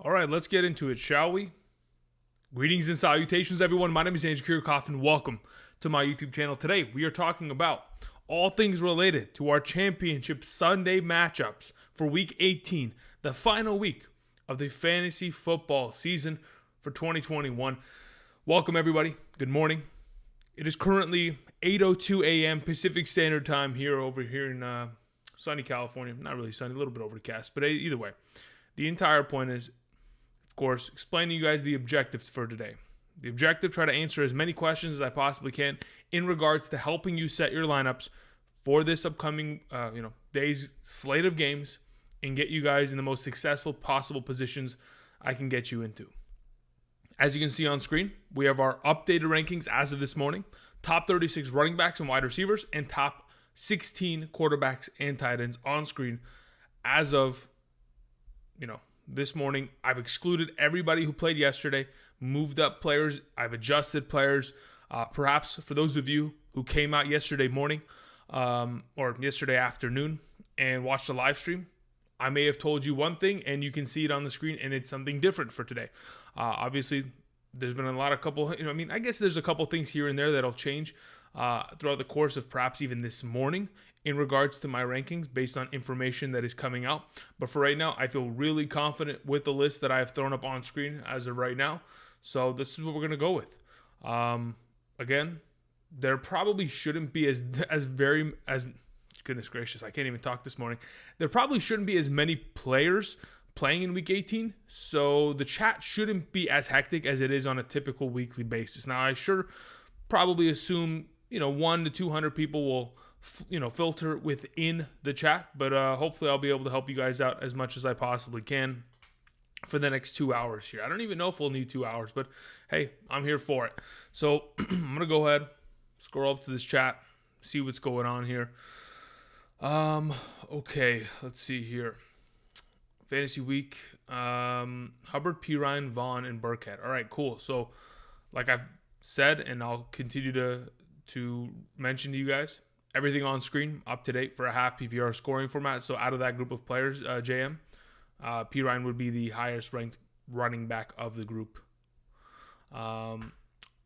All right, let's get into it, shall we? Greetings and salutations, everyone. My name is Kiorkof, and welcome to my YouTube channel. Today, we are talking about all things related to our championship Sunday matchups for Week 18, the final week of the fantasy football season for 2021. Welcome, everybody. Good morning. It is currently 8:02 a.m. Pacific Standard Time over here in sunny California. Not really sunny, a little bit overcast, but either way, the entire point is, of course, explaining to you guys the objectives for today. The objective, try to answer as many questions as I possibly can in regards to helping you set your lineups for this upcoming day's slate of games and get you guys in the most successful possible positions I can get you into. As you can see on screen, we have our updated rankings as of this morning. Top 36 running backs and wide receivers and top 16 quarterbacks and tight ends on screen as of, this morning. I've excluded everybody who played yesterday, moved up players. I've adjusted players. Perhaps for those of you who came out yesterday morning or yesterday afternoon and watched the live stream, I may have told you one thing and you can see it on the screen and it's something different for today. Obviously, there's been I guess there's a couple things here and there that'll change throughout the course of perhaps even this morning in regards to my rankings based on information that is coming out. But for right now, I feel really confident with the list that I have thrown up on screen as of right now. So this is what we're going to go with. Again, there probably shouldn't be as goodness gracious, I can't even talk this morning. There probably shouldn't be as many players playing in Week 18, so the chat shouldn't be as hectic as it is on a typical weekly basis. Now, I probably assume 100 to 200 people will filter within the chat, but hopefully I'll be able to help you guys out as much as I possibly can for the next 2 hours here. I don't even know if we'll need 2 hours, but hey, I'm here for it. So I'm gonna go ahead, scroll up to this chat, see what's going on here. Okay, let's see here. Fantasy week, Hubbard, Pirine, Vaughn, and Burkhead. All right, cool. So like I've said, and I'll continue to mention to you guys, everything on screen up to date for a half PPR scoring format. So out of that group of players, JM, Pirine would be the highest ranked running back of the group.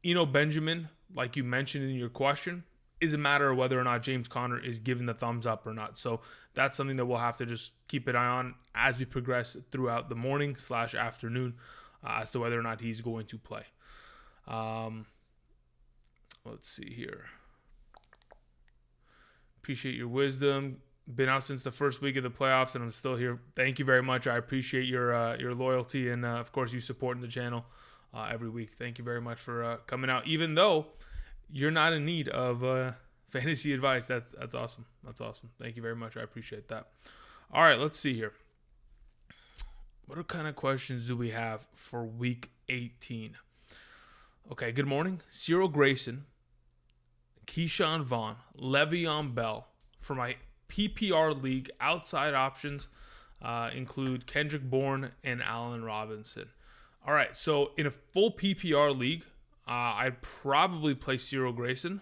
Benjamin, like you mentioned in your question, is a matter of whether or not James Conner is given the thumbs up or not. So that's something that we'll have to just keep an eye on as we progress throughout the morning/afternoon as to whether or not he's going to play. Let's see here. Appreciate your wisdom. Been out since the first week of the playoffs, and I'm still here. Thank you very much. I appreciate your loyalty and, of course, you supporting the channel every week. Thank you very much for coming out, even though you're not in need of fantasy advice. That's awesome. That's awesome. Thank you very much. I appreciate that. All right, let's see here. What kind of questions do we have for Week 18? Okay, good morning. Cyril Grayson, Keyshawn Vaughn, Le'Veon Bell. For my PPR league, outside options include Kendrick Bourne and Allen Robinson. All right, so in a full PPR league, I'd probably play Cyril Grayson.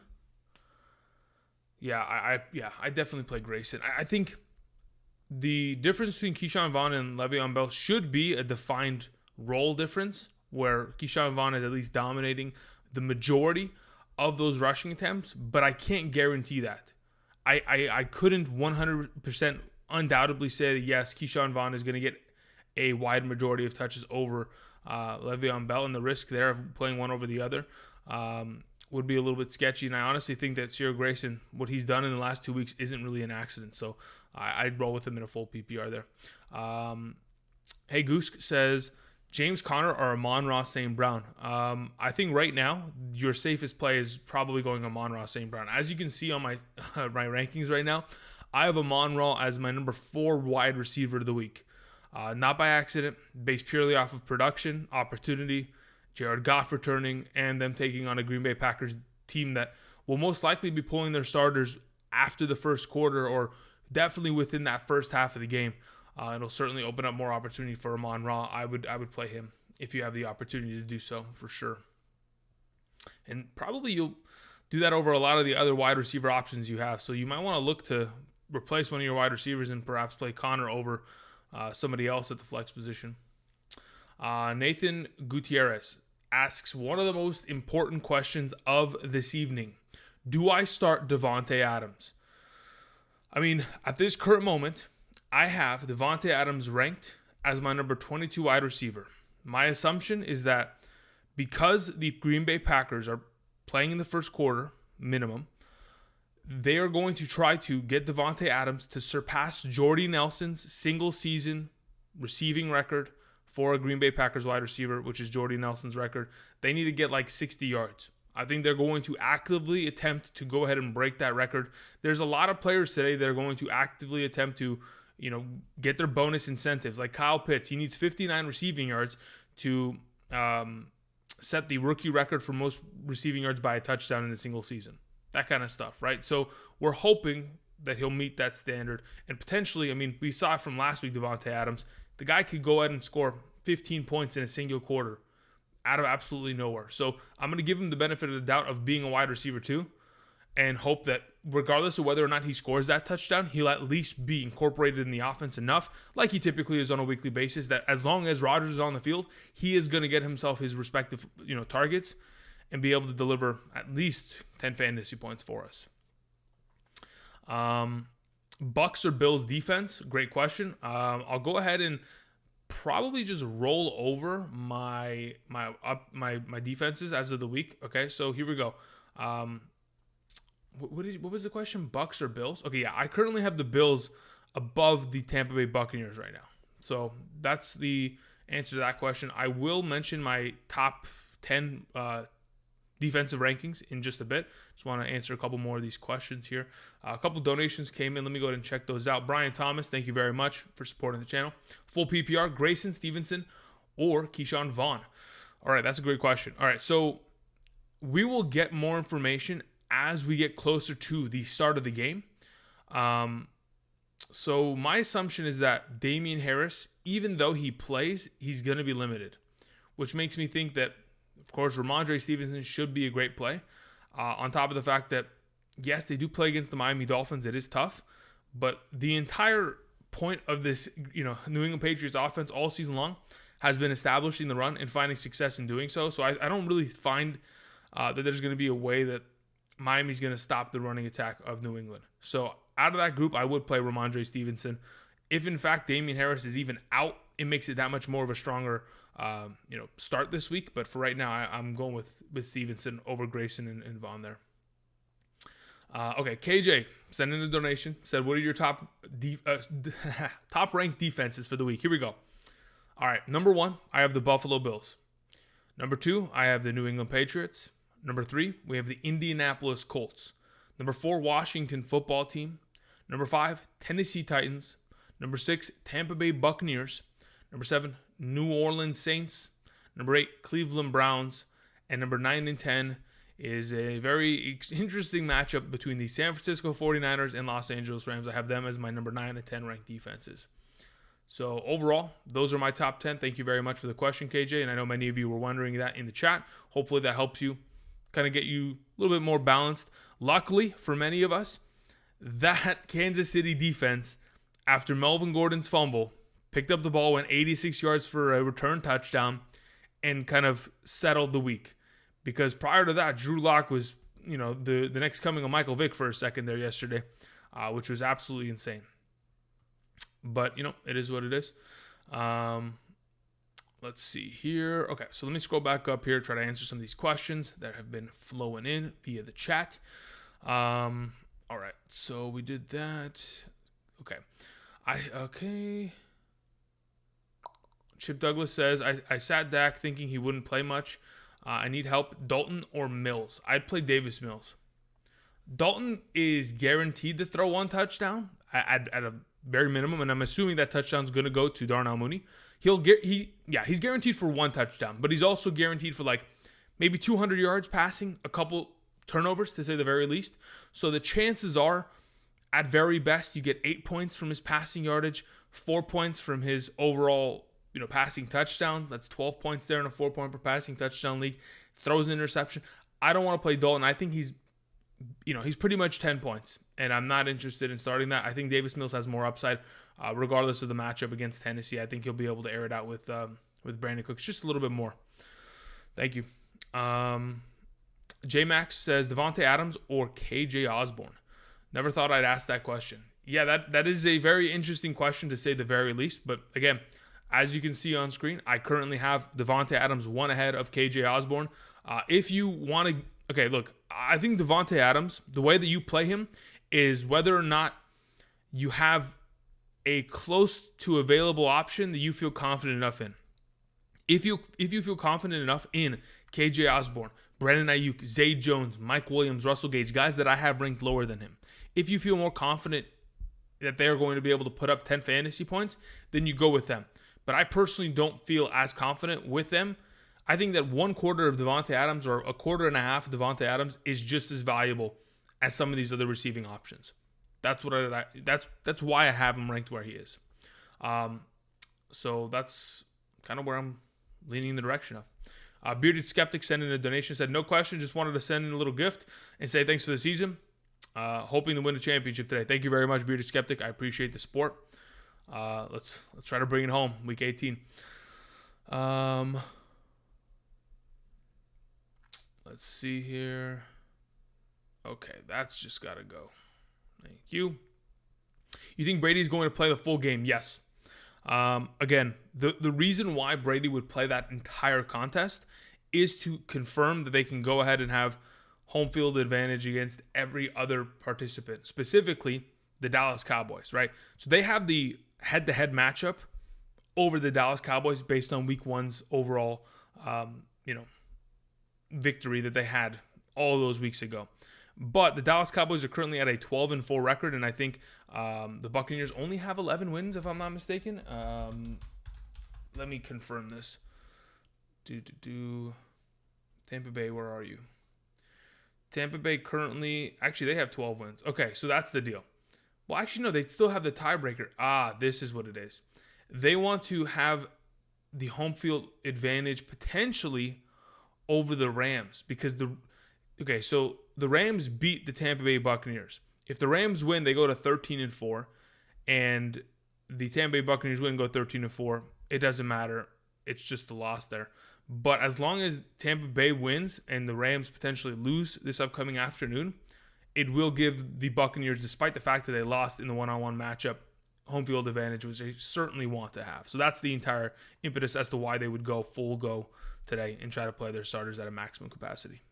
Yeah, I definitely play Grayson. I think the difference between Keyshawn Vaughn and Le'Veon Bell should be a defined role difference, where Keyshawn Vaughn is at least dominating the majority of those rushing attempts, but I can't guarantee that. I couldn't 100% undoubtedly say that, yes, Keyshawn Vaughn is going to get a wide majority of touches over Le'Veon Bell, and the risk there of playing one over the other would be a little bit sketchy. And I honestly think that Cyril Grayson, what he's done in the last 2 weeks, isn't really an accident. So I'd roll with him in a full PPR there. Hey Goose says, James Conner or Amon-Ra St. Brown? I think right now your safest play is probably going Amon-Ra St. Brown. As you can see on my my rankings right now, I have Amon-Ra as my number 4 wide receiver of the week. Not by accident, based purely off of production, opportunity, Jared Goff returning, and them taking on a Green Bay Packers team that will most likely be pulling their starters after the first quarter or definitely within that first half of the game. It'll certainly open up more opportunity for Amon-Ra. I would play him if you have the opportunity to do so, for sure. And probably you'll do that over a lot of the other wide receiver options you have. So you might want to look to replace one of your wide receivers and perhaps play Conner over somebody else at the flex position. Nathan Gutierrez asks one of the most important questions of this evening. Do I start Davante Adams? I mean, at this current moment, I have Davante Adams ranked as my number 22 wide receiver. My assumption is that because the Green Bay Packers are playing in the first quarter, minimum, they are going to try to get Davante Adams to surpass Jordy Nelson's single-season receiving record for a Green Bay Packers wide receiver, which is Jordy Nelson's record. They need to get like 60 yards. I think they're going to actively attempt to go ahead and break that record. There's a lot of players today that are going to actively attempt to, get their bonus incentives. Like Kyle Pitts, he needs 59 receiving yards to set the rookie record for most receiving yards by a touchdown in a single season. That kind of stuff, right? So we're hoping that he'll meet that standard. And potentially, we saw it from last week, Davante Adams. The guy could go ahead and score 15 points in a single quarter out of absolutely nowhere. So I'm going to give him the benefit of the doubt of being a wide receiver too, and hope that regardless of whether or not he scores that touchdown, he'll at least be incorporated in the offense enough, like he typically is on a weekly basis, that as long as Rodgers is on the field, he is going to get himself his respective targets and be able to deliver at least 10 fantasy points for us. Bucks or Bills defense? Great question. I'll go ahead and probably just roll over my defenses as of the week. Okay, so here we go. What was the question? Bucks or Bills? Okay, yeah, I currently have the Bills above the Tampa Bay Buccaneers right now. So that's the answer to that question. I will mention my top 10 defensive rankings in just a bit. Just want to answer a couple more of these questions here. A couple donations came in. Let me go ahead and check those out. Brian Thomas, thank you very much for supporting the channel. Full PPR, Grayson Stevenson or Keyshawn Vaughn? All right, that's a great question. All right, so we will get more information as we get closer to the start of the game. So my assumption is that Damian Harris, even though he plays, he's going to be limited, which makes me think that, of course, Ramondre Stevenson should be a great play. On top of the fact that, yes, they do play against the Miami Dolphins. It is tough. But the entire point of this, New England Patriots offense all season long has been establishing the run and finding success in doing so. So I don't really find that there's going to be a way that Miami's going to stop the running attack of New England. So out of that group, I would play Ramondre Stevenson. If, in fact, Damian Harris is even out, it makes it that much more of a stronger start this week. But for right now, I'm going with Stevenson over Grayson and Vaughn there. Okay, KJ sent in a donation. Said, what are your top ranked defenses for the week? Here we go. All right, number 1, I have the Buffalo Bills. Number 2, I have the New England Patriots. Number 3, we have the Indianapolis Colts. Number 4, Washington Football Team. Number 5, Tennessee Titans. Number 6, Tampa Bay Buccaneers. Number 7, New Orleans Saints. Number 8, Cleveland Browns. And number 9 and 10 is a very interesting matchup between the San Francisco 49ers and Los Angeles Rams. I have them as my number 9 and 10 ranked defenses. So overall, those are my top 10. Thank you very much for the question, KJ. And I know many of you were wondering that in the chat. Hopefully that helps you kind of get you a little bit more balanced. Luckily for many of us, that Kansas City defense, after Melvin Gordon's fumble, picked up the ball, went 86 yards for a return touchdown, and kind of settled the week. Because prior to that, Drew Lock was, the next coming of Michael Vick for a second there yesterday, which was absolutely insane. But, it is what it is. Let's see here. Okay, so let me scroll back up here, try to answer some of these questions that have been flowing in via the chat. All right, so we did that. Okay. Chip Douglas says, I sat Dak thinking he wouldn't play much. I need help. Dalton or Mills? I'd play Davis Mills. Dalton is guaranteed to throw one touchdown at a very minimum, and I'm assuming that touchdown's going to go to Darnell Mooney. He's guaranteed for one touchdown, but he's also guaranteed for maybe 200 yards passing, a couple turnovers to say the very least. So the chances are, at very best, you get 8 points from his passing yardage, 4 points from his overall passing touchdown. That's 12 points there in a 4-point per passing touchdown league. Throws an interception. I don't want to play Dalton. I think he's pretty much 10 points, and I'm not interested in starting that. I think Davis Mills has more upside, regardless of the matchup against Tennessee. I think he'll be able to air it out with with Brandon Cooks, just a little bit more. Thank you. J-Max says Devontae Adams or KJ Osborne. Never thought I'd ask that question. Yeah, that is a very interesting question to say the very least. But again, as you can see on screen, I currently have Devontae Adams one ahead of KJ Osborne. If you want to, okay, look, I think Devontae Adams, the way that you play him is whether or not you have a close to available option that you feel confident enough in. If you feel confident enough in KJ Osborne, Brandon Ayuk, Zay Jones, Mike Williams, Russell Gage, guys that I have ranked lower than him, if you feel more confident that they're going to be able to put up 10 fantasy points, then you go with them. But I personally don't feel as confident with them. I think that 1/4 of Devontae Adams or 1/4 and a half of Devontae Adams is just as valuable as some of these other receiving options. That's why I have him ranked where he is. So that's kind of where I'm leaning in the direction of. Bearded Skeptic sent in a donation, said, no question, just wanted to send in a little gift and say thanks for the season. Hoping to win a championship today. Thank you very much, Bearded Skeptic. I appreciate the support. Let's try to bring it home, week 18. Let's see here. Okay, that's just got to go. Thank you. You think Brady's going to play the full game? Yes. Again, the reason why Brady would play that entire contest is to confirm that they can go ahead and have home field advantage against every other participant, specifically the Dallas Cowboys, right? So they have the head-to-head matchup over the Dallas Cowboys based on week 1's overall, victory that they had all those weeks ago. But the Dallas Cowboys are currently at a 12-4 record, and I think the Buccaneers only have 11 wins, if I'm not mistaken. Let me confirm this. Tampa Bay, where are you? Tampa Bay currently, actually, they have 12 wins. Okay, so that's the deal. Well, actually, no, they still have the tiebreaker. This is what it is. They want to have the home field advantage potentially over the Rams because so the Rams beat the Tampa Bay Buccaneers. If the Rams win, they go to 13-4, and the Tampa Bay Buccaneers win and go 13-4. It doesn't matter. It's just a loss there. But as long as Tampa Bay wins and the Rams potentially lose this upcoming afternoon, it will give the Buccaneers, despite the fact that they lost in the one-on-one matchup, home field advantage, which they certainly want to have. So that's the entire impetus as to why they would go full go today and try to play their starters at a maximum capacity.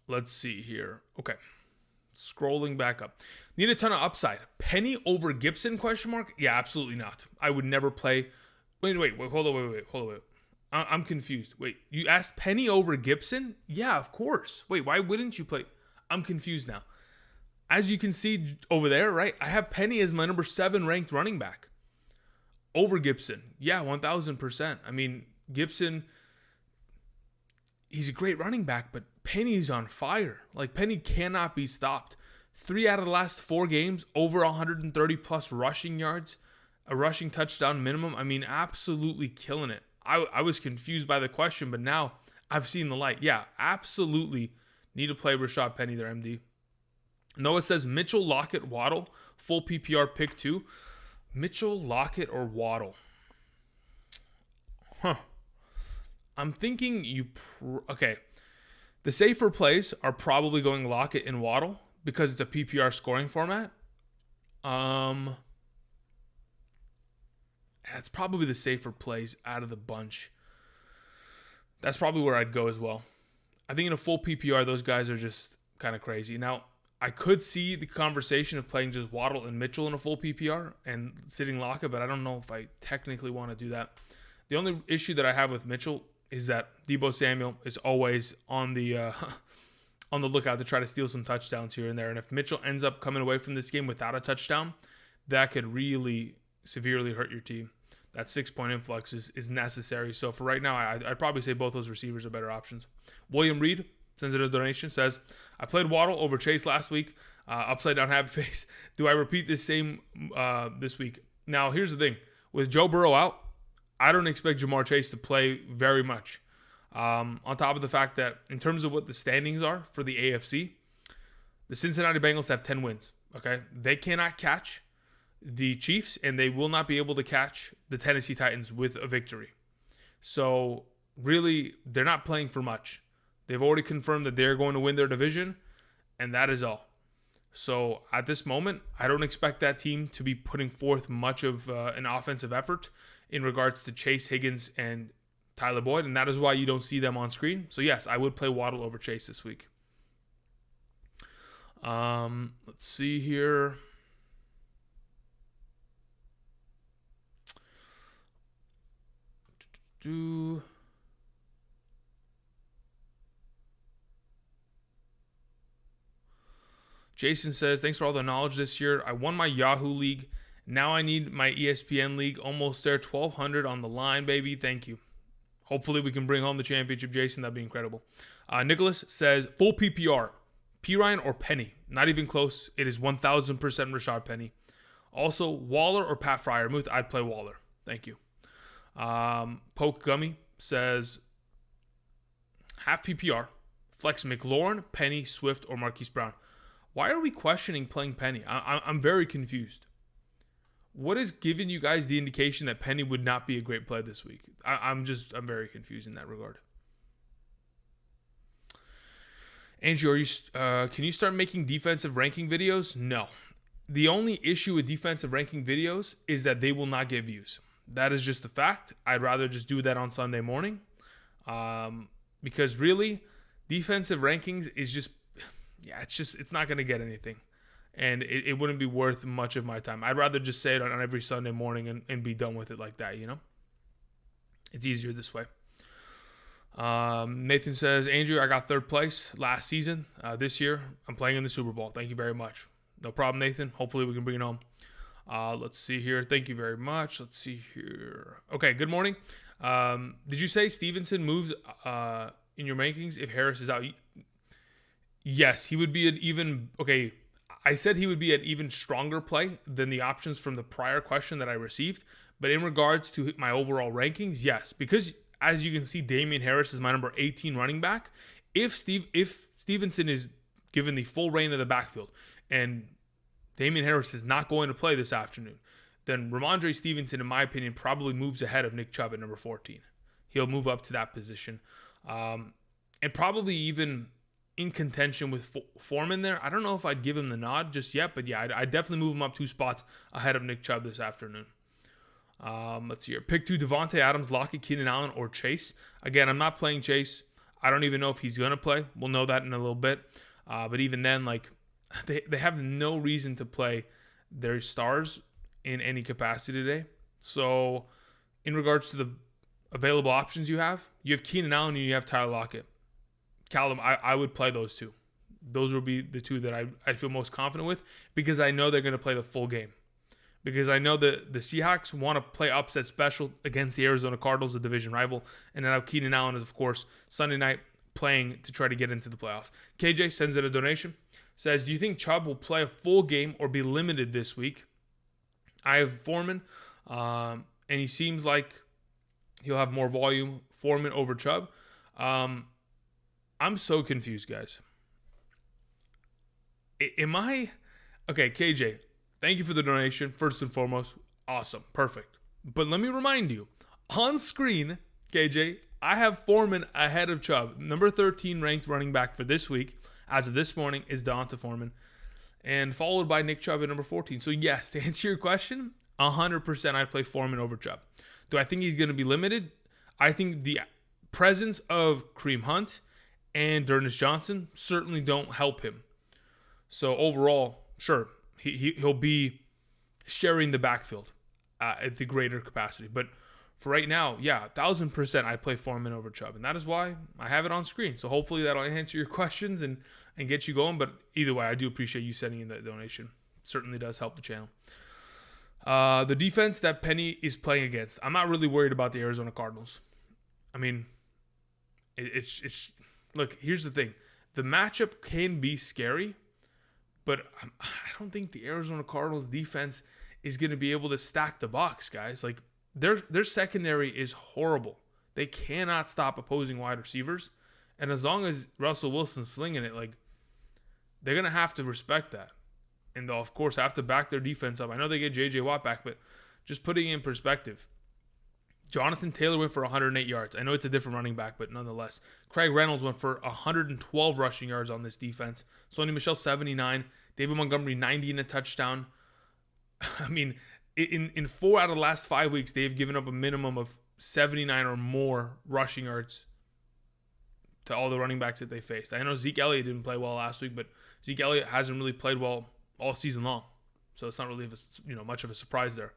Let's see here. Okay. Scrolling back up. Need a ton of upside. Penny over Gibson, ? Yeah, absolutely not. I would never play. Wait, hold on. I'm confused. Wait, you asked Penny over Gibson? Yeah, of course. Wait, why wouldn't you play? I'm confused now. As you can see over there, right? I have Penny as my number 7 ranked running back. Over Gibson. Yeah, 1,000%. I mean, Gibson, he's a great running back, but Penny's on fire. Like, Penny cannot be stopped. 3 out of the last 4 games, over 130 plus rushing yards, a rushing touchdown minimum. I mean, absolutely killing it. I was confused by the question, but now I've seen the light. Yeah, absolutely need to play Rashad Penny there, MD. Noah says Mitchell, Lockett, Waddle, full PPR pick 2. Mitchell, Lockett, or Waddle? I'm thinking okay. The safer plays are probably going Lockett and Waddle because it's a PPR scoring format. That's probably the safer plays out of the bunch. That's probably where I'd go as well. I think in a full PPR, those guys are just kind of crazy. Now, I could see the conversation of playing just Waddle and Mitchell in a full PPR and sitting Lockett, but I don't know if I technically want to do that. The only issue that I have with Mitchell is that Deebo Samuel is always on the lookout to try to steal some touchdowns here and there. And if Mitchell ends up coming away from this game without a touchdown, that could really severely hurt your team. That 6-point influx is necessary. So for right now, I'd probably say both those receivers are better options. William Reed sends in a donation, says, I played Waddle over Chase last week. Upside down happy face. Do I repeat this same this week? Now, here's the thing. With Joe Burrow out, I don't expect Jamar Chase to play very much. On top of the fact that in terms of what the standings are for the AFC, the Cincinnati Bengals have 10 wins. Okay, they cannot catch the Chiefs, and they will not be able to catch the Tennessee Titans with a victory. So really, they're not playing for much. They've already confirmed that they're going to win their division, and that is all. So at this moment, I don't expect that team to be putting forth much of an offensive effort in regards to Chase, Higgins, and Tyler Boyd, and that is why you don't see them on screen. So yes, I would play Waddle over Chase this week. Let's see here. Jason says, thanks for all the knowledge this year. I won my Yahoo League. Now I need my ESPN League. Almost there. 1,200 on the line, baby. Thank you. Hopefully we can bring home the championship, Jason. That'd be incredible. Nicholas says, full PPR. P. Ryan or Penny? Not even close. It is 1,000% Rashad Penny. Also, Waller or Pat Freiermuth? I'd play Waller. Thank you. Poke Gummy says, half PPR. Flex McLaurin, Penny, Swift, or Marquise Brown. Why are we questioning playing Penny? I'm very confused. What is giving you guys the indication that Penny would not be a great play this week? I'm very confused in that regard. Andrew, can you start making defensive ranking videos? No. The only issue with defensive ranking videos is that they will not get views. That is just a fact. I'd rather just do that on Sunday morning. Because really, defensive rankings is just, it's not going to get anything. And it wouldn't be worth much of my time. I'd rather just say it on every Sunday morning and be done with it like that, It's easier this way. Nathan says, Andrew, I got third place last season. This year, I'm playing in the Super Bowl. Thank you very much. No problem, Nathan. Hopefully we can bring it home. Let's see here. Thank you very much. Let's see here. Okay, good morning. Did you say Stevenson moves in your rankings if Harris is out? Yes, he would be I said he would be an even stronger play than the options from the prior question that I received. But in regards to my overall rankings, yes. Because as you can see, Damian Harris is my number 18 running back. If Stevenson is given the full reign of the backfield and Damian Harris is not going to play this afternoon, then Ramondre Stevenson, in my opinion, probably moves ahead of Nick Chubb at number 14. He'll move up to that position. And probably even in contention with Foreman there. I don't know if I'd give him the nod just yet, but yeah, I'd definitely move him up 2 spots ahead of Nick Chubb this afternoon. Let's see here. Pick 2, Devontae Adams, Lockett, Keenan Allen, or Chase. Again, I'm not playing Chase. I don't even know if he's going to play. We'll know that in a little bit. But even then, they have no reason to play their stars in any capacity today. So in regards to the available options you have Keenan Allen and you have Tyler Lockett. Callum, I would play those two. Those would be the two that I feel most confident with because I know they're going to play the full game. Because I know the Seahawks want to play upset special against the Arizona Cardinals, a division rival. And then Keenan Allen is, of course, Sunday night playing to try to get into the playoffs. KJ sends in a donation. Says, do you think Chubb will play a full game or be limited this week? I have Foreman, and he seems like he'll have more volume. Foreman over Chubb. I'm so confused, guys. Okay, KJ, thank you for the donation, first and foremost. Awesome. Perfect. But let me remind you, on screen, KJ, I have Foreman ahead of Chubb. Number 13 ranked running back for this week, as of this morning, is Donta Foreman. And followed by Nick Chubb at number 14. So yes, to answer your question, 100% I'd play Foreman over Chubb. Do I think he's going to be limited? I think the presence of Kareem Hunt and D'Ernest Johnson certainly don't help him. So overall, sure, he'll be sharing the backfield at the greater capacity. But for right now, yeah, 1,000% I'd play Foreman over Chubb. And that is why I have it on screen. So hopefully that'll answer your questions and get you going. But either way, I do appreciate you sending in that donation. It certainly does help the channel. The defense that Penny is playing against, I'm not really worried about the Arizona Cardinals. I mean, it's look, here's the thing. The matchup can be scary, but I don't think the Arizona Cardinals defense is going to be able to stack the box, guys. Like, their secondary is horrible. They cannot stop opposing wide receivers. And as long as Russell Wilson's slinging it, they're going to have to respect that. and they'll, of course, have to back their defense up. I know they get J.J. Watt back, but just putting it in perspective, Jonathan Taylor went for 108 yards. I know it's a different running back, but nonetheless. Craig Reynolds went for 112 rushing yards on this defense. Sony Michel, 79. David Montgomery, 90 and a touchdown. I mean, in 4 out of the last 5 weeks, they've given up a minimum of 79 or more rushing yards to all the running backs that they faced. I know Zeke Elliott didn't play well last week, but Zeke Elliott hasn't really played well all season long. So it's not really much of a surprise there.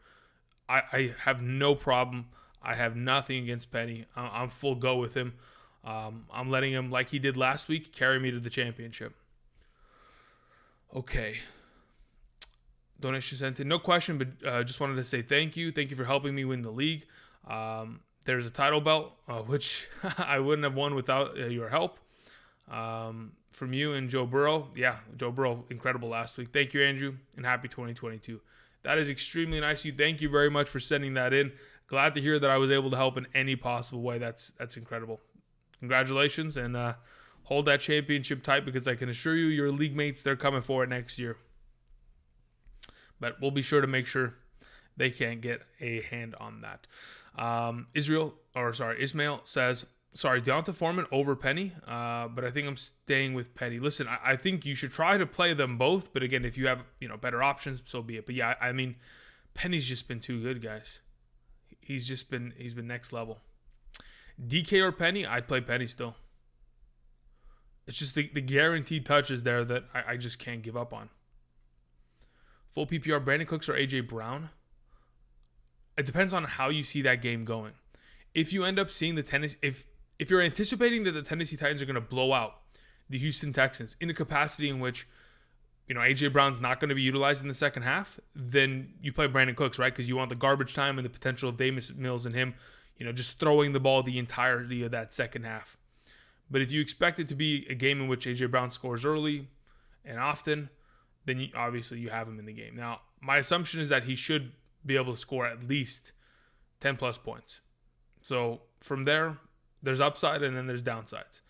I have no problem. I have nothing against Penny. I'm full go with him. I'm letting him, like he did last week, carry me to the championship. Okay. Donation sent in. No question, but just wanted to say thank you. Thank you for helping me win the league. There's a title belt, which I wouldn't have won without your help. From you and Joe Burrow. Yeah, Joe Burrow, incredible last week. Thank you, Andrew, and happy 2022. That is extremely nice of you. Thank you very much for sending that in. Glad to hear that I was able to help in any possible way. That's incredible. Congratulations, and hold that championship tight, because I can assure you your league mates, they're coming for it next year. But we'll be sure to make sure they can't get a hand on that. Ismail says, Deonta Foreman over Penny, but I think I'm staying with Penny. Listen, I think you should try to play them both, but again, if you have better options, so be it. But yeah, I mean, Penny's just been too good, guys. He's been next level. DK or Penny, I'd play Penny still. It's just the guaranteed touches there that I just can't give up on. Full PPR, Brandon Cooks or AJ Brown? It depends on how you see that game going. If you end up seeing if you're anticipating that the Tennessee Titans are going to blow out the Houston Texans in a capacity in which AJ Brown's not going to be utilized in the second half, then you play Brandon Cooks, right? Because you want the garbage time and the potential of Davis Mills and him, just throwing the ball the entirety of that second half. But if you expect it to be a game in which AJ Brown scores early and often, then obviously you have him in the game. Now, my assumption is that he should be able to score at least 10 plus points. So from there, there's upside and then there's downsides.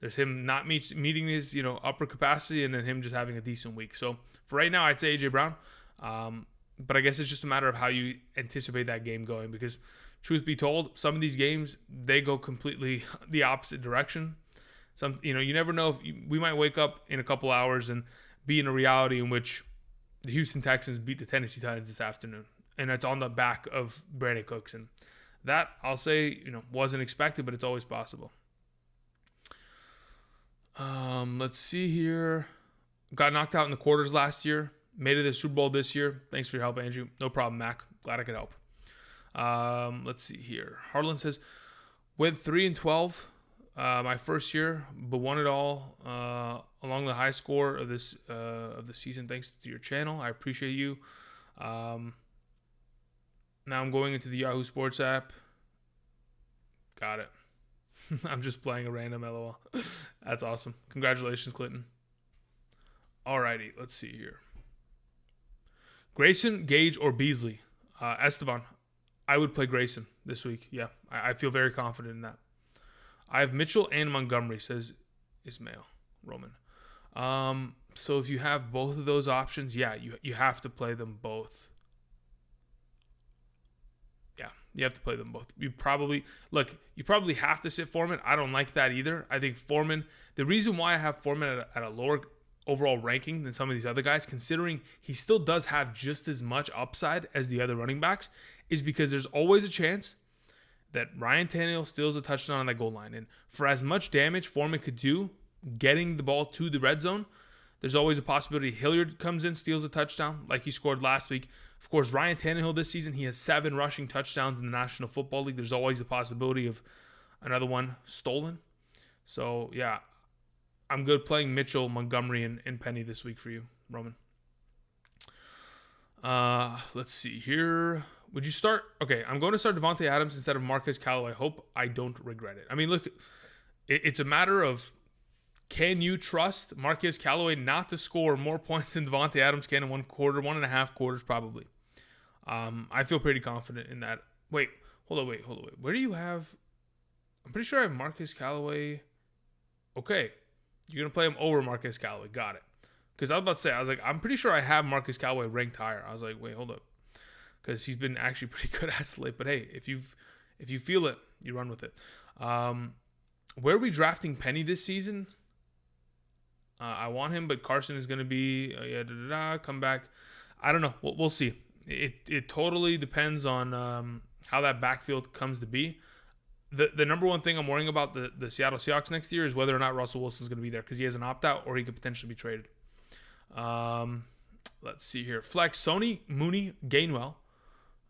There's him not meeting his upper capacity, and then him just having a decent week. So for right now, I'd say AJ Brown. But I guess it's just a matter of how you anticipate that game going, because truth be told, some of these games, they go completely the opposite direction. You never know if we might wake up in a couple hours and be in a reality in which the Houston Texans beat the Tennessee Titans this afternoon, and it's on the back of Brandon Cooks. And that, I'll say, wasn't expected, but it's always possible. Let's see here. Got knocked out in the quarters last year. Made it to the Super Bowl this year. Thanks for your help, Andrew. No problem, Mac. Glad I could help. Let's see here. Harlan says, went 3-12 my first year, but won it all along the high score of the season. Thanks to your channel. I appreciate you. Now I'm going into the Yahoo Sports app. Got it. I'm just playing a random LOL. That's awesome. Congratulations, Clinton. Alrighty, let's see here. Grayson, Gage, or Beasley? Esteban. I would play Grayson this week. Yeah, I feel very confident in that. I have Mitchell and Montgomery, says Ismail Roman. So if you have both of those options, yeah, you have to play them both. Yeah, you have to play them both. You probably have to sit Foreman. I don't like that either. I think Foreman, the reason why I have Foreman at a lower overall ranking than some of these other guys, considering he still does have just as much upside as the other running backs, is because there's always a chance that Ryan Tannehill steals a touchdown on that goal line. And for as much damage Foreman could do getting the ball to the red zone, there's always a possibility Hilliard comes in, steals a touchdown like he scored last week. Of course, Ryan Tannehill this season, he has 7 rushing touchdowns in the National Football League. There's always a possibility of another one stolen. So, yeah, I'm good playing Mitchell, Montgomery, and Penny this week for you, Roman. Let's see here. Would you start? Okay, I'm going to start Devontae Adams instead of Marquez Callaway. I hope I don't regret it. I mean, look, it's a matter of, can you trust Marquez Callaway not to score more points than Devontae Adams can in 1 quarter, 1.5 quarters probably. I feel pretty confident in that. Wait, hold on. Where do you have? I'm pretty sure I have Marquez Callaway. Okay, you're going to play him over Marquez Callaway. Got it. Because I was about to say, I'm pretty sure I have Marcus Callaway ranked higher. I was like, wait, hold up. Because he's been actually pretty good as of late. But hey, if you feel it, you run with it. Where are we drafting Penny this season? I want him, but Carson is going to be come back. I don't know. We'll see. It totally depends on how that backfield comes to be. The number one thing I'm worrying about the Seattle Seahawks next year is whether or not Russell Wilson's going to be there, because he has an opt-out or he could potentially be traded. Let's see here. Flex, Sony, Mooney, Gainwell,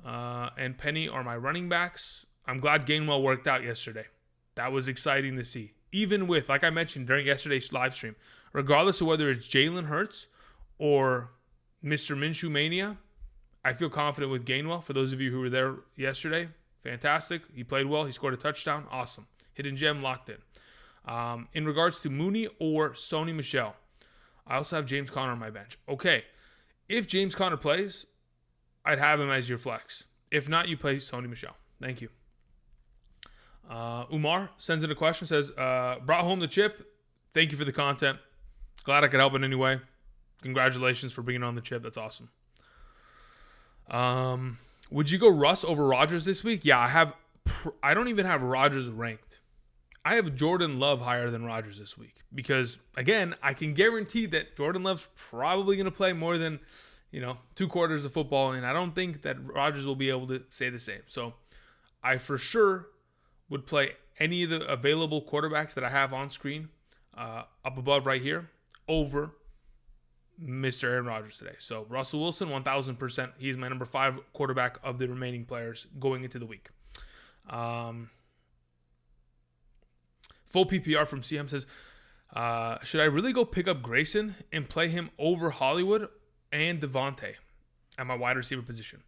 and Penny are my running backs. I'm glad Gainwell worked out yesterday. That was exciting to see. Even with, like I mentioned during yesterday's live stream, regardless of whether it's Jalen Hurts or Mr. Minshew Mania, I feel confident with Gainwell. For those of you who were there yesterday, fantastic. He played well. He scored a touchdown. Awesome. Hidden gem, locked in. In regards to Mooney or Sony Michel, I also have James Conner on my bench. Okay, if James Conner plays, I'd have him as your flex. If not, you play Sony Michel. Thank you. Umar sends in a question, says, brought home the chip. Thank you for the content. Glad I could help in any way. Congratulations for bringing on the chip. That's awesome. Would you go Russ over Rodgers this week? Yeah, I don't even have Rodgers ranked. I have Jordan Love higher than Rodgers this week because, again, I can guarantee that Jordan Love's probably going to play more than, 2 quarters of football, and I don't think that Rodgers will be able to say the same. So I for sure would play any of the available quarterbacks that I have on screen up above right here over Mr. Aaron Rodgers today. So Russell Wilson, 1,000%. He's my number 5 quarterback of the remaining players going into the week. Full PPR from CM says, should I really go pick up Grayson and play him over Hollywood and Devontae at my wide receiver position?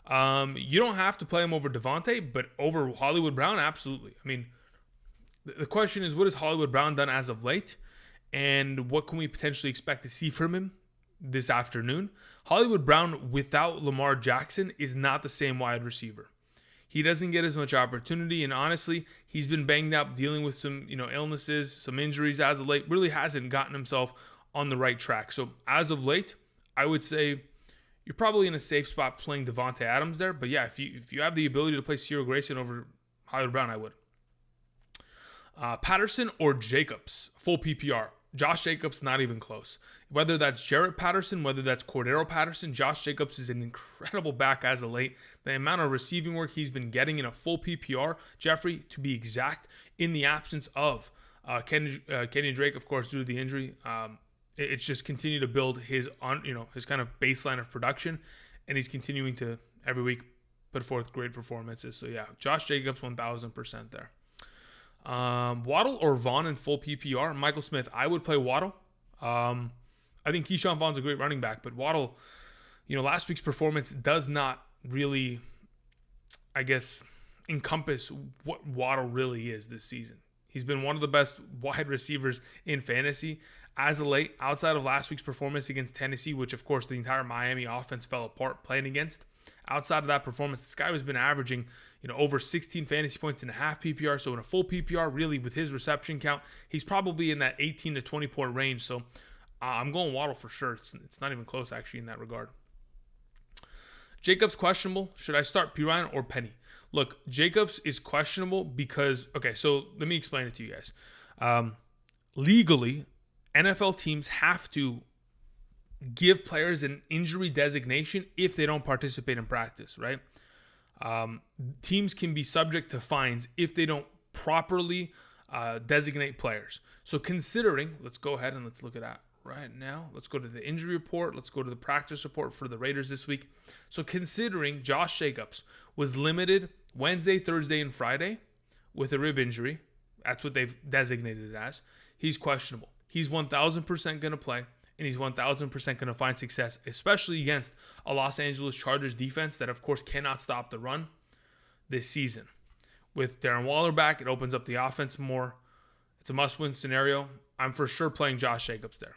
You don't have to play him over Devontae, but over Hollywood Brown, absolutely. I mean, the question is, what has Hollywood Brown done as of late? And what can we potentially expect to see from him this afternoon? Hollywood Brown without Lamar Jackson is not the same wide receiver. He doesn't get as much opportunity, and honestly, he's been banged up, dealing with some, illnesses, some injuries as of late. Really hasn't gotten himself on the right track. So as of late, I would say you're probably in a safe spot playing Devontae Adams there. But yeah, if you have the ability to play Cyril Grayson over Hollywood Brown, I would. Patterson or Jacobs, full PPR. Josh Jacobs, not even close. Whether that's Jarrett Patterson, whether that's Cordero Patterson, Josh Jacobs is an incredible back as of late. The amount of receiving work he's been getting in a full PPR, Jeffrey, to be exact, in the absence of Kenny Drake, of course, due to the injury, it's just continued to build his kind of baseline of production, and he's continuing to every week put forth great performances. So yeah, Josh Jacobs, 1,000% there. Waddle or Vaughn in full PPR? Michael Smith, I would play Waddle. I think Keyshawn Vaughn's a great running back, but Waddle, last week's performance does not really, I guess, encompass what Waddle really is this season. He's been one of the best wide receivers in fantasy as of late, outside of last week's performance against Tennessee, which, of course, the entire Miami offense fell apart playing against. Outside of that performance, this guy has been averaging, over 16 fantasy points in a half PPR. So in a full PPR, really, with his reception count, he's probably in that 18 to 20 point range. So I'm going Waddle for sure. It's not even close, actually, in that regard. Jacobs questionable. Should I start Pirine or Penny? Look, Jacobs is questionable because, okay, so let me explain it to you guys. Legally, NFL teams have to give players an injury designation if they don't participate in practice, right? Teams can be subject to fines if they don't properly designate players. So considering, let's go ahead and let's look at that right now. Let's go to the injury report. Let's go to the practice report for the Raiders this week. So considering Josh Jacobs was limited Wednesday, Thursday, and Friday with a rib injury, that's what they've designated it as, he's questionable. He's 1,000% going to play, and he's 1,000% going to find success, especially against a Los Angeles Chargers defense that, of course, cannot stop the run this season. With Darren Waller back, it opens up the offense more. It's a must-win scenario. I'm for sure playing Josh Jacobs there.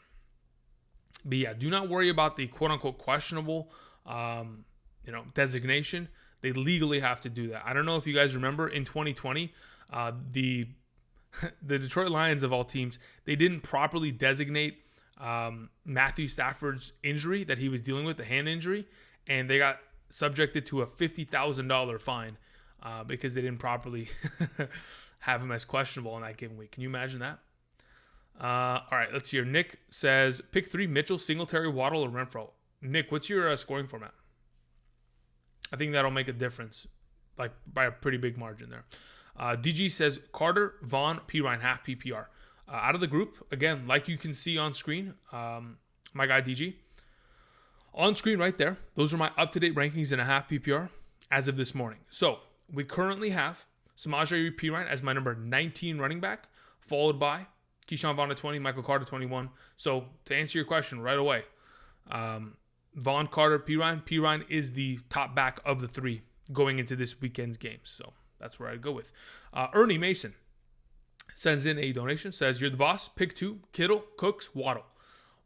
But yeah, do not worry about the quote-unquote questionable designation. They legally have to do that. I don't know if you guys remember in 2020, the Detroit Lions of all teams, they didn't properly designate Matthew Stafford's injury that he was dealing with, the hand injury, and they got subjected to a $50,000 fine because they didn't properly have him as questionable in that given week. Can you imagine that? All right, let's hear. Nick says, pick 3, Mitchell, Singletary, Waddle, or Renfro. Nick, what's your scoring format? I think that'll make a difference, like by a pretty big margin there. DG says, Carter, Vaughn, P. Ryan, half PPR. Out of the group, again, like you can see on screen, my guy DG. On screen right there, those are my up-to-date rankings in a half PPR as of this morning. So we currently have Samaje Perine as my number 19 running back, followed by Keyshawn Vaughn at 20, Michael Carter 21. So to answer your question right away, Vaughn, Carter, Perine. Perine is the top back of the 3 going into this weekend's games. So that's where I'd go with. Ernie Mason sends in a donation, says, you're the boss. Pick 2, Kittle, Cooks, Waddle.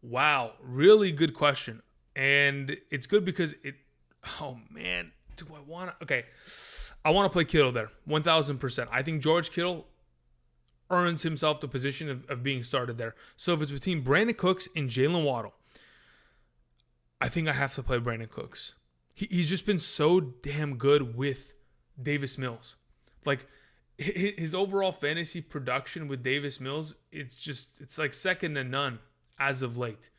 Wow, really good question. And it's good because oh man, do I want to? Okay, I want to play Kittle there, 1,000%. I think George Kittle earns himself the position of being started there. So if it's between Brandon Cooks and Jalen Waddle, I think I have to play Brandon Cooks. He's just been so damn good with Davis Mills. Like his overall fantasy production with Davis Mills, it's like second to none as of late.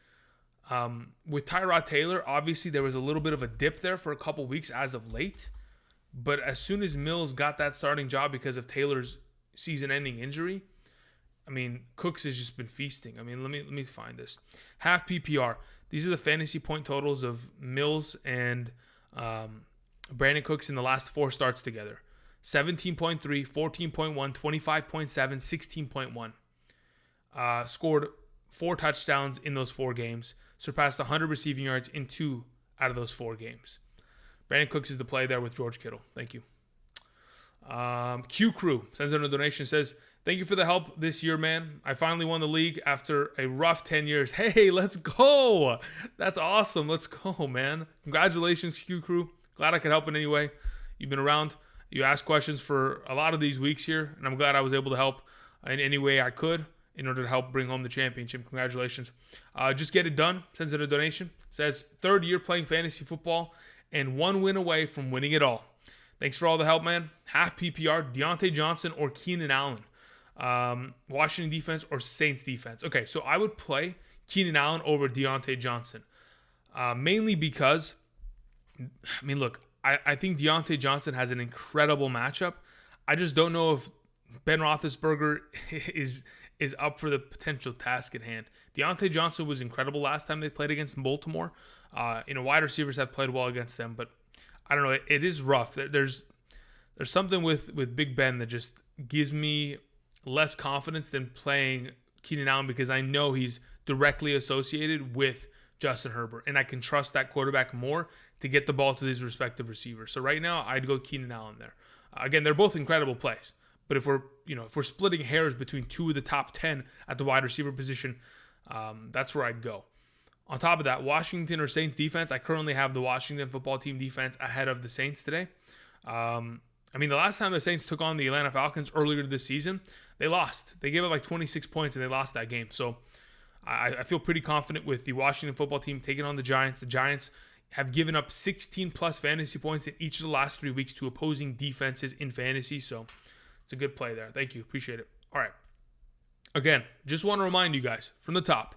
With Tyrod Taylor, obviously there was a little bit of a dip there for a couple weeks as of late. But as soon as Mills got that starting job because of Taylor's season-ending injury, I mean, Cooks has just been feasting. I mean, let me find this. Half PPR. These are the fantasy point totals of Mills and Brandon Cooks in the last 4 starts together. 17.3, 14.1, 25.7, 16.1. Scored 4 touchdowns in those 4 games. Surpassed 100 receiving yards in 2 out of those 4 games. Brandon Cooks is the play there with George Kittle. Thank you. Q Crew sends in a donation, says, thank you for the help this year, man. I finally won the league after a rough 10 years. Hey, let's go. That's awesome. Let's go, man. Congratulations, Q Crew. Glad I could help in any way. You've been around. You asked questions for a lot of these weeks here, and I'm glad I was able to help in any way I could in order to help bring home the championship. Congratulations. Just get it done. Sends in a donation. Says, 3rd year playing fantasy football and 1 win away from winning it all. Thanks for all the help, man. Half PPR, Deontay Johnson or Keenan Allen. Washington defense or Saints defense. Okay, so I would play Keenan Allen over Deontay Johnson. Mainly because, I mean, look, I think Deontay Johnson has an incredible matchup. I just don't know if Ben Roethlisberger is up for the potential task at hand. Deontay Johnson was incredible last time they played against Baltimore. Wide receivers have played well against them, but I don't know. It is rough. There's something with Big Ben that just gives me less confidence than playing Keenan Allen because I know he's directly associated with Justin Herbert, and I can trust that quarterback more to get the ball to these respective receivers. So right now, I'd go Keenan Allen there. Again, they're both incredible plays, but if we're splitting hairs between 2 of the top 10 at the wide receiver position, that's where I'd go. On top of that, Washington or Saints defense, I currently have the Washington football team defense ahead of the Saints today. The last time the Saints took on the Atlanta Falcons earlier this season, they lost. They gave up like 26 points and they lost that game. So I feel pretty confident with the Washington football team taking on the Giants. The Giants have given up 16 plus fantasy points in each of the last 3 weeks to opposing defenses in fantasy. So it's a good play there. Thank you. Appreciate it. All right. Again, just want to remind you guys from the top,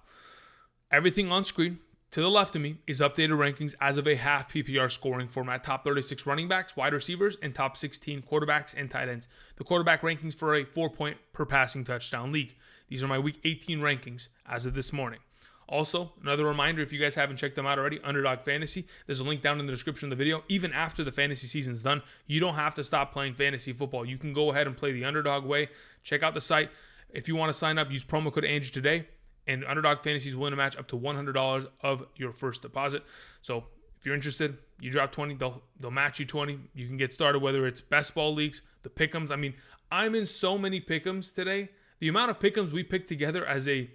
everything on screen to the left of me is updated rankings as of a half PPR scoring format. Top 36 running backs, wide receivers, and top 16 quarterbacks and tight ends. The quarterback rankings for a 4-point per passing touchdown league. These are my week 18 rankings as of this morning. Also, another reminder, if you guys haven't checked them out already, Underdog Fantasy. There's a link down in the description of the video. Even after the fantasy season's done, you don't have to stop playing fantasy football. You can go ahead and play the Underdog way. Check out the site. If you want to sign up, use promo code Andrew today. And Underdog Fantasies will win a match up to $100 of your first deposit. So if you're interested, you drop 20, they'll match you 20. You can get started, whether it's best ball leagues, the pick'ems. I mean, I'm in so many pick'ems today. The amount of pick'ems we picked together as a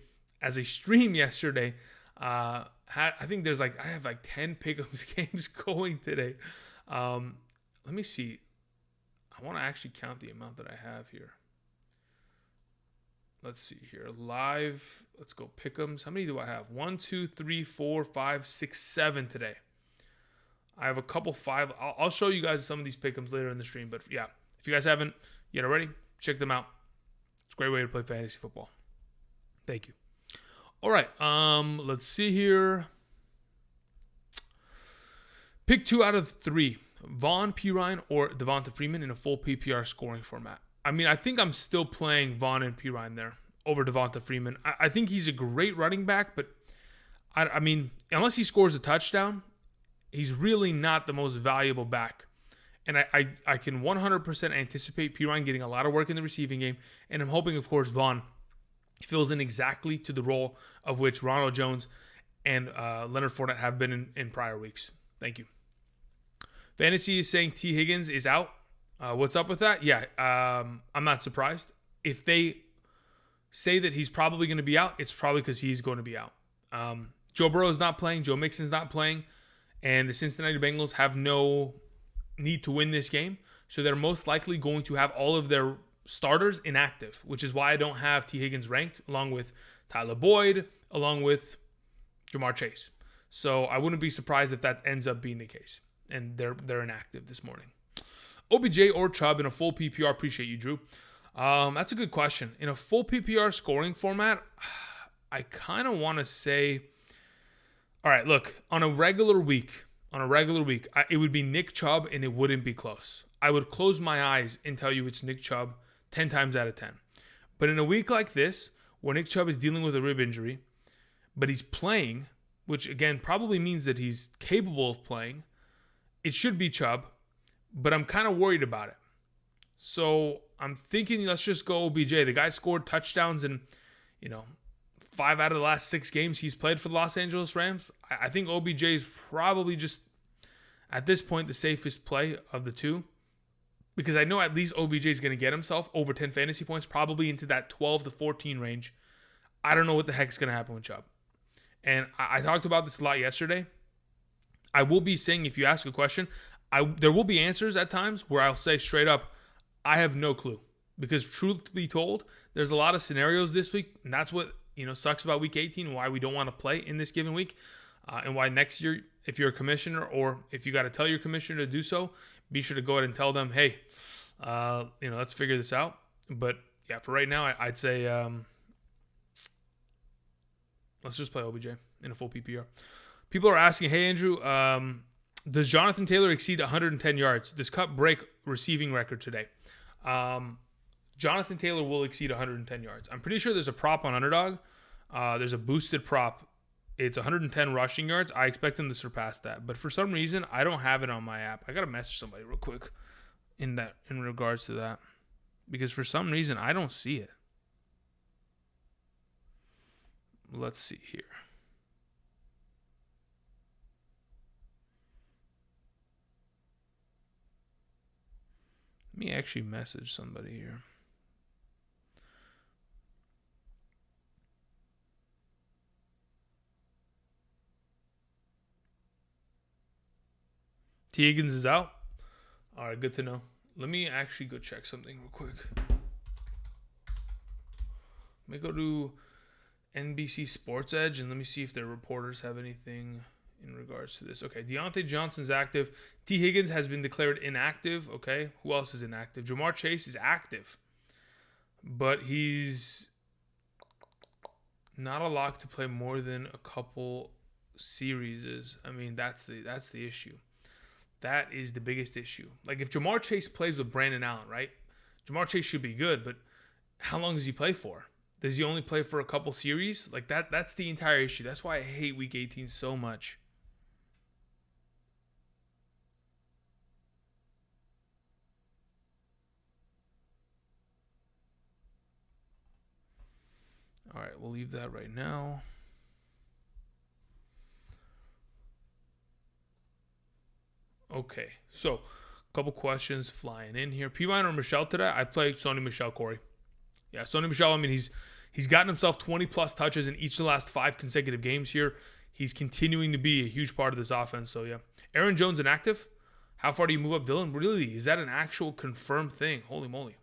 stream yesterday, I think I have like 10 pick'ems games going today. Let me see. I want to actually count the amount that I have here. Let's see here. Live. Let's go pick'ems. How many do I have? 1, 2, 3, 4, 5, 6, 7 today. I have a couple 5. I'll show you guys some of these pick'ems later in the stream. But yeah, if you guys haven't yet already, check them out. It's a great way to play fantasy football. Thank you. All right. Let's see here. Pick 2 out of 3. Vaughn, Pirine, or Devonta Freeman in a full PPR scoring format. I mean, I think I'm still playing Vaughn and Pirine there over Devonta Freeman. I think he's a great running back, but I mean, unless he scores a touchdown, he's really not the most valuable back. And I can 100% anticipate Pirine getting a lot of work in the receiving game, and I'm hoping, of course, Vaughn fills in exactly to the role of which Ronald Jones and Leonard Fournette have been in prior weeks. Thank you. Fantasy is saying T. Higgins is out. What's up with that? Yeah, I'm not surprised. If they say that he's probably going to be out, it's probably because he's going to be out. Joe Burrow is not playing. Joe Mixon's not playing. And the Cincinnati Bengals have no need to win this game. So they're most likely going to have all of their starters inactive, which is why I don't have T. Higgins ranked, along with Tyler Boyd, along with Jamar Chase. So I wouldn't be surprised if that ends up being the case. And they're inactive this morning. OBJ or Chubb in a full PPR? Appreciate you, Drew. That's a good question. In a full PPR scoring format, I kind of want to say, all right, look, on a regular week, it would be Nick Chubb and it wouldn't be close. I would close my eyes and tell you it's Nick Chubb 10 times out of 10. But in a week like this, where Nick Chubb is dealing with a rib injury, but he's playing, which again probably means that he's capable of playing, it should be Chubb. But I'm kind of worried about it. So I'm thinking let's just go OBJ. The guy scored touchdowns in, 5 out of the last 6 games he's played for the Los Angeles Rams. I think OBJ is probably just, at this point, the safest play of the two. Because I know at least OBJ is going to get himself over 10 fantasy points, probably into that 12 to 14 range. I don't know what the heck is going to happen with Chubb. And I talked about this a lot yesterday. I will be saying, if you ask a question, there will be answers at times where I'll say straight up, I have no clue. Because truth be told, there's a lot of scenarios this week, and that's what sucks about Week 18 and why we don't want to play in this given week, and why next year, if you're a commissioner or if you got to tell your commissioner to do so, be sure to go ahead and tell them, hey, let's figure this out. But yeah, for right now, I'd say let's just play OBJ in a full PPR. People are asking, hey Andrew, does Jonathan Taylor exceed 110 yards? Does Cup break receiving record today? Jonathan Taylor will exceed 110 yards. I'm pretty sure there's a prop on Underdog. There's a boosted prop. It's 110 rushing yards. I expect him to surpass that. But for some reason, I don't have it on my app. I got to message somebody real quick in regards to that. Because for some reason, I don't see it. Let's see here. Let me actually message somebody here. T. Higgins is out. All right, good to know. Let me actually go check something real quick. Let me go to NBC Sports Edge and let me see if their reporters have anything in regards to this. Okay, Deontay Johnson's active. T. Higgins has been declared inactive. Okay, who else is inactive? Jamar Chase is active, but he's not a lock to play more than a couple series. I mean, that's the issue. That is the biggest issue. Like if Jamar Chase plays with Brandon Allen, right? Jamar Chase should be good, but how long does he play for? Does he only play for a couple series? Like that's the entire issue. That's why I hate Week 18 so much. All right, we'll leave that right now. Okay, so a couple questions flying in here. P-Mine or Michelle today? I played Sony Michel, Corey. Yeah, Sony Michel, I mean, he's gotten himself 20-plus touches in each of the last 5 consecutive games here. He's continuing to be a huge part of this offense, so yeah. Aaron Jones inactive? How far do you move up, Dylan? Really? Is that an actual confirmed thing? Holy moly.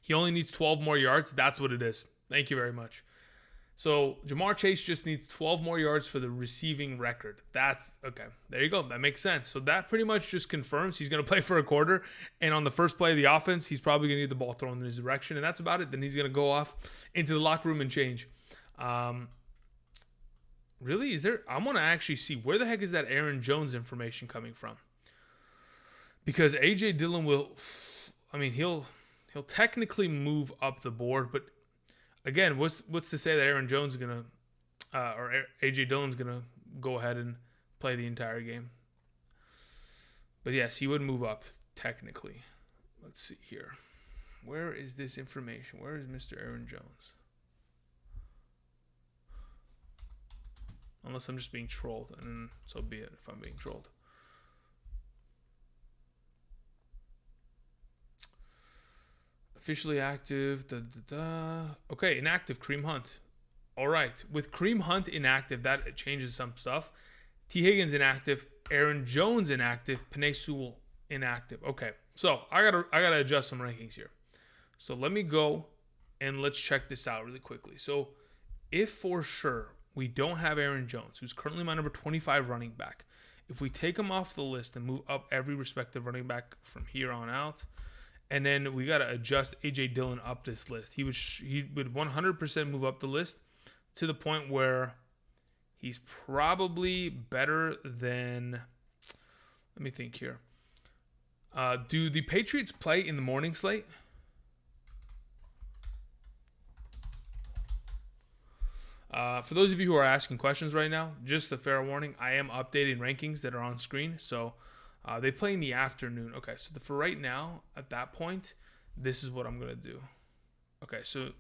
He only needs 12 more yards. That's what it is. Thank you very much. So Jamar Chase just needs 12 more yards for the receiving record. That's okay. There you go. That makes sense. So that pretty much just confirms he's going to play for a quarter. And on the first play of the offense, he's probably going to need the ball thrown in his direction. And that's about it. Then he's going to go off into the locker room and change. Really? Is there? I want to actually see where the heck is that Aaron Jones information coming from? Because A.J. Dillon will, I mean, he'll technically move up the board, but again, what's to say that Aaron Jones is gonna or A.J. Dillon's gonna go ahead and play the entire game? But yes, he would move up technically. Let's see here. Where is this information? Where is Mr. Aaron Jones? Unless I'm just being trolled, and so be it if I'm being trolled. Officially active. Okay, inactive, Kareem Hunt. All right. With Kareem Hunt inactive, that changes some stuff. T. Higgins inactive. Aaron Jones inactive. Penei Sewell inactive. Okay. So I gotta adjust some rankings here. So let me go and let's check this out really quickly. So if for sure we don't have Aaron Jones, who's currently my number 25 running back, if we take him off the list and move up every respective running back from here on out, and then we got to adjust A.J. Dillon up this list. He would 100% move up the list to the point where he's probably better than, let me think here. Do the Patriots play in the morning slate? For those of you who are asking questions right now, just a fair warning, I am updating rankings that are on screen. So they play in the afternoon. Okay, so for right now, at that point, this is what I'm going to do. Okay, so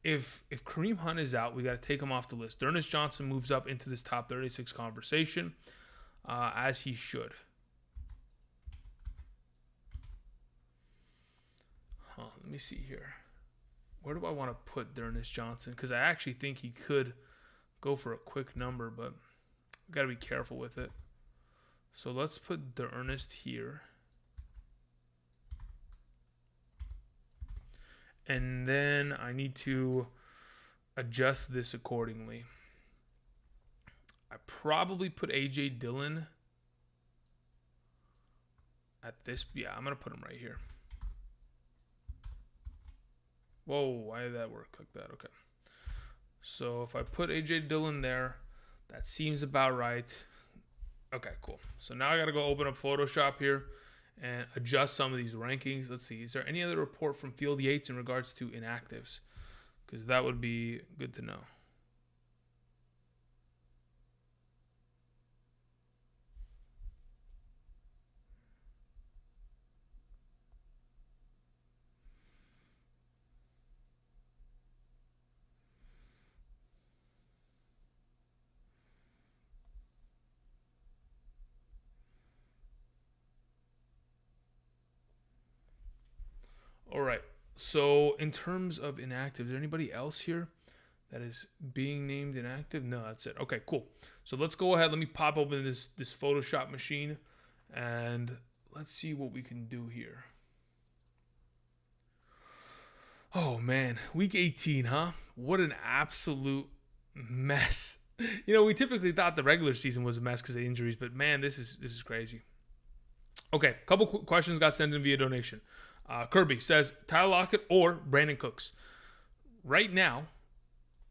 if Kareem Hunt is out, we got to take him off the list. D'Ernest Johnson moves up into this top 36 conversation, as he should. Let me see here. Where do I want to put D'Ernest Johnson? Because I actually think he could go for a quick number, but got to be careful with it. So let's put D'Ernest here. And then I need to adjust this accordingly. I probably put A.J. Dillon at this. Yeah, I'm going to put him right here. Whoa, why did that work like that? Okay. So if I put A.J. Dillon there, that seems about right. Okay, cool. So now I got to go open up Photoshop here and adjust some of these rankings. Let's see. Is there any other report from Field Yates in regards to inactives? Because that would be good to know. All right. So in terms of inactive, is there anybody else here that is being named inactive? No, that's it. Okay, cool. So let's go ahead. Let me pop open this Photoshop machine and let's see what we can do here. Oh man, week 18, huh? What an absolute mess. You know, we typically thought the regular season was a mess because of injuries, but man, this is crazy. Okay, a couple questions got sent in via donation. Kirby says, Tyler Lockett or Brandon Cooks? Right now,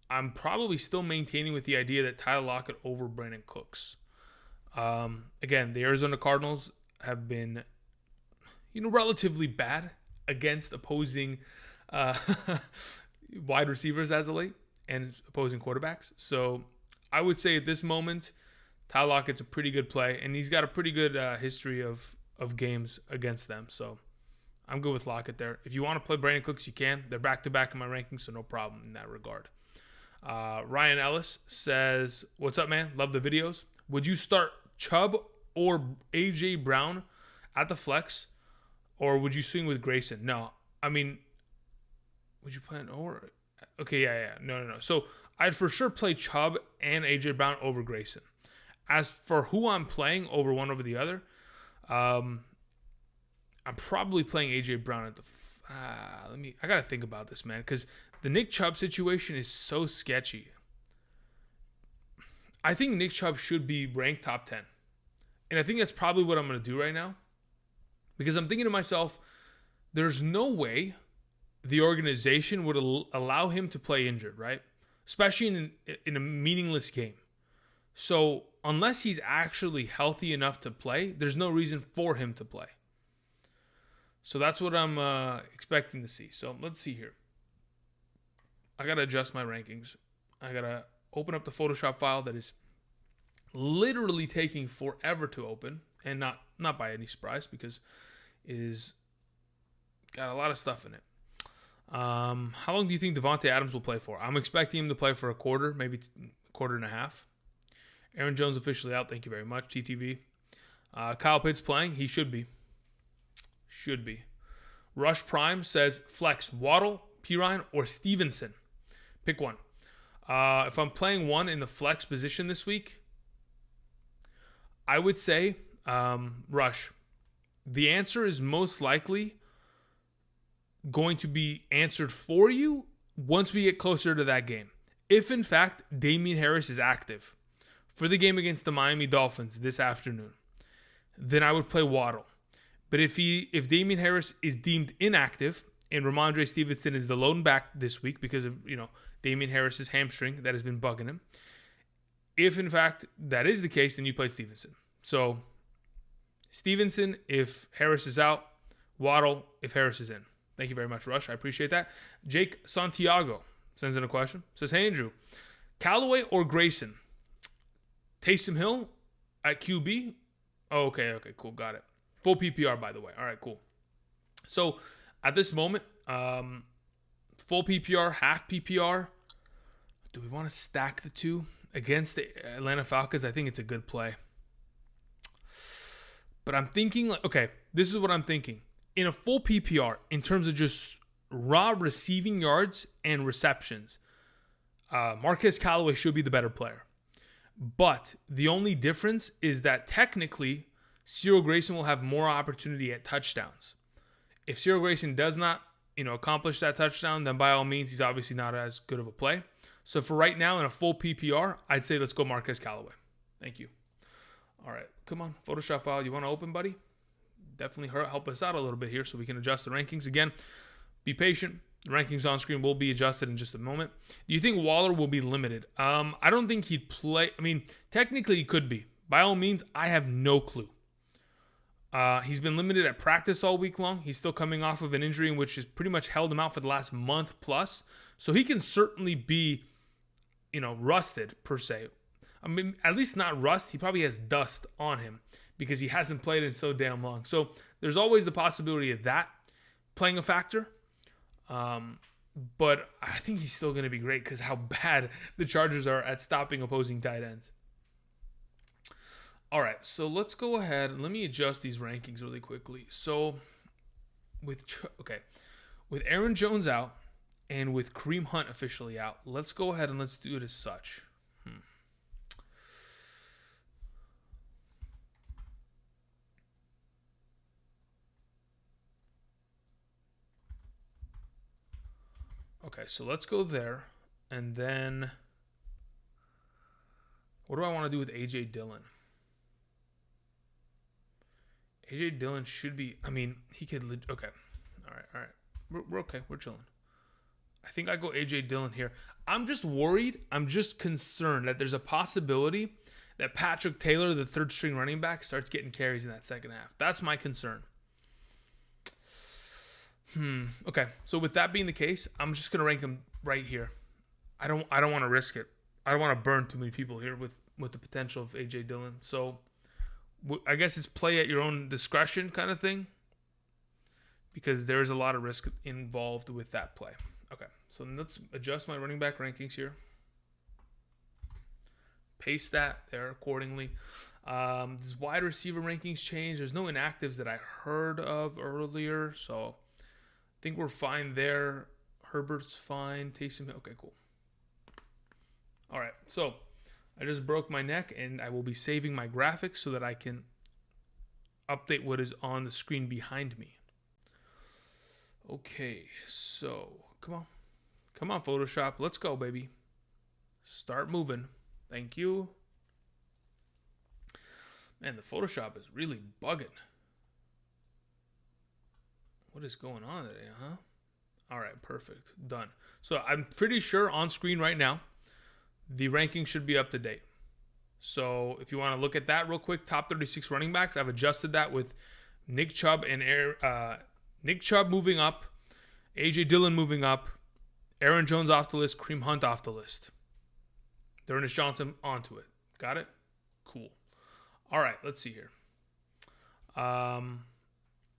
I'm probably still maintaining with the idea that Tyler Lockett over Brandon Cooks. Again, the Arizona Cardinals have been, relatively bad against opposing wide receivers as of late and opposing quarterbacks. So I would say at this moment, Tyler Lockett's a pretty good play, and he's got a pretty good history of games against them. So I'm good with Lockett there. If you want to play Brandon Cooks, you can. They're back-to-back in my rankings, so no problem in that regard. Ryan Ellis says, what's up, man? Love the videos. Would you start Chubb or A.J. Brown at the flex, or would you swing with Grayson? No. I mean, would you play an over? Okay, yeah. No. So I'd for sure play Chubb and A.J. Brown over Grayson. As for who I'm playing over one over the other, I'm probably playing A.J. Brown I got to think about this, man, because the Nick Chubb situation is so sketchy. I think Nick Chubb should be ranked top 10. And I think that's probably what I'm going to do right now. Because I'm thinking to myself, there's no way the organization would allow him to play injured, right? Especially in a meaningless game. So unless he's actually healthy enough to play, there's no reason for him to play. So that's what I'm expecting to see. So let's see here. I got to adjust my rankings. I got to open up the Photoshop file that is literally taking forever to open, and not by any surprise, because it is got a lot of stuff in it. How long do you think Devontae Adams will play for? I'm expecting him to play for a quarter, maybe a quarter and a half. Aaron Jones officially out. Thank you very much, TTV. Kyle Pitts playing. He should be. Should be. Rush Prime says flex Waddle, Pirine, or Stevenson. Pick one. If I'm playing one in the flex position this week, I would say Rush. The answer is most likely going to be answered for you once we get closer to that game. If, in fact, Damian Harris is active for the game against the Miami Dolphins this afternoon, then I would play Waddle. But if Damian Harris is deemed inactive and Ramondre Stevenson is the lone back this week because of, Damian Harris's hamstring that has been bugging him, if in fact that is the case, then you play Stevenson. So Stevenson if Harris is out, Waddle if Harris is in. Thank you very much, Rush. I appreciate that. Jake Santiago sends in a question. Says, hey, Andrew, Callaway or Grayson? Taysom Hill at QB? Oh, okay, cool, got it. Full PPR, by the way. All right, cool. So at this moment, full PPR, half PPR. Do we want to stack the two against the Atlanta Falcons? I think it's a good play. But I'm thinking, this is what I'm thinking. In a full PPR, in terms of just raw receiving yards and receptions, Marquez Callaway should be the better player. But the only difference is that technically, Cyril Grayson will have more opportunity at touchdowns. If Cyril Grayson does not, accomplish that touchdown, then by all means, he's obviously not as good of a play. So for right now, in a full PPR, I'd say let's go Marquez Callaway. Thank you. All right, come on, Photoshop file. You want to open, buddy? Definitely help us out a little bit here so we can adjust the rankings. Again, be patient. The rankings on screen will be adjusted in just a moment. Do you think Waller will be limited? I don't think he'd play. I mean, technically he could be. By all means, I have no clue. He's been limited at practice all week long. He's still coming off of an injury in which has pretty much held him out for the last month plus. So he can certainly be, rusted per se. I mean, at least not rust. He probably has dust on him because he hasn't played in so damn long. So there's always the possibility of that playing a factor. But I think he's still going to be great because how bad the Chargers are at stopping opposing tight ends. All right, so let's go ahead and let me adjust these rankings really quickly. So with Aaron Jones out and with Kareem Hunt officially out, let's go ahead and let's do it as such. Okay, so let's go there. And then what do I want to do with A.J. Dillon? A.J. Dillon should be, he could, okay. All right. We're okay. We're chilling. I think I go A.J. Dillon here. I'm just worried. I'm just concerned that there's a possibility that Patrick Taylor, the third string running back, starts getting carries in that second half. That's my concern. Okay. So with that being the case, I'm just going to rank him right here. I don't want to risk it. I don't want to burn too many people here with the potential of A.J. Dillon. So I guess it's play at your own discretion kind of thing because there is a lot of risk involved with that play. Okay, so let's adjust my running back rankings here. Paste that there accordingly. Does wide receiver rankings change? There's no inactives that I heard of earlier, so I think we're fine there. Herbert's fine. Taysom Hill. Okay, cool. All right, so I just broke my neck, and I will be saving my graphics so that I can update what is on the screen behind me. Okay, so come on. Come on, Photoshop. Let's go, baby. Start moving. Thank you. Man, the Photoshop is really bugging. What is going on today, huh? All right, perfect. Done. So I'm pretty sure on screen right now, the ranking should be up to date. So if you want to look at that real quick, top 36 running backs, I've adjusted that with Nick Chubb and Nick Chubb moving up, A.J. Dillon moving up, Aaron Jones off the list, Kareem Hunt off the list. D'Ernest Johnson onto it. Got it? Cool. All right, let's see here.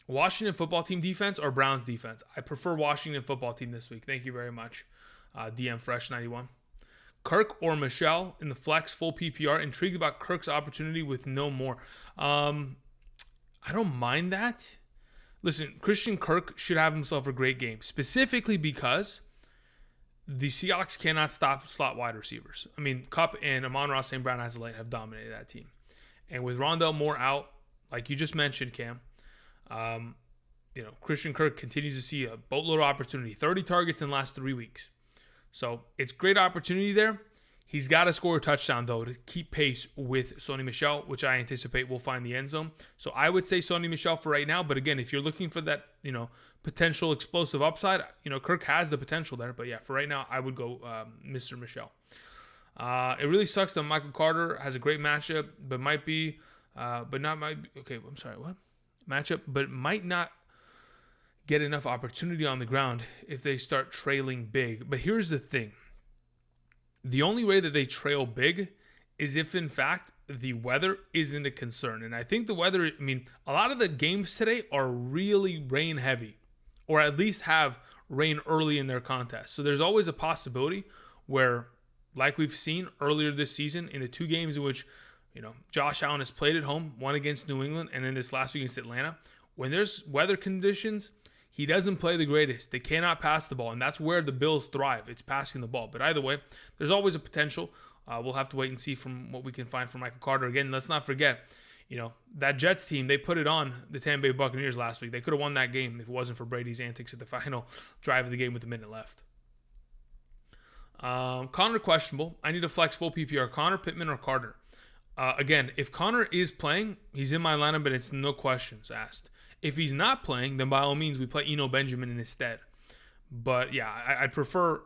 Washington football team defense or Browns defense? I prefer Washington football team this week. Thank you very much. DM Fresh 91. Kirk or Michelle in the flex full PPR. Intrigued about Kirk's opportunity with no more. I don't mind that. Listen, Christian Kirk should have himself a great game, specifically because the Seahawks cannot stop slot wide receivers. I mean, Kupp and Amon-Ra St. Brown as of late have dominated that team. And with Rondell Moore out, like you just mentioned, Cam, Christian Kirk continues to see a boatload of opportunity. 30 targets in the last 3 weeks. So it's great opportunity there. He's got to score a touchdown, though, to keep pace with Sony Michel, which I anticipate will find the end zone. So I would say Sony Michel for right now. But again, if you're looking for that, potential explosive upside, Kirk has the potential there. But yeah, for right now, I would go Mr. Michel. It really sucks that Michael Carter has a great matchup, but might be, okay, I'm sorry, what? Matchup, but might not get enough opportunity on the ground if they start trailing big. But here's the thing. The only way that they trail big is if, in fact, the weather isn't a concern. And I think the weather, a lot of the games today are really rain heavy, or at least have rain early in their contest. So there's always a possibility where, like we've seen earlier this season in the 2 games in which, Josh Allen has played at home, one against New England and then this last week against Atlanta, when there's weather conditions, he doesn't play the greatest. They cannot pass the ball, and that's where the Bills thrive. It's passing the ball. But either way, there's always a potential. We'll have to wait and see from what we can find from Michael Carter. Again, let's not forget, that Jets team, they put it on the Tampa Bay Buccaneers last week. They could have won that game if it wasn't for Brady's antics at the final drive of the game with a minute left. Connor questionable. I need to flex full PPR. Connor, Pittman, or Carter? Again, if Connor is playing, he's in my lineup, but it's no questions asked. If he's not playing, then by all means, we play Eno Benjamin in his stead. But yeah, I'd prefer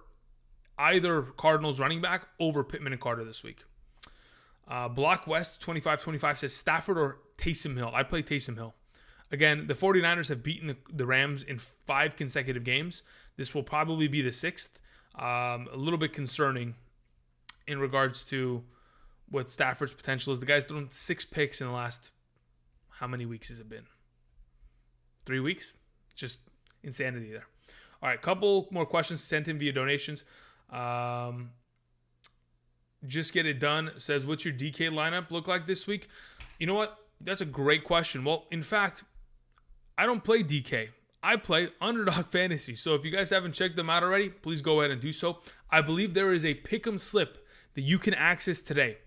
either Cardinals running back over Pittman and Carter this week. Block West 25-25 says Stafford or Taysom Hill. I'd play Taysom Hill. Again, the 49ers have beaten the Rams in 5 consecutive games. This will probably be the 6th. A little bit concerning in regards to what Stafford's potential is. The guy's thrown 6 picks in the last, how many weeks has it been? 3 weeks? Just insanity there. All right, couple more questions sent in via donations. Just Get It Done says, what's your DK lineup look like this week? You know what? That's a great question. Well, in fact, I don't play DK. I play Underdog Fantasy. So if you guys haven't checked them out already, please go ahead and do so. I believe there is a pick'em slip that you can access today.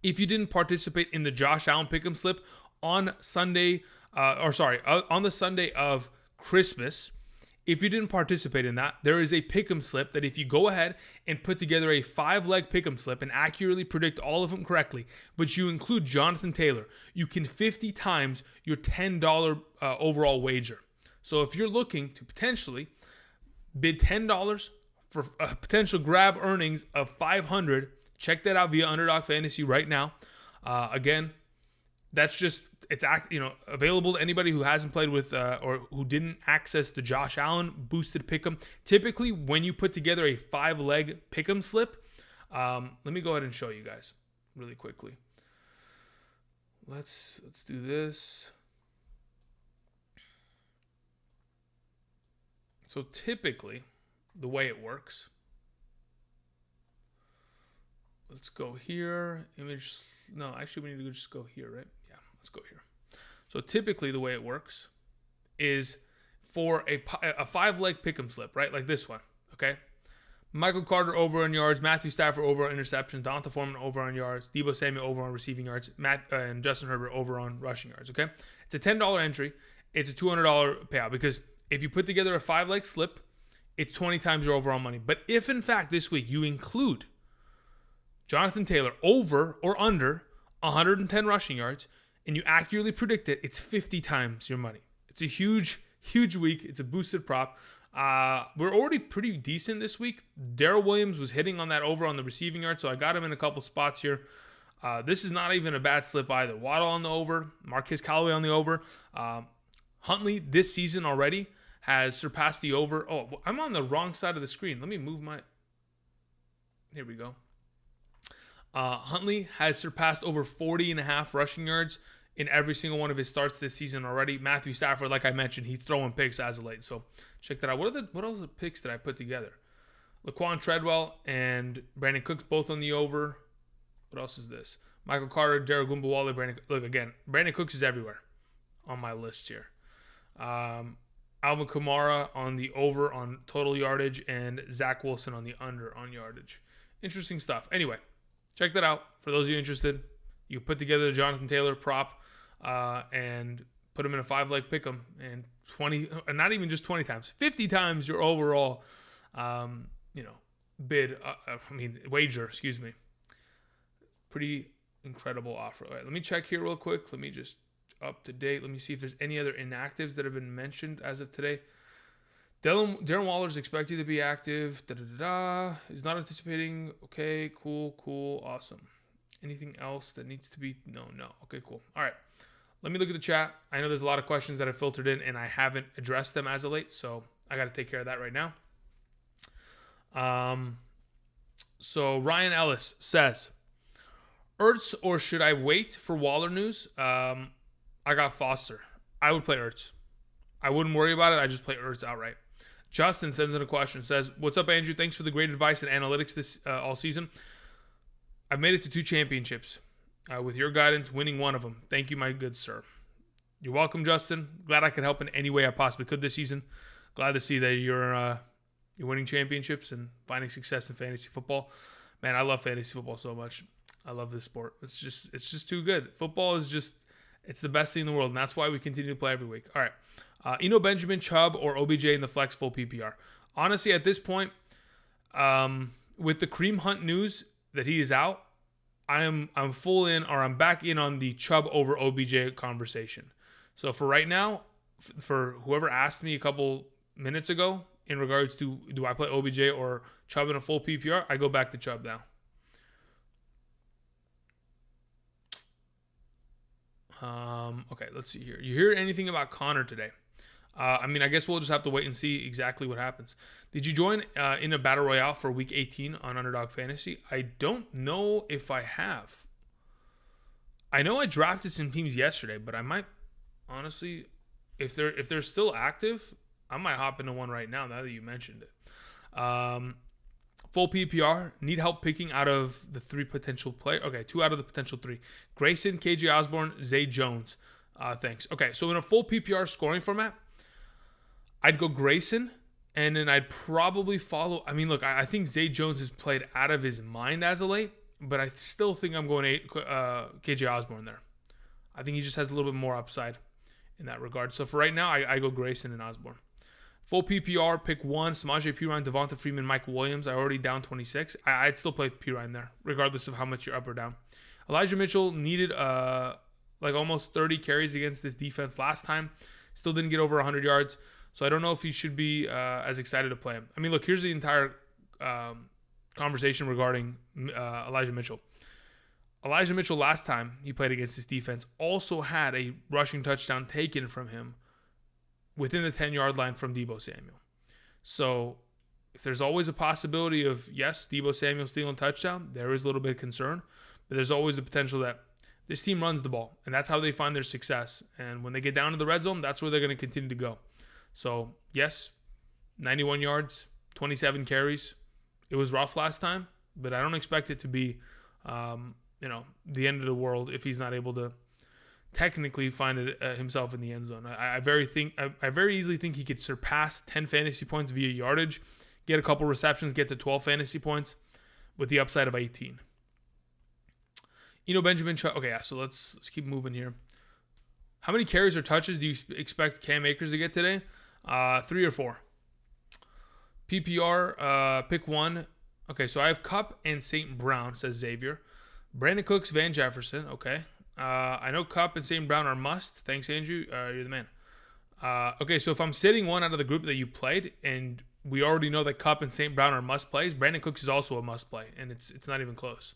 If you didn't participate in the Josh Allen pick'em slip on Sunday, on the Sunday of Christmas, if you didn't participate in that, there is a pick'em slip that if you go ahead and put together a 5-leg pick'em slip and accurately predict all of them correctly, but you include Jonathan Taylor, you can 50 times your $10 overall wager. So if you're looking to potentially bid $10 for a potential grab earnings of $500, check that out via Underdog Fantasy right now. Again, that's just it's available to anybody who hasn't played with or who didn't access the Josh Allen boosted pick'em. Typically, when you put together a 5-leg pick'em slip, let me go ahead and show you guys really quickly. Let's do this. So typically, the way it works, let's go here. Image. No, actually, we need to just go here, right? Yeah, let's go here. So typically, the way it works is for a 5-leg pick'em slip, right? Like this one, okay? Michael Carter over on yards, Matthew Stafford over on interceptions, Donta Foreman over on yards, Deebo Samuel over on receiving yards, and Justin Herbert over on rushing yards, okay? It's a $10 entry. It's a $200 payout because If you put together a 5-leg slip, it's 20 times your overall money. But if, in fact, this week you include Jonathan Taylor over or under 110 rushing yards, and you accurately predict it, it's 50 times your money. It's a huge, huge week. It's a boosted prop. We're already pretty decent this week. Darrell Williams was hitting on that over on the receiving yard, so I got him in a couple spots here. This is not even a bad slip either. Waddle on the over, Marquez Callaway on the over. Huntley this season already has surpassed the over. Oh, I'm on the wrong side of the screen. Let me move my... Here we go. Huntley has surpassed over 40.5 rushing yards in every single one of his starts this season already. Matthew Stafford, like I mentioned, he's throwing picks as of late. So check that out. What else the picks that I put together? Laquan Treadwell and Brandon Cooks both on the over. What else is this? Michael Carter, Derek Gumbawale, Brandon Cooks is everywhere on my list here. Alvin Kamara on the over on total yardage, and Zach Wilson on the under on yardage. Interesting stuff. Anyway, check that out. For those of you interested, you put together the Jonathan Taylor prop and put him in a 5-leg pick'em, and 20, not even just 20 times, 50 times your overall, wager, excuse me. Pretty incredible offer. All right, let me check here real quick. Let me just up to date. Let me see if there's any other inactives that have been mentioned as of today. Darren Waller is expected to be active. He's not anticipating. Okay, cool, awesome. Anything else that needs to be? No. Okay, cool. All right. Let me look at the chat. I know there's a lot of questions that have filtered in, and I haven't addressed them as of late, so I got to take care of that right now. So Ryan Ellis says, Ertz or should I wait for Waller news? I got Foster. I would play Ertz. I wouldn't worry about it. I just play Ertz outright. Justin sends in a question. Says, what's up, Andrew? Thanks for the great advice and analytics this all season. I've made it to 2 championships. With your guidance, winning one of them. Thank you, my good sir. You're welcome, Justin. Glad I could help in any way I possibly could this season. Glad to see that you're winning championships and finding success in fantasy football. Man, I love fantasy football so much. I love this sport. It's just too good. Football is just, it's the best thing in the world, and that's why we continue to play every week. All right. Eno Benjamin, Chubb, or OBJ in the flex full PPR. Honestly, at this point, with the Kareem Hunt news that he is out, I'm full in, or I'm back in on the Chubb over OBJ conversation. So for right now, for whoever asked me a couple minutes ago in regards to do I play OBJ or Chubb in a full PPR, I go back to Chubb now. Okay, let's see here. You hear anything about Connor today? I guess we'll just have to wait and see exactly what happens. Did you join in a battle royale for week 18 on Underdog Fantasy? I don't know if I have. I know I drafted some teams yesterday, but I might honestly, if they're still active, I might hop into one right now. Now that you mentioned it. Full PPR. Need help picking out of the 3 potential players. Okay, 2 out of the potential 3. Grayson, KJ Osborne, Zay Jones. Thanks. Okay, so in a full PPR scoring format, I'd go Grayson, and then I'd probably follow. I think Zay Jones has played out of his mind as of late, but I still think I'm going KJ Osborne there. I think he just has a little bit more upside in that regard. So for right now, I go Grayson and Osborne. Full PPR, pick 1, Samaje Perine, Devonta Freeman, Mike Williams. I already down 26. I'd still play Perine there, regardless of how much you're up or down. Elijah Mitchell needed almost 30 carries against this defense last time. Still didn't get over 100 yards. So I don't know if he should be as excited to play him. Here's the entire conversation regarding Elijah Mitchell. Elijah Mitchell, last time he played against this defense, also had a rushing touchdown taken from him within the 10-yard line from Deebo Samuel. So if there's always a possibility of, yes, Deebo Samuel stealing a touchdown, there is a little bit of concern. But there's always the potential that this team runs the ball, and that's how they find their success. And when they get down to the red zone, that's where they're going to continue to go. So, yes, 91 yards, 27 carries. It was rough last time, but I don't expect it to be, the end of the world if he's not able to technically find it himself in the end zone. I very easily think he could surpass 10 fantasy points via yardage, get a couple receptions, get to 12 fantasy points with the upside of 18. Benjamin. Okay, yeah, so let's keep moving here. How many carries or touches do you expect Cam Akers to get today? 3 or 4. PPR, pick one. Okay, so I have Cup and St. Brown, says Xavier. Brandon Cooks, Van Jefferson. Okay. I know Cup and St. Brown are must. Thanks, Andrew. You're the man. Okay, so if I'm sitting one out of the group that you played, and we already know that Cup and St. Brown are must plays, Brandon Cooks is also a must play, and it's not even close.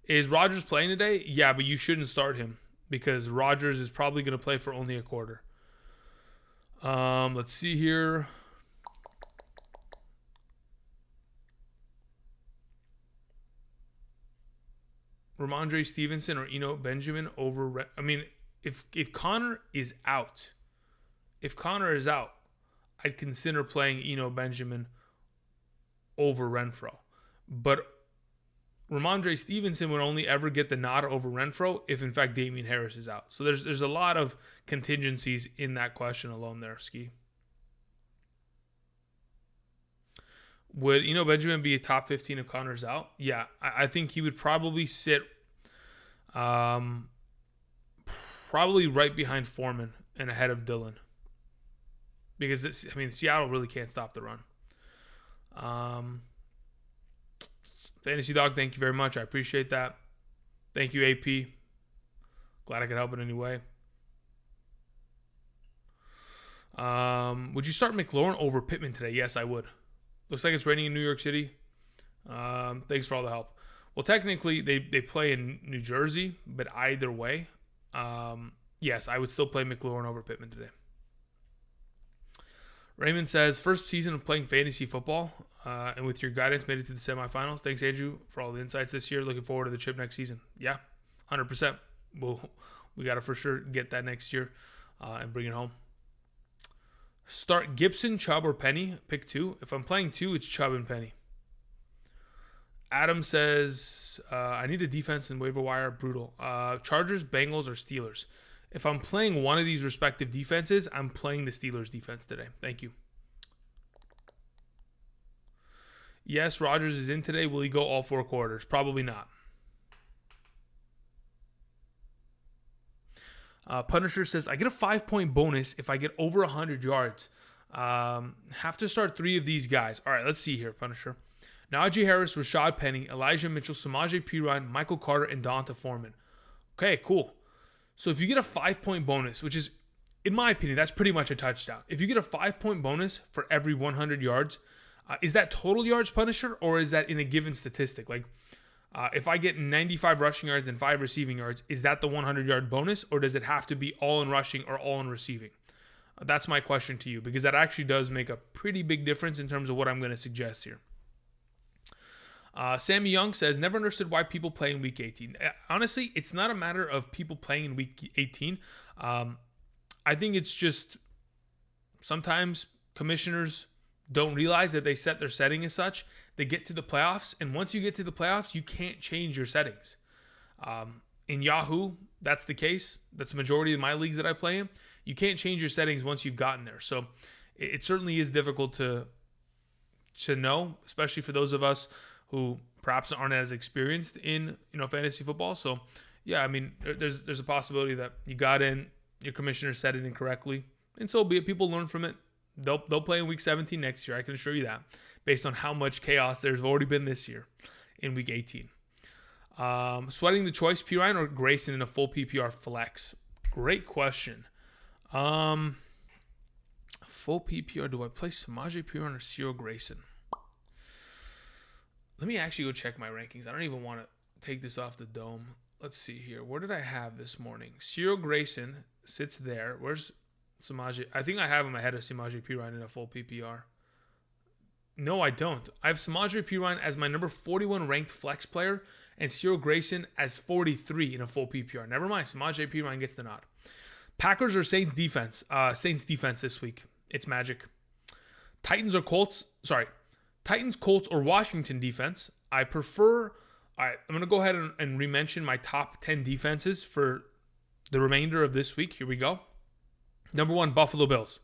Is Rodgers playing today? Yeah, but you shouldn't start him because Rodgers is probably going to play for only a quarter. Let's see here. Ramondre Stevenson or Eno Benjamin over. I mean, if Connor is out, I'd consider playing Eno Benjamin over Renfrow. But Ramondre Stevenson would only ever get the nod over Renfrow if, in fact, Damian Harris is out. So there's a lot of contingencies in that question alone there, Ski. Would Eno Benjamin be a top 15 if Connor's out? Yeah, I think he would probably sit probably right behind Foreman and ahead of Dillon. Because, Seattle really can't stop the run. Fantasy Dog, thank you very much. I appreciate that. Thank you, AP. Glad I could help in any way. Would you start McLaurin over Pittman today? Yes, I would. Looks like it's raining in New York City. Thanks for all the help. Well, technically, they play in New Jersey, but either way, yes, I would still play McLaurin over Pittman today. Raymond says, first season of playing fantasy football, and with your guidance, made it to the semifinals. Thanks, Andrew, for all the insights this year. Looking forward to the chip next season. Yeah, 100%. We got to for sure get that next year and bring it home. Start Gibson, Chubb, or Penny. Pick two. If I'm playing two, it's Chubb and Penny. Adam says, I need a defense in waiver wire. Brutal. Chargers, Bengals, or Steelers. If I'm playing one of these respective defenses, I'm playing the Steelers defense today. Thank you. Yes, Rodgers is in today. Will he go all 4 quarters? Probably not. Punisher says, I get a 5-point bonus if I get over 100 yards. Have to start 3 of these guys. All right, let's see here, Punisher. Najee Harris, Rashad Penny, Elijah Mitchell, Samaje Perine, Michael Carter, and Donta Foreman. Okay, cool. So if you get a 5-point bonus, which is, in my opinion, that's pretty much a touchdown. If you get a 5-point bonus for every 100 yards, is that total yards, Punisher, or is that in a given statistic? Like, if I get 95 rushing yards and 5 receiving yards, is that the 100-yard bonus, or does it have to be all in rushing or all in receiving? That's my question to you, because that actually does make a pretty big difference in terms of what I'm going to suggest here. Sammy Young says, never understood why people play in Week 18. Honestly, it's not a matter of people playing in Week 18. I think it's just sometimes commissioners don't realize that they set their setting as such. They get to the playoffs, and once you get to the playoffs, you can't change your settings. In Yahoo, that's the case. That's the majority of my leagues that I play in. You can't change your settings once you've gotten there. So it certainly is difficult to know, especially for those of us who perhaps aren't as experienced in fantasy football. So yeah, I mean, there's a possibility that you got in, your commissioner set it incorrectly, and so be it. People learn from it. They'll play in Week 17 next year. I can assure you that, based on how much chaos there's already been this year in Week 18. Sweating the choice, Perine or Grayson in a full PPR flex? Great question. Full PPR, do I play Samaje Perine or Cyril Grayson? Let me actually go check my rankings. I don't even want to take this off the dome. Let's see here. Where did I have this morning? Cyril Grayson sits there. Where's Samaje? I think I have him ahead of Samaje Perine in a full PPR. No, I don't. I have Samaje Perine as my number 41 ranked flex player and Cyril Grayson as 43 in a full PPR. Never mind. Samaje Perine gets the nod. Packers or Saints defense? Saints defense this week. It's magic. Titans, Colts, or Washington defense. I prefer... All right, I'm going to go ahead and re-mention my top 10 defenses for the remainder of this week. Here we go. Number 1, Buffalo Bills.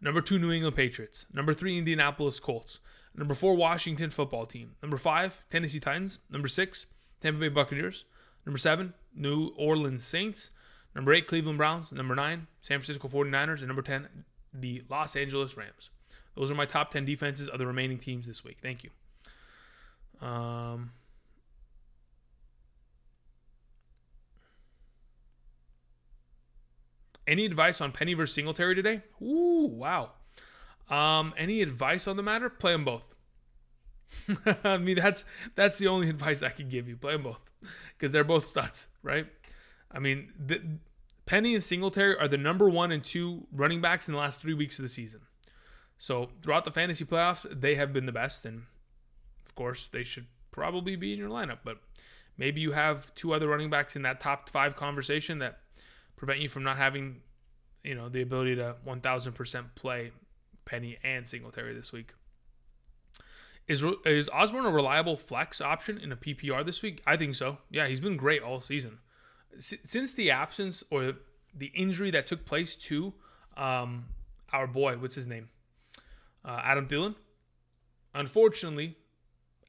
Number 2, New England Patriots. Number 3, Indianapolis Colts. Number 4, Washington Football Team. Number 5, Tennessee Titans. Number 6, Tampa Bay Buccaneers. Number 7, New Orleans Saints. Number 8, Cleveland Browns. Number 9, San Francisco 49ers. And number 10, the Los Angeles Rams. Those are my top 10 defenses of the remaining teams this week. Thank you. Any advice on Penny versus Singletary today? Ooh, wow. Any advice on the matter? Play them both. I mean, that's the only advice I can give you. Play them both because they're both studs, right? I mean, Penny and Singletary are the number 1 and 2 running backs in the last 3 weeks of the season. So throughout the fantasy playoffs, they have been the best, and of course, they should probably be in your lineup. But maybe you have 2 other running backs in that top 5 conversation that prevent you from not having, the ability to 1,000% play Penny and Singletary this week. Is Osborne a reliable flex option in a PPR this week? I think so. Yeah, he's been great all season. Since the absence or the injury that took place to our boy, what's his name? Adam Thielen. Unfortunately,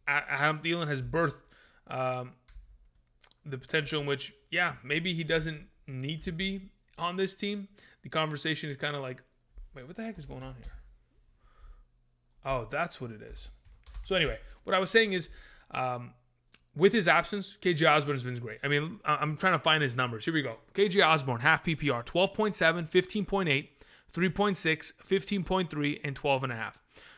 Adam Thielen has birthed the potential in which, maybe he doesn't need to be on this team. The conversation is kind of like, wait, what the heck is going on here? Oh, that's what it is. So anyway, what I was saying is, with his absence, KJ Osborne has been great. I mean, I'm trying to find his numbers. Here we go. KJ Osborne, half PPR, 12.7, 15.8, 3.6, 15.3, and 12.5.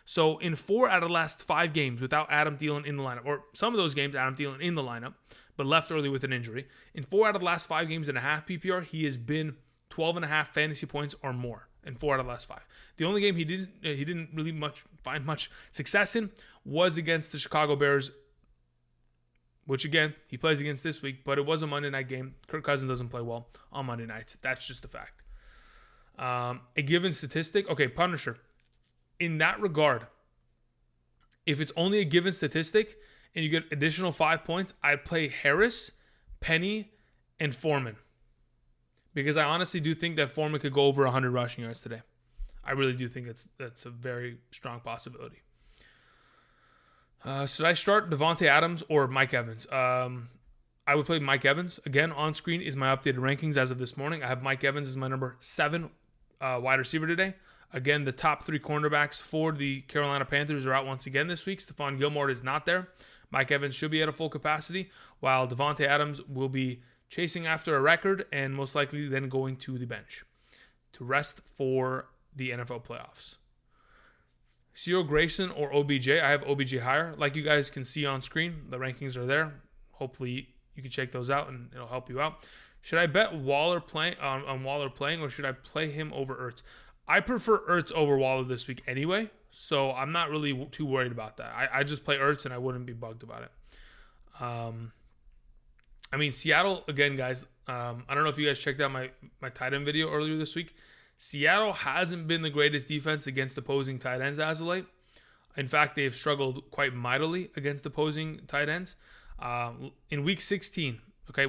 So in 4 out of the last 5 games without Adam Thielen in the lineup, or some of those games, Adam Thielen in the lineup, but left early with an injury. In 4 out of the last 5 games and a half PPR, he has been 12.5 fantasy points or more in 4 out of the last 5. The only game he didn't really find much success in was against the Chicago Bears, which again he plays against this week, but it was a Monday night game. Kirk Cousins doesn't play well on Monday nights. That's just a fact. A given statistic, okay, Punisher. In that regard, if it's only a given statistic and you get additional 5 points, I'd play Harris, Penny, and Foreman. Because I honestly do think that Foreman could go over 100 rushing yards today. I really do think that's a very strong possibility. Should I start Devontae Adams or Mike Evans? I would play Mike Evans. Again, on screen is my updated rankings as of this morning. I have Mike Evans as my number 7 wide receiver today. Again, the top 3 cornerbacks for the Carolina Panthers are out once again this week. Stephon Gilmore is not there. Mike Evans should be at a full capacity, while Devontae Adams will be chasing after a record and most likely then going to the bench to rest for the NFL playoffs. Cyril Grayson or OBJ? I have OBJ higher. Like you guys can see on screen, the rankings are there. Hopefully you can check those out and it'll help you out. Should I bet Waller playing on Waller playing, or should I play him over Ertz? I prefer Ertz over Waller this week anyway, so I'm not really too worried about that. I just play Ertz and I wouldn't be bugged about it. I mean, Seattle, again, guys, I don't know if you guys checked out my tight end video earlier this week. Seattle hasn't been the greatest defense against opposing tight ends as of late. In fact, they've struggled quite mightily against opposing tight ends. In week 16,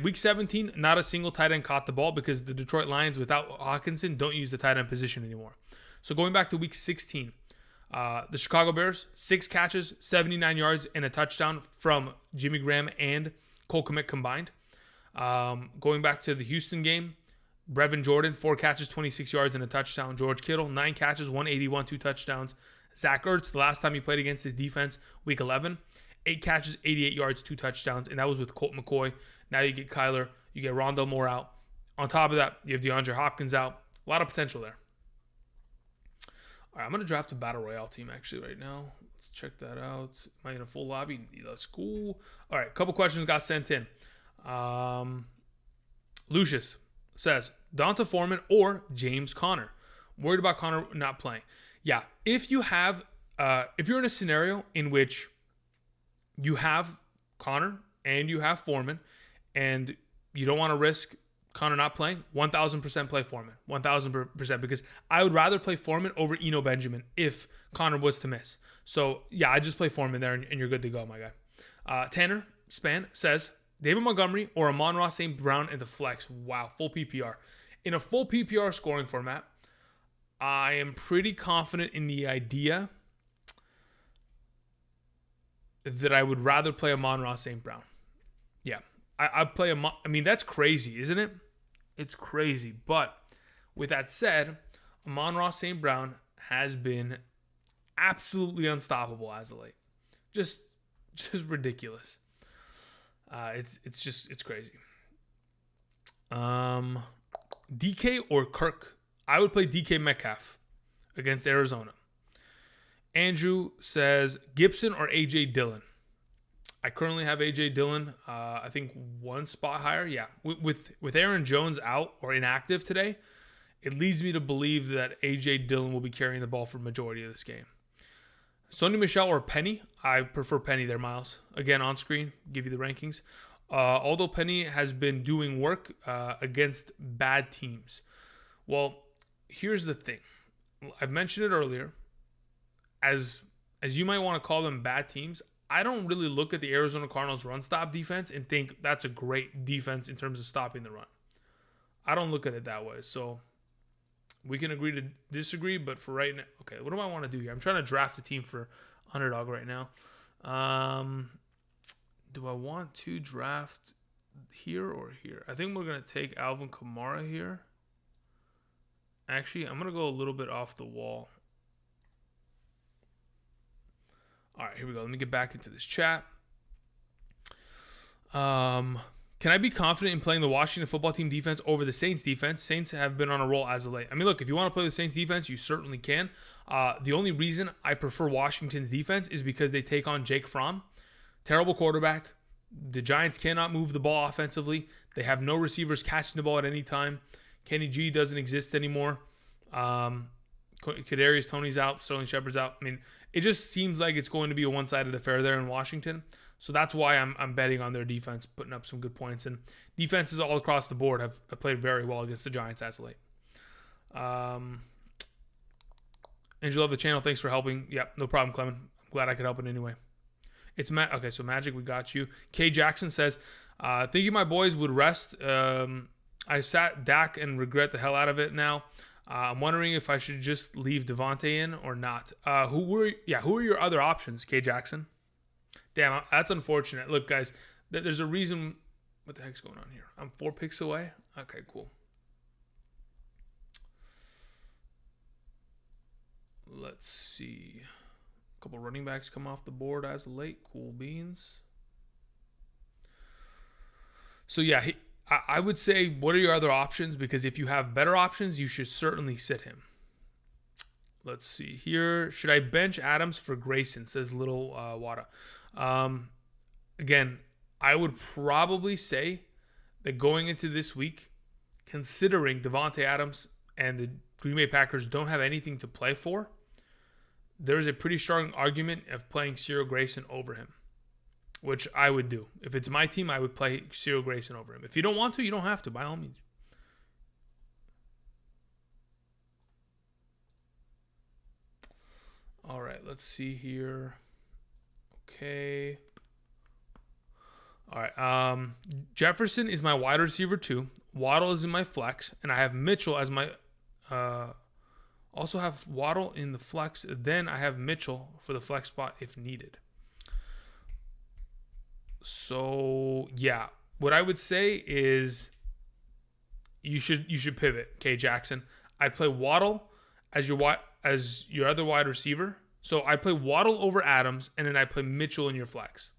week 17, not a single tight end caught the ball because the Detroit Lions without Hawkinson don't use the tight end position anymore. So going back to week 16, the Chicago Bears, 6 catches, 79 yards, and a touchdown from Jimmy Graham and Cole Kmet combined. Going back to the Houston game, Brevin Jordan, 4 catches, 26 yards, and a touchdown. George Kittle, 9 catches, 181, 2 touchdowns. Zach Ertz, the last time he played against his defense, week 11, 8 catches, 88 yards, 2 touchdowns, and that was with Colt McCoy. Now you get Kyler, you get Rondale Moore out. On top of that, you have DeAndre Hopkins out. A lot of potential there. All right, I'm going to draft a Battle Royale team actually right now. Let's check that out. Am I in a full lobby? That's cool. All right, a couple questions got sent in. Lucius says, Donta Foreman or James Conner? Worried about Conner not playing. Yeah, if you have, if you're in a scenario in which you have Conner and you have Foreman and you don't want to risk Conner not playing, 1,000% play Foreman. 1,000%, because I would rather play Foreman over Eno Benjamin if Conner was to miss. So, yeah, I just play Foreman there and you're good to go, my guy. Tanner Span says, David Montgomery or Amon-Ra St. Brown in the flex. Wow, full PPR. In a full PPR scoring format, I am pretty confident in the idea that I would rather play Amon-Ra St. Brown. Yeah, I'd play I mean, that's crazy, isn't it? It's crazy. But with that said, Amon-Ra St. Brown has been absolutely unstoppable as of late. Just ridiculous. It's crazy. DK or Kirk? I would play DK Metcalf against Arizona. Andrew says Gibson or AJ Dillon. I currently have AJ Dillon. I think one spot higher. Yeah, with Aaron Jones out or inactive today, it leads me to believe that AJ Dillon will be carrying the ball for the majority of this game. Sonny Michel or Penny? I prefer Penny there, Miles. Again, on screen, give you the rankings. Although Penny has been doing work against bad teams. Well, here's the thing. I've mentioned it earlier. As you might want to call them bad teams, I don't really look at the Arizona Cardinals run stop defense and think that's a great defense in terms of stopping the run. I don't look at it that way. So we can agree to disagree, but for right now, okay, what do I want to do here? I'm trying to draft a team for underdog right now. Do I want to draft here or here? I think we're going to take Alvin Kamara here. Actually, I'm going to go a little bit off the wall. All right, here we go. Let me get back into this chat. Can I be confident in playing the Washington football team defense over the Saints defense? Saints have been on a roll as of late. I mean, look, if you want to play the Saints defense, you certainly can. The only reason I prefer Washington's defense is because they take on Jake Fromm. Terrible quarterback. The Giants cannot move the ball offensively. They have no receivers catching the ball at any time. Kenny G doesn't exist anymore. Kadarius Toney's out. Sterling Shepard's out. I mean, it just seems like it's going to be a one-sided affair there in Washington. So that's why I'm betting on their defense, putting up some good points. And defenses all across the board have played very well against the Giants as of late. Angel, love the channel. Thanks for helping. Yep, no problem, Clement. I'm glad I could help in any way. It's okay, so Magic, we got you. K. Jackson says, thinking my boys would rest. I sat Dak and regret the hell out of it now. I'm wondering if I should just leave Devontae in or not. Who are your other options, K. Jackson? Damn, that's unfortunate. Look, guys, there's a reason. What the heck's going on here? I'm 4 picks away? Okay, cool. Let's see. A couple running backs come off the board as of late. Cool beans. So, yeah, I would say, what are your other options? Because if you have better options, you should certainly sit him. Let's see here. Should I bench Adams for Grayson? Says Little Wada. Again, I would probably say that going into this week, considering Devontae Adams and the Green Bay Packers don't have anything to play for, there is a pretty strong argument of playing Cyril Grayson over him, which I would do. If it's my team, I would play Cyril Grayson over him. If you don't want to, you don't have to, by all means. All right, let's see here. Okay. All right. Jefferson is my wide receiver 2. Waddle is in my flex, and I have Mitchell as my. Also have Waddle in the flex. Then I have Mitchell for the flex spot if needed. So yeah, what I would say is you should pivot, K. Jackson. I'd play Waddle as your other wide receiver. So I play Waddle over Adams, and then I play Mitchell in your flex.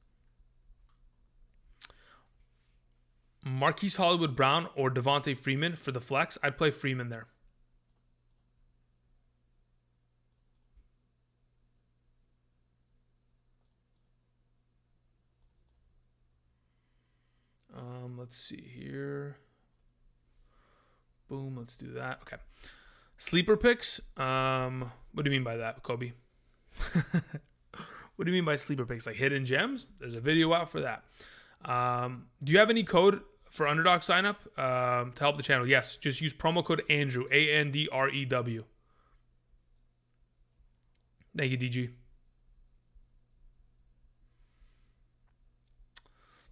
Marquise Hollywood Brown or Devontae Freeman for the flex. I'd play Freeman there. Let's see here. Boom, let's do that. Okay. Sleeper picks. What do you mean by that, Kobe? What do you mean by sleeper picks? Like hidden gems? There's a video out for that. Do you have any code for underdog sign up to help the channel? Yes. Just use promo code Andrew, ANDREW. Thank you, DG.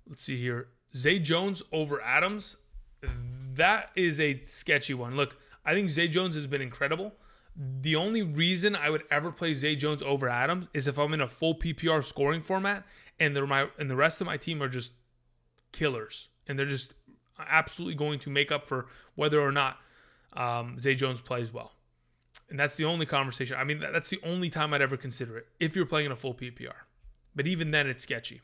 Let's see here. Zay Jones over Adams. That is a sketchy one. Look, I think Zay Jones has been incredible. The only reason I would ever play Zay Jones over Adams is if I'm in a full PPR scoring format and the rest of my team are just killers. And they're just absolutely going to make up for whether or not Zay Jones plays well. And that's the only conversation. I mean, that's the only time I'd ever consider it if you're playing in a full PPR. But even then, it's sketchy.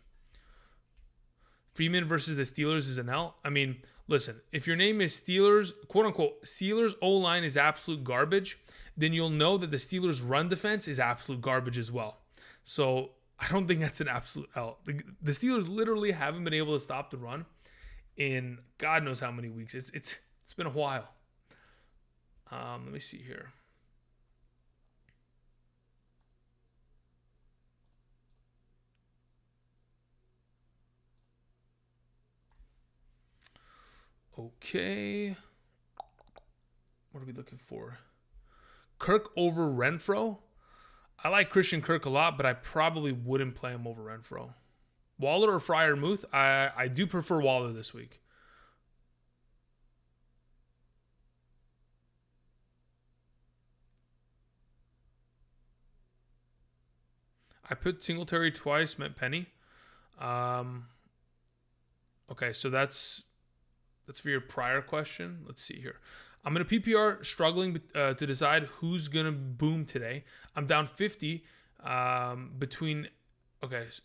Freeman versus the Steelers is an L. I mean, listen, if your name is Steelers, quote unquote, Steelers O-line is absolute garbage, then you'll know that the Steelers run defense is absolute garbage as well. So I don't think that's an absolute L. The Steelers literally haven't been able to stop the run in God knows how many weeks. It's been a while. Let me see here. Okay. What are we looking for? Kirk over Renfro. I like Christian Kirk a lot, but I probably wouldn't play him over Renfro. Waller or Freiermuth? I do prefer Waller this week. I put Singletary twice, meant Penny. Okay, so that's for your prior question. Let's see here. I'm in a PPR struggling to decide who's going to boom today. I'm down 50 between,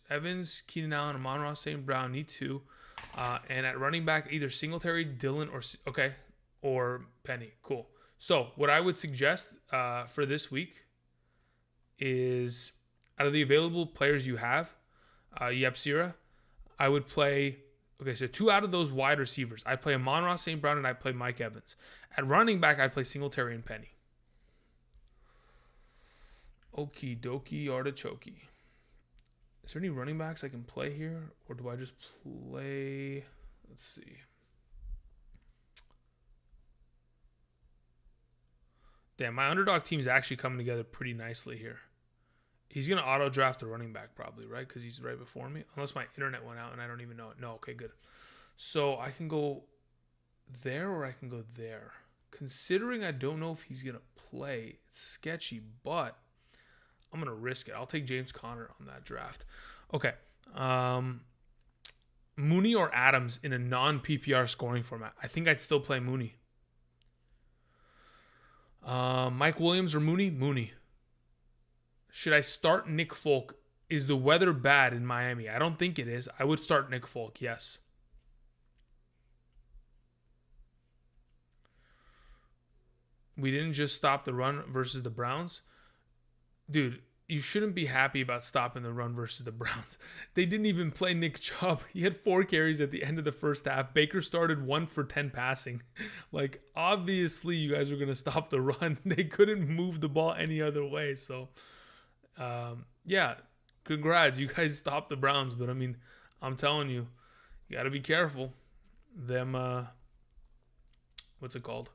Evans, Keenan Allen, Amon-Ra, St. Brown, need two. And at running back, either Singletary, Dillon, or Penny. Cool. So what I would suggest for this week is out of the available players you have, Yepsira, I would play... Okay, so 2 out of those wide receivers. I'd play Amon-Ra St. Brown and I'd play Mike Evans. At running back, I'd play Singletary and Penny. Okie dokie artichoke. Is there any running backs I can play here? Or do I just play... Let's see. Damn, my underdog team is actually coming together pretty nicely here. He's going to auto-draft a running back probably, right? Because he's right before me. Unless my internet went out and I don't even know it. No, okay, good. So I can go there or I can go there. Considering I don't know if he's going to play, it's sketchy, but I'm going to risk it. I'll take James Conner on that draft. Okay. Mooney or Adams in a non-PPR scoring format. I think I'd still play Mooney. Mike Williams or Mooney? Mooney. Should I start Nick Folk? Is the weather bad in Miami? I don't think it is. I would start Nick Folk, yes. We didn't just stop the run versus the Browns. Dude, you shouldn't be happy about stopping the run versus the Browns. They didn't even play Nick Chubb. He had 4 carries at the end of the first half. Baker started 1 for 10 passing. Like, obviously, you guys were going to stop the run. They couldn't move the ball any other way, so... yeah, congrats. You guys stopped the Browns, but I mean, I'm telling you, you got to be careful. Them, what's it called?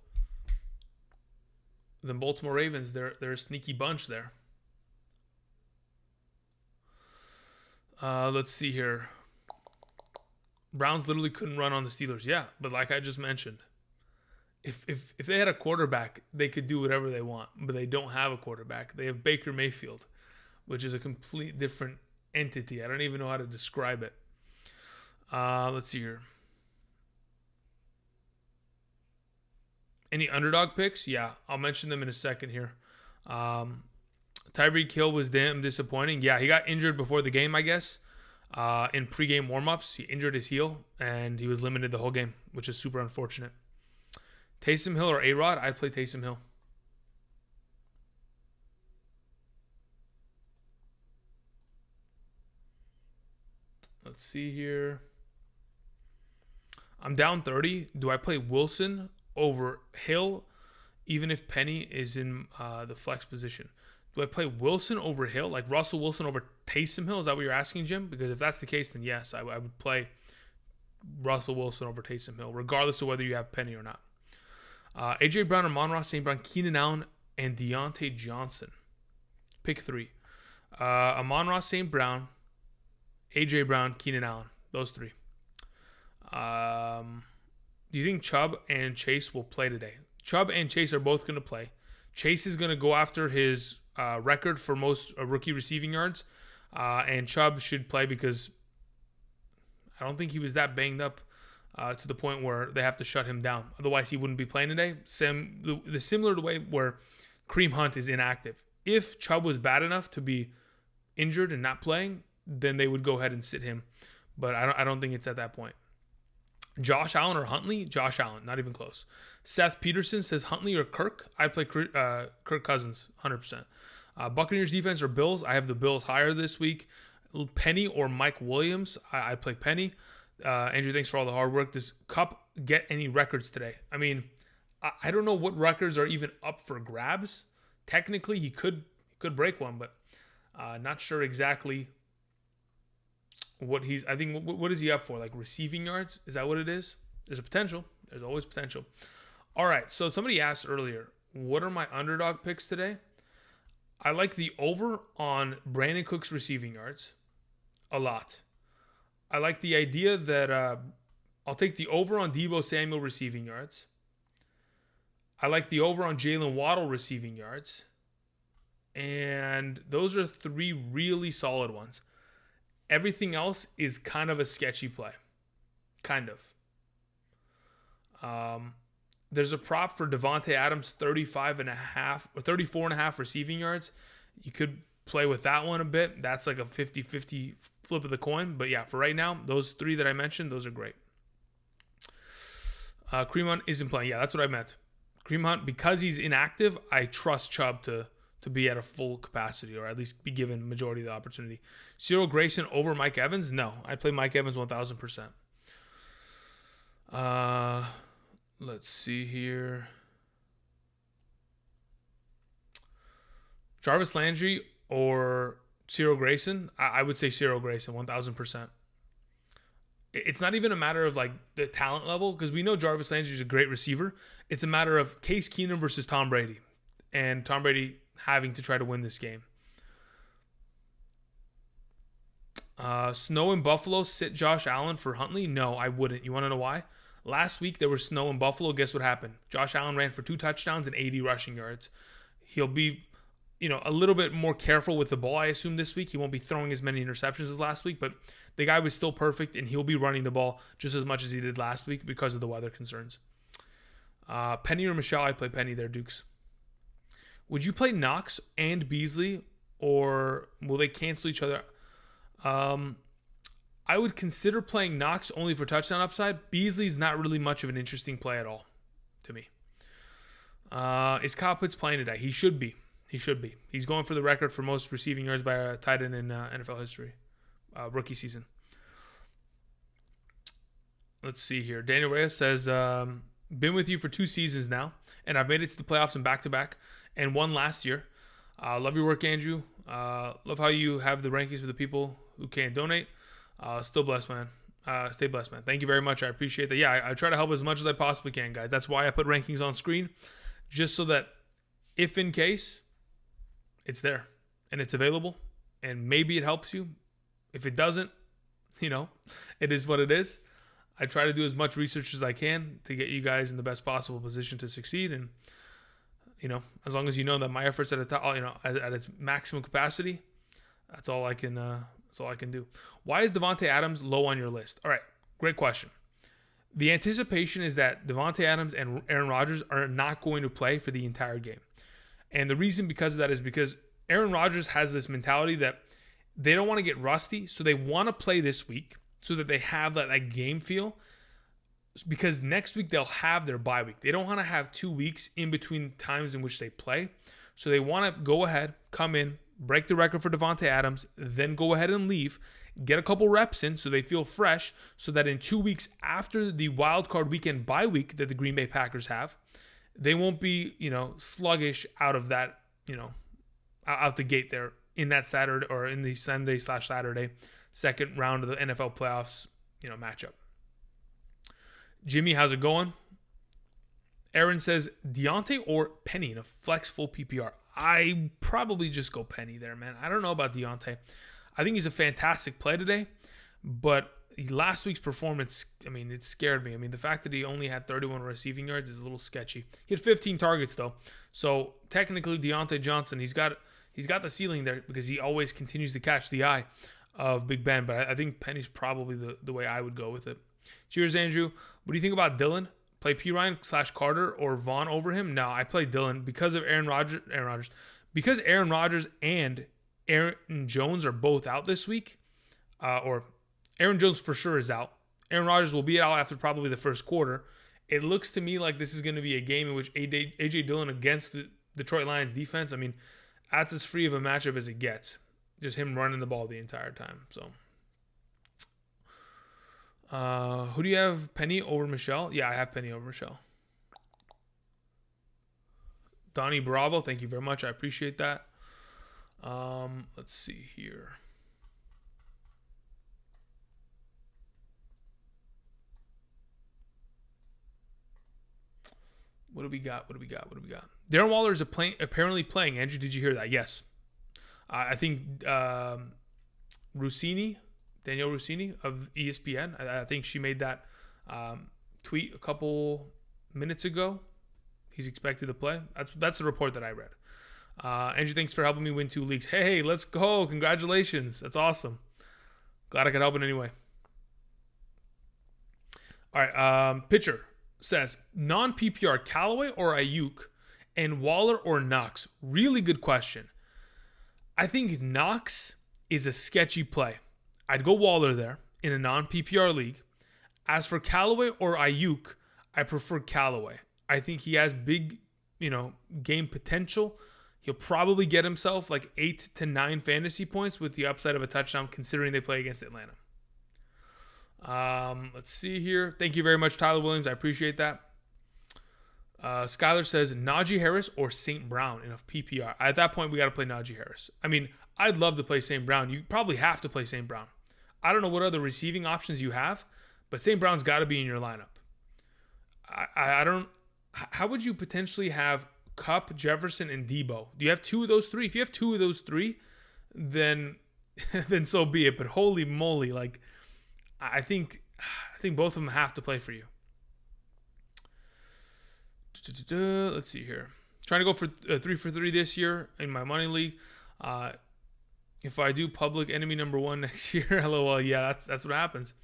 The Baltimore Ravens, they're a sneaky bunch there. Let's see here. Browns literally couldn't run on the Steelers. Yeah, but like I just mentioned, if they had a quarterback, they could do whatever they want, but they don't have a quarterback. They have Baker Mayfield, which is a complete different entity. I don't even know how to describe it. Let's see here. Any underdog picks? Yeah, I'll mention them in a second here. Tyreek Hill was damn disappointing. Yeah, he got injured before the game, I guess. In pregame warmups, he injured his heel, and he was limited the whole game, which is super unfortunate. Taysom Hill or A-Rod? I'd play Taysom Hill. Let's see here. I'm down 30. Do I play Wilson over Hill, even if Penny is in the flex position? Do I play Wilson over Hill, like Russell Wilson over Taysom Hill? Is that what you're asking, Jim? Because if that's the case, then yes, I would play Russell Wilson over Taysom Hill, regardless of whether you have Penny or not. A.J. Brown, Amon-Ra St. Brown, Keenan Allen, and Deontay Johnson. Pick 3. Amon-Ra St. Brown, A.J. Brown, Keenan Allen. Those 3. Do you think Chubb and Chase will play today? Chubb and Chase are both going to play. Chase is going to go after his record for most rookie receiving yards. And Chubb should play because I don't think he was that banged up to the point where they have to shut him down. Otherwise, he wouldn't be playing today. Similar to the way where Kareem Hunt is inactive. If Chubb was bad enough to be injured and not playing, then they would go ahead and sit him. But I don't think it's at that point. Josh Allen or Huntley? Josh Allen, not even close. Seth Peterson says Huntley or Kirk. I'd play Kirk Cousins, 100%. Buccaneers defense or Bills? I have the Bills higher this week. Penny or Mike Williams? I play Penny. Andrew, thanks for all the hard work. Does Kupp get any records today? I mean, I don't know what records are even up for grabs. Technically, he could break one, but not sure exactly what he's. I think what is he up for? Like receiving yards? Is that what it is? There's a potential. There's always potential. All right. So somebody asked earlier, what are my underdog picks today? I like the over on Brandon Cooks receiving yards a lot. I like the idea that I'll take the over on Deebo Samuel receiving yards. I like the over on Jalen Waddle receiving yards. And those are 3 really solid ones. Everything else is kind of a sketchy play. Kind of. There's a prop for Devontae Adams 34.5 receiving yards. You could play with that one a bit. That's like a 50-50 flip of the coin. But yeah, for right now, those 3 that I mentioned, those are great. Kareem Hunt isn't playing. Yeah, that's what I meant. Kareem Hunt, because he's inactive, I trust Chubb to be at a full capacity, or at least be given majority of the opportunity. Cyril Grayson over Mike Evans? No, I'd play Mike Evans 1,000%. Let's see here. Jarvis Landry or Cyril Grayson? I would say Cyril Grayson 1,000%. It's not even a matter of like the talent level, because we know Jarvis Landry is a great receiver. It's a matter of Case Keenum versus Tom Brady, and Tom Brady having to try to win this game. Snow in Buffalo, sit Josh Allen for Huntley? No, I wouldn't. You want to know why? Last week there was snow in Buffalo. Guess what happened? Josh Allen ran for 2 touchdowns and 80 rushing yards. He'll be, a little bit more careful with the ball, I assume, this week. He won't be throwing as many interceptions as last week, but the guy was still perfect, and he'll be running the ball just as much as he did last week because of the weather concerns. Penny or Michelle? I play Penny there, Dukes. Would you play Knox and Beasley, or will they cancel each other? I would consider playing Knox only for touchdown upside. Beasley's not really much of an interesting play at all to me. Is Kyle Pitts playing today? He should be. He's going for the record for most receiving yards by a tight end in NFL history, rookie season. Let's see here. Daniel Reyes says, been with you for 2 seasons now, and I've made it to the playoffs in back-to-back and one last year. Love your work, Andrew. Love how you have the rankings for the people who can't donate. Still blessed, man. Stay blessed, man. Thank you very much. I appreciate that. Yeah, I try to help as much as I possibly can, guys. That's why I put rankings on screen, just so that if in case, it's there and it's available, and maybe it helps you. If it doesn't, it is what it is. I try to do as much research as I can to get you guys in the best possible position to succeed. And, as long as you know that my efforts at its maximum capacity, that's all I can do. Why is Devontae Adams low on your list? All right, great question. The anticipation is that Devontae Adams and Aaron Rodgers are not going to play for the entire game. And the reason because of that is because Aaron Rodgers has this mentality that they don't want to get rusty, so they want to play this week so that they have that game feel, because next week they'll have their bye week. They don't want to have 2 weeks in between times in which they play. So they want to go ahead, come in, break the record for Devontae Adams, then go ahead and leave, get a couple reps in so they feel fresh, so that in 2 weeks after the wild card weekend bye week that the Green Bay Packers have, they won't be, sluggish out of that, out the gate there in that Saturday or in the Sunday/Saturday second round of the NFL playoffs, matchup. Jimmy, how's it going? Aaron says, Deontay or Penny in a flex full PPR? I probably just go Penny there, man. I don't know about Deontay. I think he's a fantastic play today, but last week's performance, it scared me. The fact that he only had 31 receiving yards is a little sketchy. He had 15 targets, though. So, technically, Deontay Johnson, he's got the ceiling there because he always continues to catch the eye of Big Ben. But I think Penny's probably the way I would go with it. Cheers, Andrew. What do you think about Dylan? Play Pirine / Carter or Vaughn over him? No, I play Dillon because of Aaron Rodgers. Because Aaron Rodgers and Aaron Jones are both out this week, or Aaron Jones for sure is out. Aaron Rodgers will be out after probably the first quarter. It looks to me like this is going to be a game in which A.J. Dillon against the Detroit Lions defense, I mean, that's as free of a matchup as it gets. Just him running the ball the entire time. So, who do you have? Penny over Michelle? Yeah, I have Penny over Michelle. Donnie Bravo, thank you very much. I appreciate that. Let's see here. What do we got? Darren Waller is apparently playing. Andrew, did you hear that? Yes. I think Danielle Rossini of ESPN, I think she made that tweet a couple minutes ago. He's expected to play. That's the report that I read. Andrew, thanks for helping me win 2 leagues. Hey, let's go. Congratulations. That's awesome. Glad I could help in any way. All right. Pitcher says, non-PPR, Callaway or Ayuk, and Waller or Knox? Really good question. I think Knox is a sketchy play. I'd go Waller there in a non-PPR league. As for Callaway or Ayuk, I prefer Callaway. I think he has big, game potential. He'll probably get himself like 8 to 9 fantasy points with the upside of a touchdown, considering they play against Atlanta. Let's see here. Thank you very much, Tyler Williams. I appreciate that. Skylar says Najee Harris or St. Brown in a PPR. At that point, we got to play Najee Harris. I mean, I'd love to play St. Brown. You probably have to play St. Brown. I don't know what other receiving options you have, but St. Brown's got to be in your lineup. I don't. How would you potentially have Kupp, Jefferson, and Debo? Do you have 2 of those 3? If you have 2 of those 3, then so be it. But holy moly, like I think both of them have to play for you. Let's see here. Trying to go for 3 for 3 this year in my money league. If I do public enemy number 1 next year, lol, yeah, that's what happens.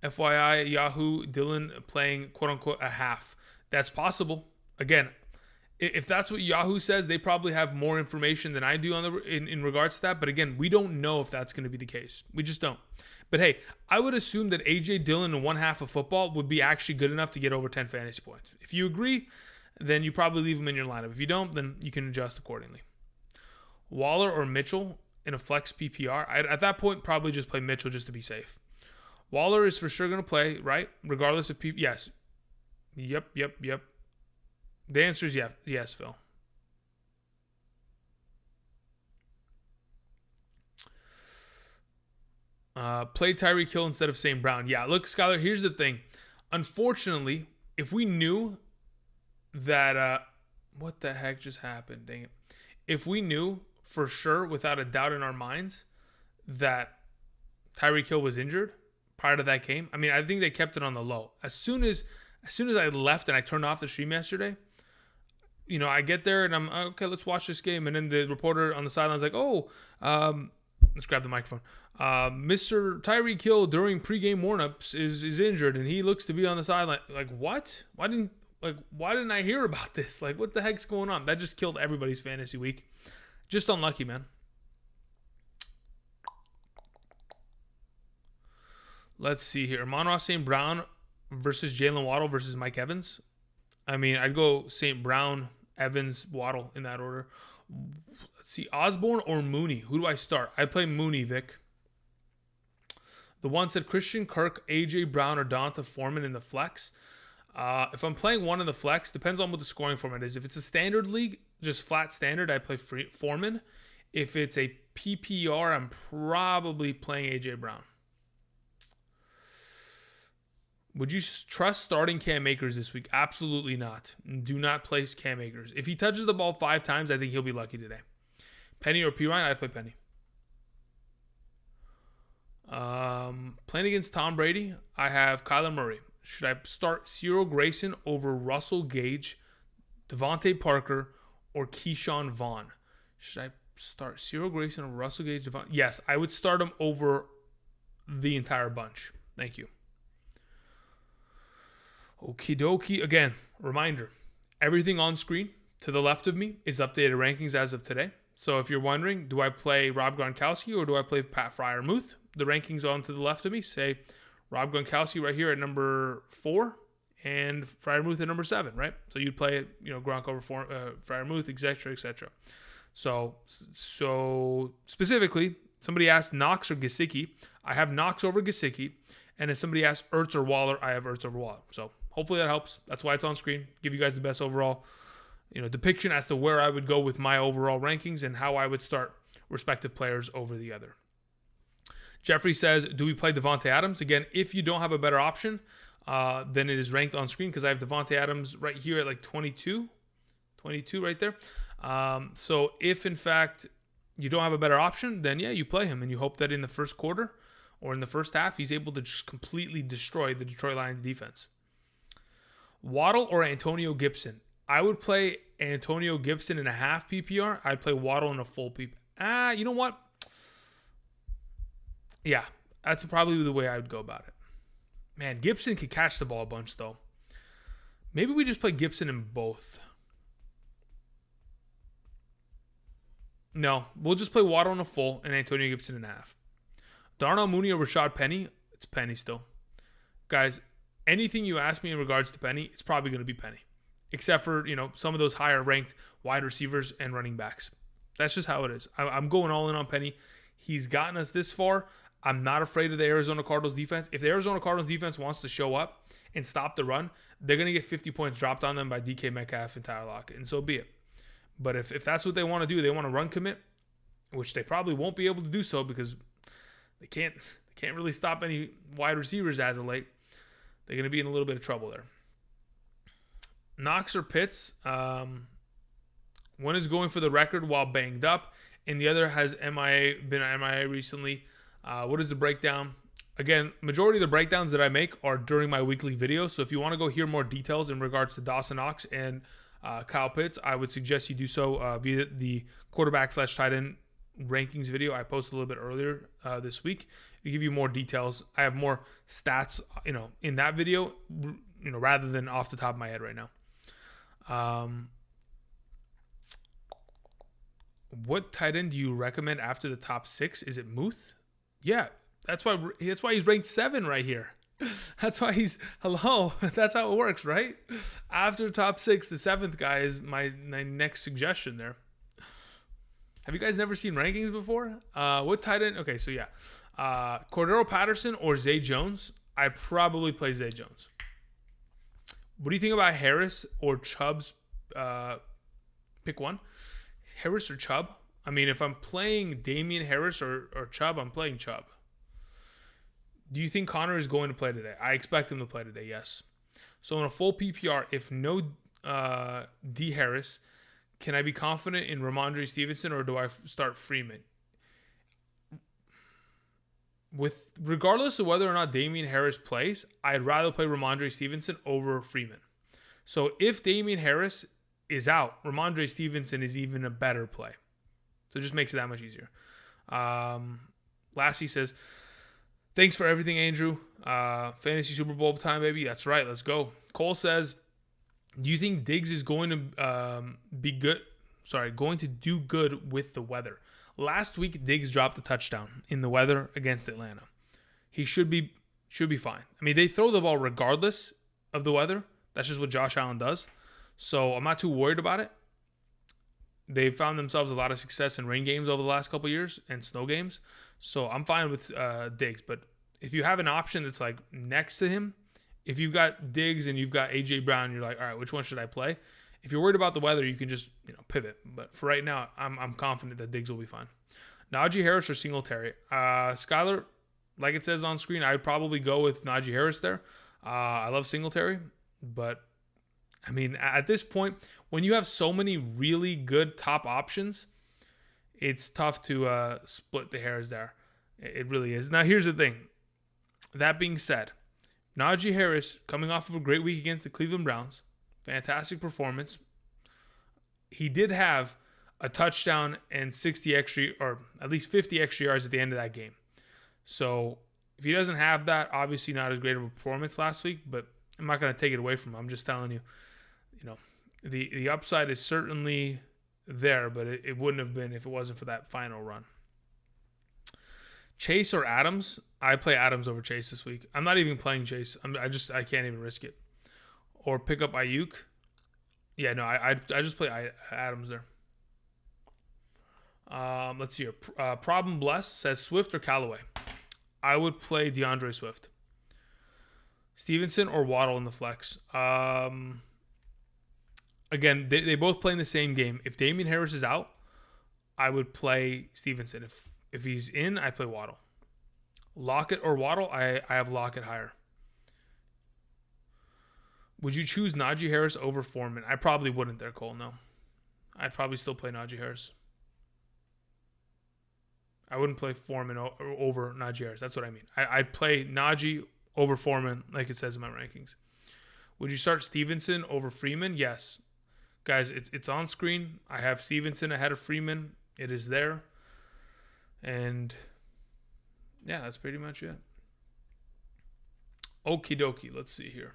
FYI, Yahoo, Dillon playing quote unquote a half. That's possible. Again, if that's what Yahoo says, they probably have more information than I do in regards to that. But again, we don't know if that's going to be the case. We just don't. But hey, I would assume that A.J. Dillon in 1/2 of football would be actually good enough to get over 10 fantasy points. If you agree, then you probably leave him in your lineup. If you don't, then you can adjust accordingly. Waller or Mitchell in a flex PPR. At that point, probably just play Mitchell just to be safe. Waller is for sure going to play, right? Regardless of PPR. Yes. Yep. The answer is yes, Phil. Play Tyreek Hill instead of St. Brown. Yeah, look, Skylar, here's the thing. Unfortunately, if we knew that, what the heck just happened? Dang it. If we knew for sure, without a doubt in our minds, that Tyreek Hill was injured prior to that game, I mean, I think they kept it on the low. As soon as I left and I turned off the stream yesterday, I get there and I'm, okay, let's watch this game. And then the reporter on the sidelines like, let's grab the microphone. Mr. Tyreek Hill during pregame warmups is injured and he looks to be on the sideline. Like, what? Why didn't I hear about this? Like, what the heck's going on? That just killed everybody's fantasy week. Just unlucky, man. Let's see here. Amon-Ra St. Brown versus Jalen Waddle versus Mike Evans. I mean, I'd go St. Brown, Evans, Waddle in that order. Let's see. Osborne or Mooney? Who do I start? I play Mooney, Vic. The one said Christian Kirk, A.J. Brown, or Donta Foreman in the flex. If I'm playing one in the flex, depends on what the scoring format is. If it's a standard league, just flat standard, I play Foreman. If it's a PPR, I'm probably playing A.J. Brown. Would you trust starting Cam Akers this week? Absolutely not. Do not place Cam Akers. If he touches the ball 5 times, I think he'll be lucky today. Penny or Pirine? I'd play Penny. Playing against Tom Brady, I have Kyler Murray. Should I start Cyril Grayson over Russell Gage, Devontae Parker, or Keyshawn Vaughn? Should I start Cyril Grayson over Russell Gage? Yes, I would start him over the entire bunch. Thank you. Okie dokie. Again, reminder, everything on screen to the left of me is updated rankings as of today. So if you're wondering, do I play Rob Gronkowski or do I play Pat Freiermuth? The rankings on to the left of me say Rob Gronkowski right here at number 4 and Freiermuth at number 7, right? So you'd play, Gronk over Freiermuth, etc., etc. So specifically, somebody asked Knox or Gesicki. I have Knox over Gesicki. And if somebody asked Ertz or Waller, I have Ertz over Waller. So hopefully that helps. That's why it's on screen. Give you guys the best overall, depiction as to where I would go with my overall rankings and how I would start respective players over the other. Jeffrey says, do we play Devontae Adams? Again, if you don't have a better option, then it is ranked on screen because I have Devontae Adams right here at like 22 right there. So if in fact you don't have a better option, then yeah, you play him and you hope that in the first quarter or in the first half, he's able to just completely destroy the Detroit Lions defense. Waddle or Antonio Gibson? I would play Antonio Gibson in a half PPR. I'd play Waddle in a full PPR. You know what? Yeah, that's probably the way I would go about it. Man, Gibson could catch the ball a bunch, though. Maybe we just play Gibson in both. No, we'll just play Waddle in a full and Antonio Gibson in a half. Darnell Mooney or Rashad Penny? It's Penny still. Guys, anything you ask me in regards to Penny, it's probably going to be Penny. Except for, some of those higher ranked wide receivers and running backs. That's just how it is. I'm going all in on Penny. He's gotten us this far. I'm not afraid of the Arizona Cardinals defense. If the Arizona Cardinals defense wants to show up and stop the run, they're going to get 50 points dropped on them by DK Metcalf and Tyler Lockett, and so be it. But if that's what they want to do, they want to run commit, which they probably won't be able to do so because they can't really stop any wide receivers as of late. They're going to be in a little bit of trouble there. Knox or Pitts, one is going for the record while banged up, and the other has been MIA recently. What is the breakdown? Again, majority of the breakdowns that I make are during my weekly videos. So if you want to go hear more details in regards to Dawson Knox and Kyle Pitts, I would suggest you do so via the quarterback/tight end rankings video I posted a little bit earlier this week to give you more details. I have more stats, in that video, rather than off the top of my head right now. What tight end do you recommend after the top 6? Is it Muth? Yeah, that's why he's ranked 7 right here. That's why that's how it works, right? After top 6, the 7th guy is my next suggestion there. Have you guys never seen rankings before? What tight end? Okay, so yeah. Cordero Patterson or Zay Jones? I'd probably play Zay Jones. What do you think about Harris or Chubb's? Pick one. Harris or Chubb? I mean, if I'm playing Damian Harris or Chubb, I'm playing Chubb. Do you think Connor is going to play today? I expect him to play today, yes. So in a full PPR, if no D Harris, can I be confident in Ramondre Stevenson or do I start Freeman? Regardless of whether or not Damian Harris plays, I'd rather play Ramondre Stevenson over Freeman. So if Damian Harris is out, Ramondre Stevenson is even a better play. So it just makes it that much easier. Lassie says, thanks for everything, Andrew. Fantasy Super Bowl time, baby. That's right. Let's go. Cole says, do you think Diggs is going to going to do good with the weather? Last week, Diggs dropped a touchdown in the weather against Atlanta. He should be fine. I mean, they throw the ball regardless of the weather. That's just what Josh Allen does. So I'm not too worried about it. They've found themselves a lot of success in rain games over the last couple of years and snow games. So I'm fine with Diggs. But if you have an option that's like next to him, if you've got Diggs and you've got A.J. Brown, you're like, all right, which one should I play? If you're worried about the weather, you can just pivot. But for right now, I'm confident that Diggs will be fine. Najee Harris or Singletary? Skyler, like it says on screen, I'd probably go with Najee Harris there. I love Singletary, but I mean, at this point, when you have so many really good top options, it's tough to split the hairs there. It really is. Now, here's the thing. That being said, Najee Harris, coming off of a great week against the Cleveland Browns, fantastic performance. He did have a touchdown and 60 extra, or at least 50 extra yards at the end of that game. So if he doesn't have that, obviously not as great of a performance last week, but I'm not going to take it away from him. I'm just telling you, the upside is certainly there, but it wouldn't have been if it wasn't for that final run. Chase or Adams? I play Adams over Chase this week. I'm not even playing Chase. I can't even risk it. Or pick up Ayuk. Yeah, no, I just play Adams there. Let's see here. Problem Bless says Swift or Callaway. I would play DeAndre Swift. Stevenson or Waddle in the flex. Again, they both play in the same game. If Damian Harris is out, I would play Stevenson. If he's in, I play Waddle. Lockett or Waddle, I have Lockett higher. Would you choose Najee Harris over Foreman? I probably wouldn't there, Cole, no. I'd probably still play Najee Harris. I wouldn't play Foreman over Najee Harris. That's what I mean. I'd play Najee over Foreman, like it says in my rankings. Would you start Stevenson over Freeman? Yes. Guys, it's on screen. I have Stevenson ahead of Freeman. It is there. And, yeah, that's pretty much it. Okie dokie. Let's see here.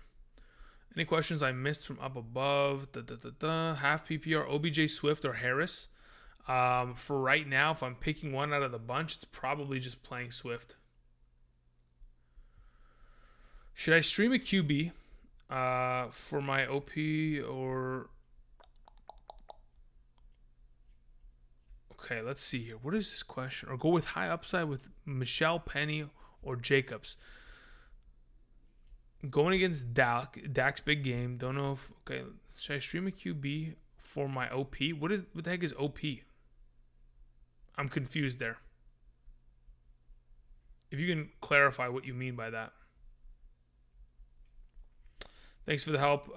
Any questions I missed from up above? Half PPR, OBJ, Swift, or Harris? For right now, if I'm picking one out of the bunch, it's probably just playing Swift. Should I stream a QB for my OP or... Okay, let's see here. What is this question? Or go with high upside with Michelle, Penny, or Jacobs. Going against Dak's big game. Don't know if... Okay, should I stream a QB for my OP? What the heck is OP? I'm confused there. If you can clarify what you mean by that. Thanks for the help.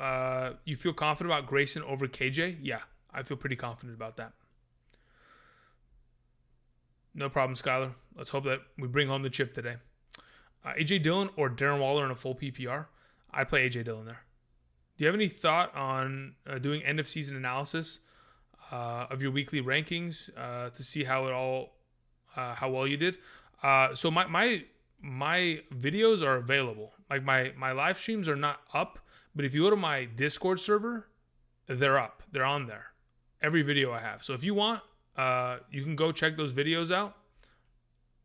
You feel confident about Grayson over KJ? Yeah, I feel pretty confident about that. No problem, Skylar. Let's hope that we bring home the chip today. A.J. Dillon or Darren Waller in a full PPR? I'd play A.J. Dillon there. Do you have any thought on doing end-of-season analysis of your weekly rankings to see how well you did? So my videos are available. Like my live streams are not up, but if you go to my Discord server, they're up. They're on there. Every video I have. So if you want, you can go check those videos out.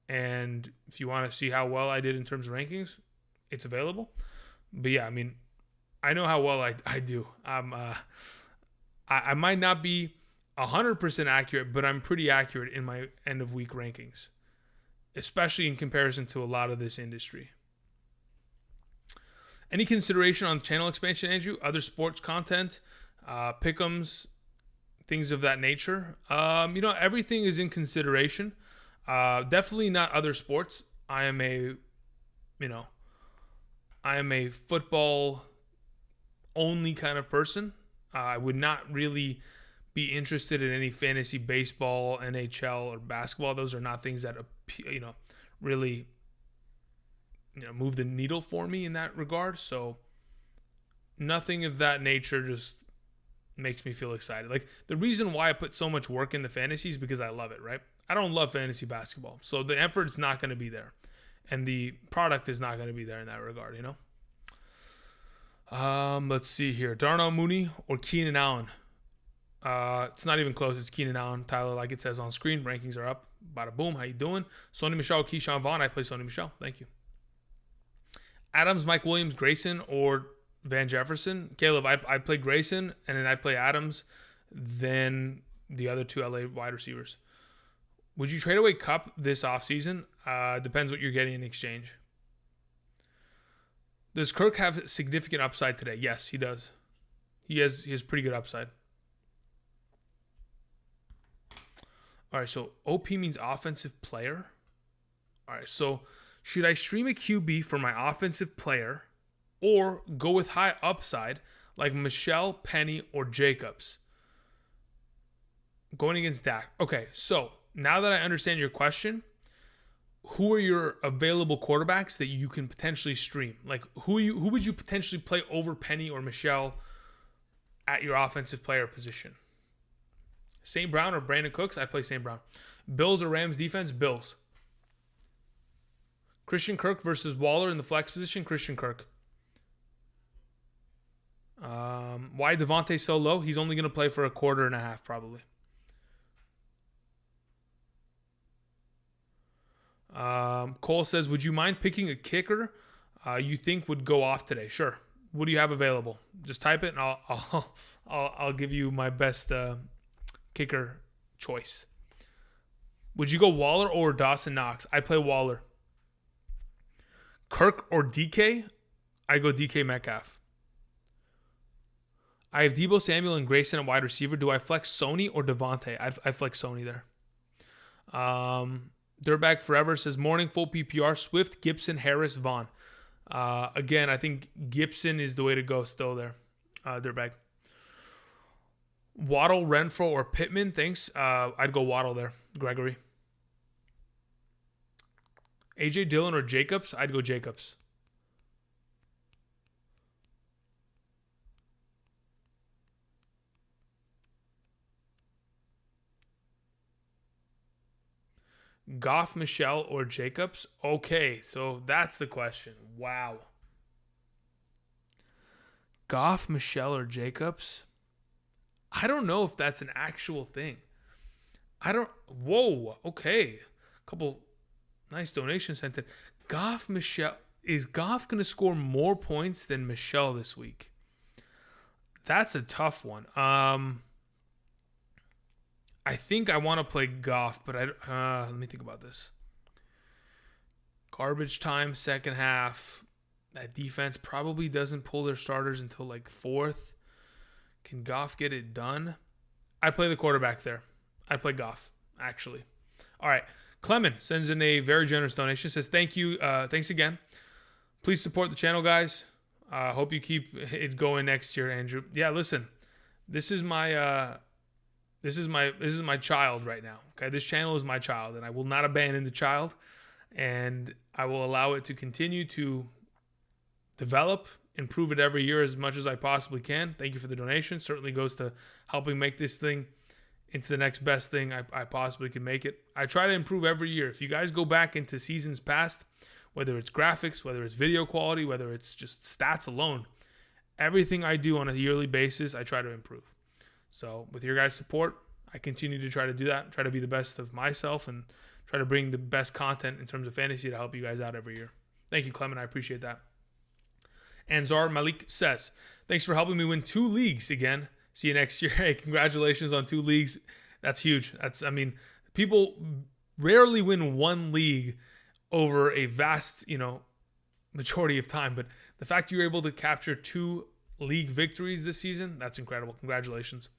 And if you want to see how well I did in terms of rankings, it's available. But yeah, I mean, I know how well I do. I might not be 100% accurate, but I'm pretty accurate in my end of week rankings, especially in comparison to a lot of this industry. Any consideration on channel expansion, Andrew? Other sports content, pick'ems, things of that nature? Everything is in consideration. Definitely not other sports. I am a football only kind of person. I would not really be interested in any fantasy baseball, NHL, or basketball. Those are not things that really move the needle for me in that regard. So nothing of that nature just makes me feel excited. Like the reason why I put so much work into fantasy is because I love it, right? I don't love fantasy basketball. So the effort's not going to be there. And the product is not going to be there in that regard, Let's see here. Darnell Mooney or Keenan Allen? It's not even close. It's Keenan Allen. Tyler, like it says on screen, rankings are up. Bada boom. How you doing? Sony Michel, Keyshawn Vaughn. I play Sony Michel. Thank you. Adams, Mike Williams, Grayson, or Van Jefferson? Caleb, I'd play Grayson, and then I'd play Adams, then the other two LA wide receivers. Would you trade away Kupp this offseason? Depends what you're getting in exchange. Does Kirk have significant upside today? Yes, he does. He has pretty good upside. All right, so OP means offensive player. All right, so should I stream a QB for my offensive player or go with high upside like Michelle, Penny, or Jacobs? Going against Dak. Okay, so now that I understand your question, who are your available quarterbacks that you can potentially stream? Like who would you potentially play over Penny or Michelle at your offensive player position? St. Brown or Brandon Cooks? I play St. Brown. Bills or Rams defense? Bills. Christian Kirk versus Waller in the flex position? Christian Kirk. Why Devontae so low? He's only going to play for a quarter and a half probably. Cole says, would you mind picking a kicker you think would go off today? Sure. What do you have available? Just type it, and I'll give you my best kicker choice. Would you go Waller or Dawson Knox? I'd play Waller. Kirk or DK? I go DK Metcalf. I have Deebo Samuel and Grayson at wide receiver. Do I flex Sony or Devontae? I flex Sony there. Dirtbag Forever says, morning full PPR, Swift, Gibson, Harris, Vaughn. Again, I think Gibson is the way to go still there. Dirtbag. Waddle, Renfro, or Pittman? Thanks. I'd go Waddle there. Gregory. AJ Dillon or Jacobs? I'd go Jacobs. Goff, Michelle, or Jacobs? Okay, so that's the question. Wow. Goff, Michelle, or Jacobs? I don't know if that's an actual thing. Whoa, okay. A couple nice donations sent in. Goff, Michelle. Is Goff going to score more points than Michelle this week? That's a tough one. I think I want to play Goff, but let me think about this. Garbage time, second half. That defense probably doesn't pull their starters until like fourth. Can Goff get it done? I'd play the quarterback there. I'd play Goff, actually. All right. Clement sends in a very generous donation. Says, thank you. Thanks again. Please support the channel, guys. Hope you keep it going next year, Andrew. Yeah, listen. This is my child right now. Okay, this channel is my child, and I will not abandon the child, and I will allow it to continue to develop, improve it every year as much as I possibly can. Thank you for the donation. Certainly goes to helping make this thing into the next best thing I possibly can make it. I try to improve every year. If you guys go back into seasons past, whether it's graphics, whether it's video quality, whether it's just stats alone, everything I do on a yearly basis, I try to improve. So with your guys' support, I continue to try to do that, try to be the best of myself, and try to bring the best content in terms of fantasy to help you guys out every year. Thank you, Clement. I appreciate that. And Zar Malik says, thanks for helping me win 2 leagues again. See you next year. Hey, congratulations on 2 leagues. That's huge. People rarely win 1 league over a vast, majority of time. But the fact you're able to capture 2 league victories this season, that's incredible. Congratulations.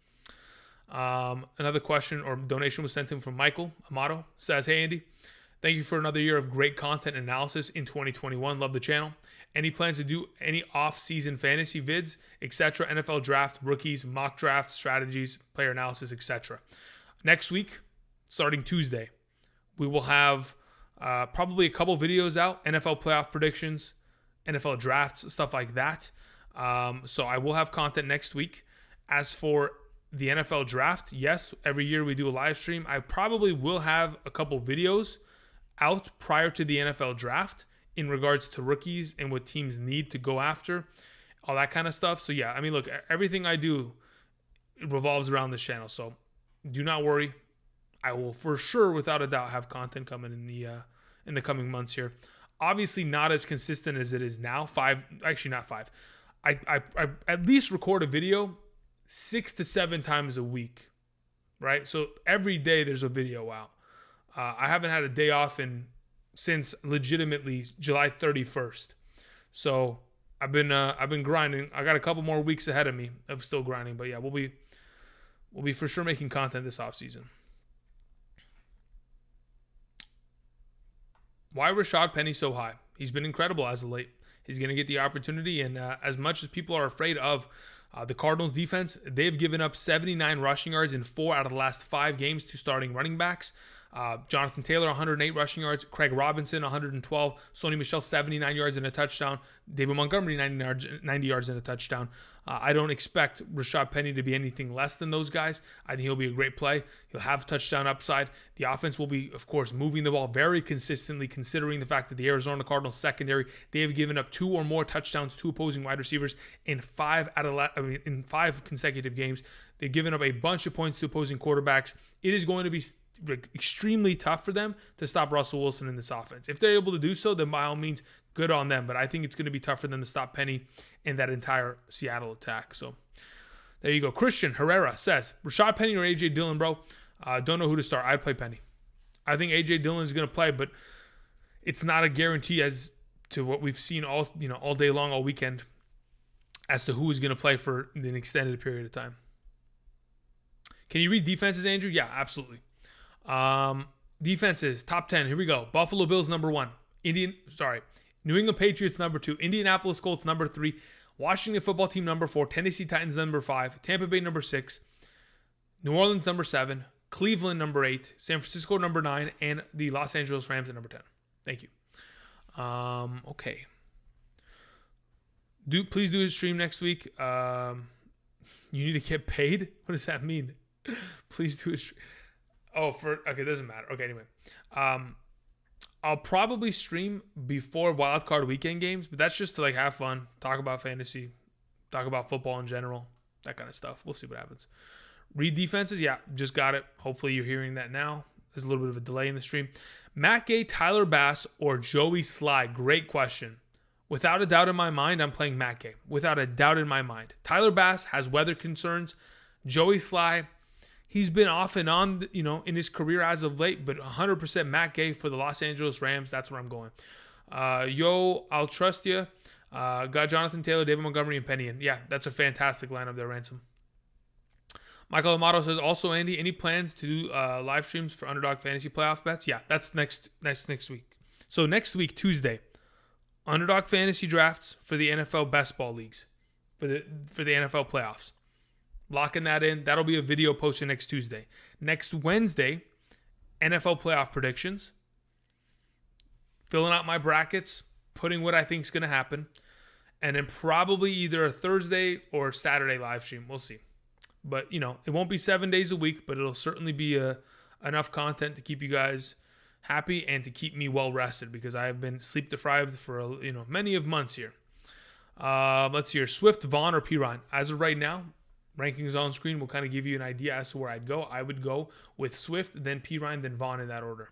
Another question or donation was sent in from Michael Amato. Says, hey, Andy, thank you for another year of great content and analysis in 2021. Love the channel. Any plans to do any off-season fantasy vids, etc., NFL draft, rookies, mock draft, strategies, player analysis, etc.? Next week, starting Tuesday, we will have probably a couple videos out, NFL playoff predictions, NFL drafts, stuff like that. So I will have content next week. As for the NFL draft, yes, every year we do a live stream. I probably will have a couple videos out prior to the NFL draft in regards to rookies and what teams need to go after, all that kind of stuff. So yeah, look, everything I do revolves around this channel. So do not worry. I will for sure, without a doubt, have content coming in the coming months here. Obviously not as consistent as it is now. Not 5. I at least record a video 6 to 7 times a week, right? So every day there's a video out. I haven't had a day off since legitimately July 31st. So I've been grinding. I got a couple more weeks ahead of me of still grinding, but yeah, we'll be for sure making content this offseason. Why Rashad Penny so high? He's been incredible as of late. He's going to get the opportunity, and as much as people are afraid of the Cardinals defense, they've given up 79 rushing yards in 4 out of the last 5 games to starting running backs. Jonathan Taylor, 108 rushing yards. Craig Robinson, 112. Sony Michel, 79 yards and a touchdown. David Montgomery, 90 yards and a touchdown. I don't expect Rashad Penny to be anything less than those guys. I think he'll be a great play. He'll have touchdown upside. The offense will be, of course, moving the ball very consistently, considering the fact that the Arizona Cardinals secondary, they have given up 2 or more touchdowns to opposing wide receivers in 5 consecutive games. They've given up a bunch of points to opposing quarterbacks. It is going to be extremely tough for them to stop Russell Wilson in this offense. If they're able to do so, then by all means, good on them. But I think it's going to be tough for them to stop Penny and that entire Seattle attack. So there you go. Christian Herrera says, Rashad Penny or A.J. Dillon, bro? Don't know who to start. I'd play Penny. I think A.J. Dillon is going to play, but it's not a guarantee as to what we've seen all day long, all weekend, as to who is going to play for an extended period of time. Can you read defenses, Andrew? Yeah, absolutely. Defenses, top 10. Here we go. Buffalo Bills, number 1. New England Patriots, number 2. Indianapolis Colts, number 3. Washington Football Team, number 4. Tennessee Titans, number 5. Tampa Bay, number 6. New Orleans, number 7. Cleveland, number 8. San Francisco, number 9. And the Los Angeles Rams at number 10. Thank you. Okay. Please do a stream next week. You need to get paid? What does that mean? Please do a stream. Okay, it doesn't matter. Okay, anyway. I'll probably stream before wildcard weekend games, but that's just to like have fun, talk about fantasy, talk about football in general, that kind of stuff. We'll see what happens. Read defenses, yeah, just got it. Hopefully you're hearing that now. There's a little bit of a delay in the stream. Matt Gay, Tyler Bass, or Joey Sly? Great question. Without a doubt in my mind, I'm playing Matt Gay. Without a doubt in my mind. Tyler Bass has weather concerns. Joey Sly, he's been off and on, in his career as of late, but 100% Matt Gay for the Los Angeles Rams. That's where I'm going. I'll trust you. Got Jonathan Taylor, David Montgomery, and Penny in. Yeah, that's a fantastic lineup there, Ransom. Michael Amato says, also, Andy, any plans to do live streams for Underdog Fantasy Playoff bets? Yeah, that's next week. So next week, Tuesday, Underdog Fantasy drafts for the NFL Best Ball Leagues, for the NFL playoffs. Locking that in. That'll be a video posted next Tuesday. Next Wednesday, NFL playoff predictions. Filling out my brackets, putting what I think is going to happen. And then probably either a Thursday or Saturday live stream. We'll see. But, it won't be 7 days a week, but it'll certainly be enough content to keep you guys happy and to keep me well rested, because I have been sleep deprived for, many of months here. Let's see here. Swift, Vaughn, or Pirine? As of right now, rankings on screen will kind of give you an idea as to where I'd go. I would go with Swift, then Pirine, then Vaughn in that order.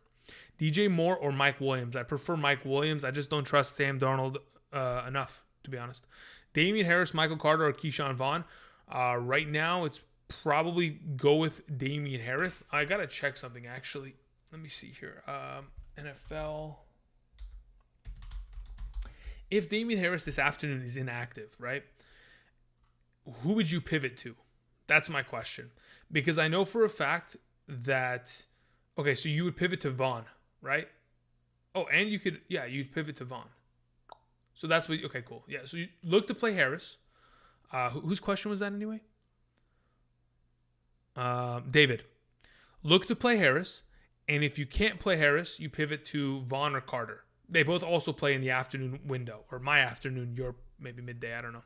DJ Moore or Mike Williams? I prefer Mike Williams. I just don't trust Sam Darnold enough, to be honest. Damian Harris, Michael Carter, or Keyshawn Vaughn? Right now, it's probably go with Damian Harris. I got to check something, actually. Let me see here. NFL. If Damian Harris this afternoon is inactive, right? Who would you pivot to? That's my question. Because I know for a fact that, okay, so you would pivot to Vaughn, right? Oh, and you'd pivot to Vaughn. So that's what, okay, cool. Yeah, so you look to play Harris. Whose question was that anyway? David. Look to play Harris. And if you can't play Harris, you pivot to Vaughn or Carter. They both also play in the afternoon window, or my afternoon, your maybe midday, I don't know.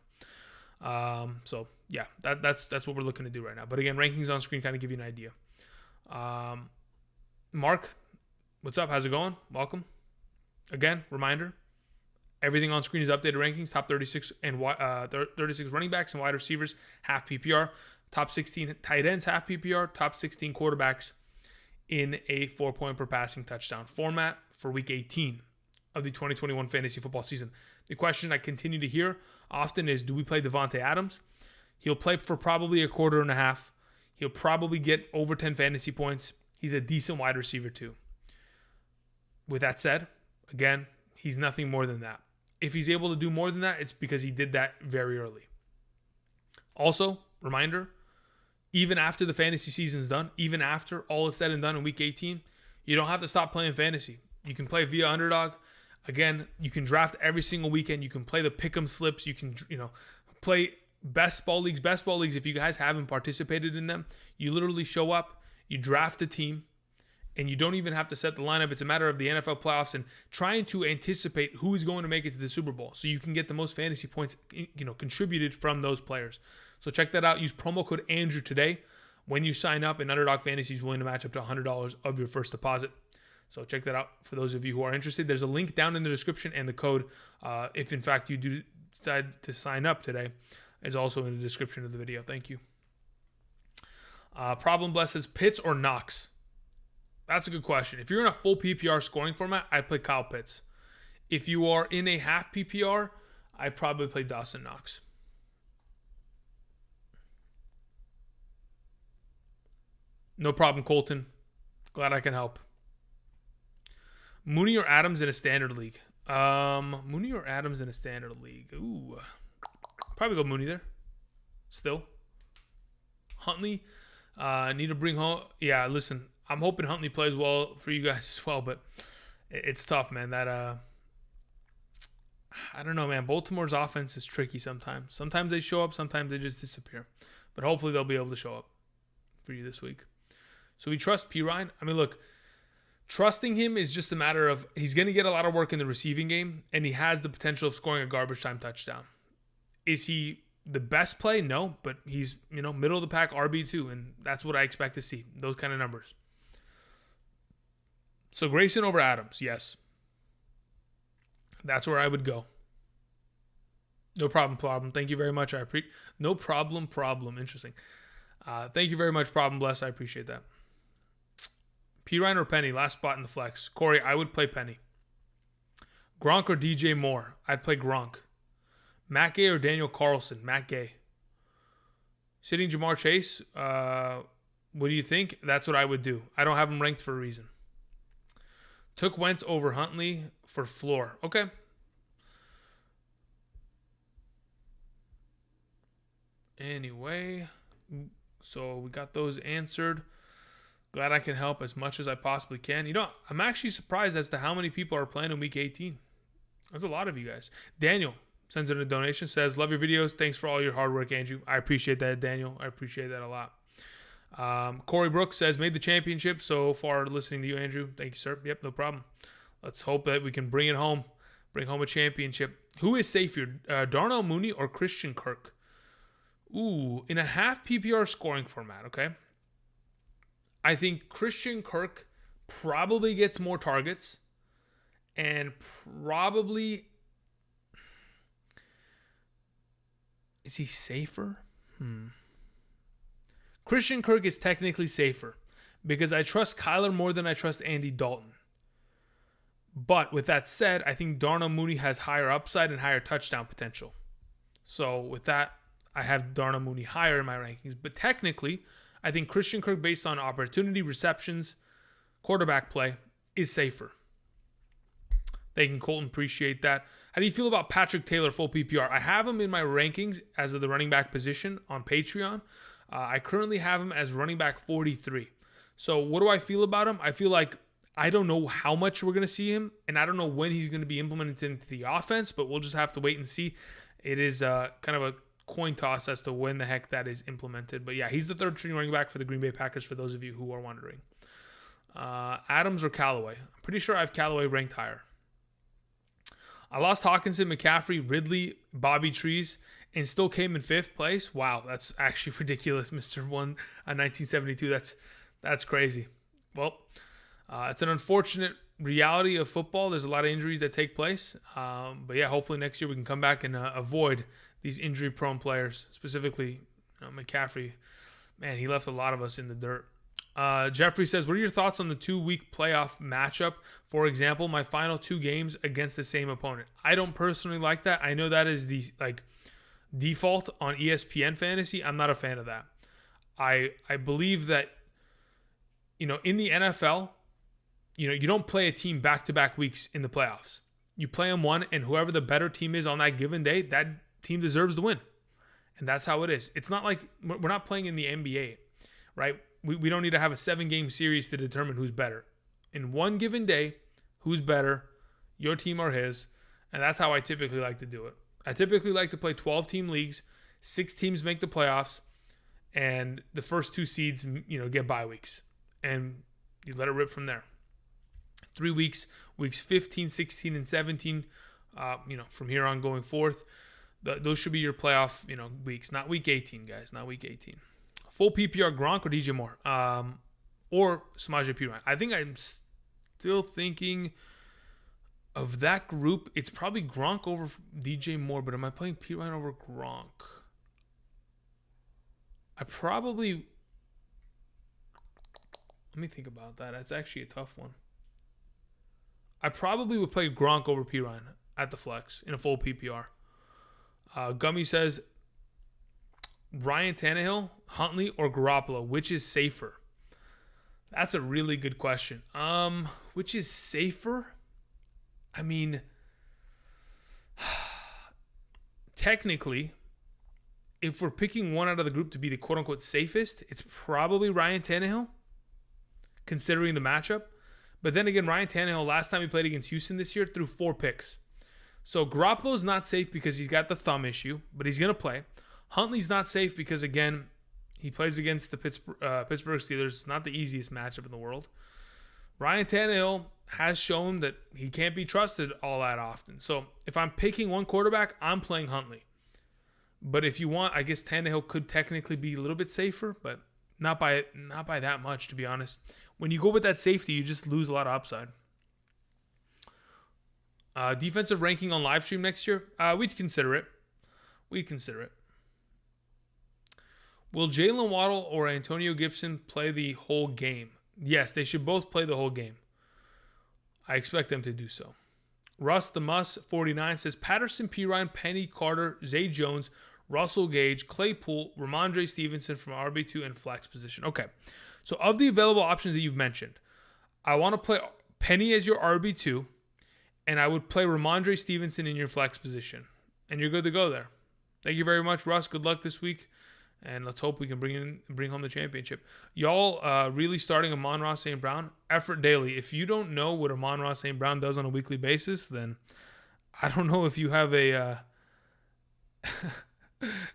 So yeah, that's what we're looking to do right now. But again, rankings on screen kind of give you an idea. Mark, what's up? How's it going? Welcome. Again, reminder, everything on screen is updated rankings, top 36 and 36 running backs and wide receivers, half PPR, top 16 tight ends, half PPR, top 16 quarterbacks in a 4-point per passing touchdown format for week 18 of the 2021 fantasy football season. The question I continue to hear often is, do we play Devontae Adams? He'll play for probably a quarter and a half. He'll probably get over 10 fantasy points. He's a decent wide receiver too. With that said, again, he's nothing more than that. If he's able to do more than that, it's because he did that very early. Also, reminder, even after the fantasy season's done, even after all is said and done in week 18, you don't have to stop playing fantasy. You can play via Underdog. Again, you can draft every single weekend. You can play the pick'em slips. You can, play best ball leagues. Best ball leagues, if you guys haven't participated in them, you literally show up, you draft a team, and you don't even have to set the lineup. It's a matter of the NFL playoffs and trying to anticipate who is going to make it to the Super Bowl so you can get the most fantasy points, contributed from those players. So check that out. Use promo code Andrew today when you sign up, and Underdog Fantasy is willing to match up to $100 of your first deposit. So check that out for those of you who are interested. There's a link down in the description, and the code, if in fact you do decide to sign up today, is also in the description of the video. Thank you. Problem Bless says Pitts or Knox. That's a good question. If you're in a full PPR scoring format, I'd play Kyle Pitts. If you are in a half PPR, I'd probably play Dawson Knox. No problem, Colton. Glad I can help. Mooney or Adams in a standard league? Mooney or Adams in a standard league? Ooh. Probably go Mooney there. Still. Huntley. Need to bring home. Yeah, listen. I'm hoping Huntley plays well for you guys as well, but it's tough, man. That I don't know, man. Baltimore's offense is tricky sometimes. Sometimes they show up, sometimes they just disappear. But hopefully they'll be able to show up for you this week. So we trust Pirine. I mean, look, trusting him is just a matter of he's going to get a lot of work in the receiving game, and he has the potential of scoring a garbage time touchdown. Is he the best play? No, but he's, middle of the pack RB2, and that's what I expect to see, those kind of numbers. So Grayson over Adams, yes. That's where I would go. No problem. Thank you very much. No problem. Interesting. Thank you very much, Problem Bless. I appreciate that. Pirine or Penny, last spot in the flex. Corey, I would play Penny. Gronk or DJ Moore? I'd play Gronk. Matt Gay or Daniel Carlson? Matt Gay. Sitting Jamar Chase, what do you think? That's what I would do. I don't have him ranked for a reason. Took Wentz over Huntley for floor. Okay. Anyway, so we got those answered. Glad I can help as much as I possibly can. I'm actually surprised as to how many people are playing in Week 18. That's a lot of you guys. Daniel sends in a donation, says, love your videos. Thanks for all your hard work, Andrew. I appreciate that, Daniel. I appreciate that a lot. Corey Brooks says, made the championship so far listening to you, Andrew. Thank you, sir. Yep, no problem. Let's hope that we can bring it home. Bring home a championship. Who is safer, Darnell Mooney or Christian Kirk? Ooh, in a half PPR scoring format, okay? I think Christian Kirk probably gets more targets and probably... Is he safer? Christian Kirk is technically safer because I trust Kyler more than I trust Andy Dalton. But with that said, I think Darnell Mooney has higher upside and higher touchdown potential. So with that, I have Darnell Mooney higher in my rankings. But technically, I think Christian Kirk, based on opportunity, receptions, quarterback play, is safer. Thank you, Colton. Appreciate that. How do you feel about Patrick Taylor, full PPR? I have him in my rankings as of the running back position on Patreon. I currently have him as running back 43. So what do I feel about him? I feel like I don't know how much we're going to see him, and I don't know when he's going to be implemented into the offense, but we'll just have to wait and see. It is kind of a coin toss as to when the heck that is implemented. But yeah, he's the third string running back for the Green Bay Packers, for those of you who are wondering. Adams or Callaway? I'm pretty sure I have Callaway ranked higher. I lost Hawkinson, McCaffrey, Ridley, Bobby Trees, and still came in 5th place. Wow, that's actually ridiculous, Mr. 1972. That's crazy. Well, it's an unfortunate reality of football. There's a lot of injuries that take place. But yeah, hopefully next year we can come back and avoid these injury-prone players, specifically McCaffrey. Man, he left a lot of us in the dirt. Jeffrey says, what are your thoughts on the 2-week playoff matchup? For example, my final 2 games against the same opponent. I don't personally like that. I know that is the default on ESPN fantasy. I'm not a fan of that. I believe that, in the NFL, you don't play a team back-to-back weeks in the playoffs. You play them one, and whoever the better team is on that given day, that team deserves to win. And that's how it is. It's not like we're not playing in the NBA, right? We don't need to have a 7-game series to determine who's better. In one given day, who's better, your team or his, and that's how I typically like to do it. I typically like to play 12-team leagues, 6 teams make the playoffs, and the first 2 seeds, get bye weeks. And you let it rip from there. 3 weeks, weeks 15, 16, and 17, from here on going forth, those should be your playoff, weeks. Not week 18, guys. Not week 18. Full PPR, Gronk or DJ Moore? Or Samaje Perine. I think I'm still thinking of that group. It's probably Gronk over DJ Moore, but am I playing Perine over Gronk? Let me think about that. That's actually a tough one. I probably would play Gronk over Perine at the flex in a full PPR. Gummy says, Ryan Tannehill, Huntley, or Garoppolo, which is safer? That's a really good question. Which is safer? I mean, technically, if we're picking one out of the group to be the quote-unquote safest, it's probably Ryan Tannehill, considering the matchup. But then again, Ryan Tannehill, last time he played against Houston this year, threw 4 picks. So Garoppolo's not safe because he's got the thumb issue, but he's going to play. Huntley's not safe because, again, he plays against the Pittsburgh Steelers. It's not the easiest matchup in the world. Ryan Tannehill has shown that he can't be trusted all that often. So if I'm picking one quarterback, I'm playing Huntley. But if you want, I guess Tannehill could technically be a little bit safer, but not by that much, to be honest. When you go with that safety, you just lose a lot of upside. Defensive ranking on live stream next year, we'd consider it. Will Jalen Waddle or Antonio Gibson play the whole game? Yes, they should both play the whole game. I expect them to do so. Russ the Muss 49 says Patterson, Perine, Penny, Carter, Zay Jones, Russell Gage, Claypool, Ramondre Stevenson from RB2 and flex position. Okay, so of the available options that you've mentioned, I want to play Penny as your RB2, and I would play Ramondre Stevenson in your flex position. And you're good to go there. Thank you very much, Russ. Good luck this week. And let's hope we can bring home the championship. Y'all really starting Amon-Ra St. Brown? Effort daily. If you don't know what Amon-Ra St. Brown does on a weekly basis, then I don't know if you have a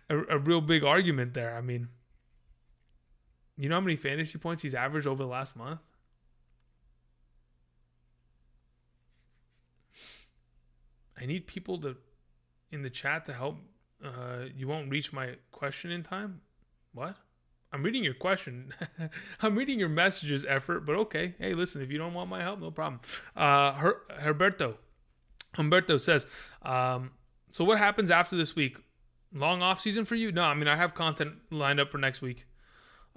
real big argument there. I mean, you know how many fantasy points he's averaged over the last month? I need people in the chat to help. You won't reach my question in time? What? I'm reading your question. I'm reading your messages, Effort, but okay. Hey, listen, if you don't want my help, no problem. Humberto says, so what happens after this week? Long off season for you? No, I mean, I have content lined up for next week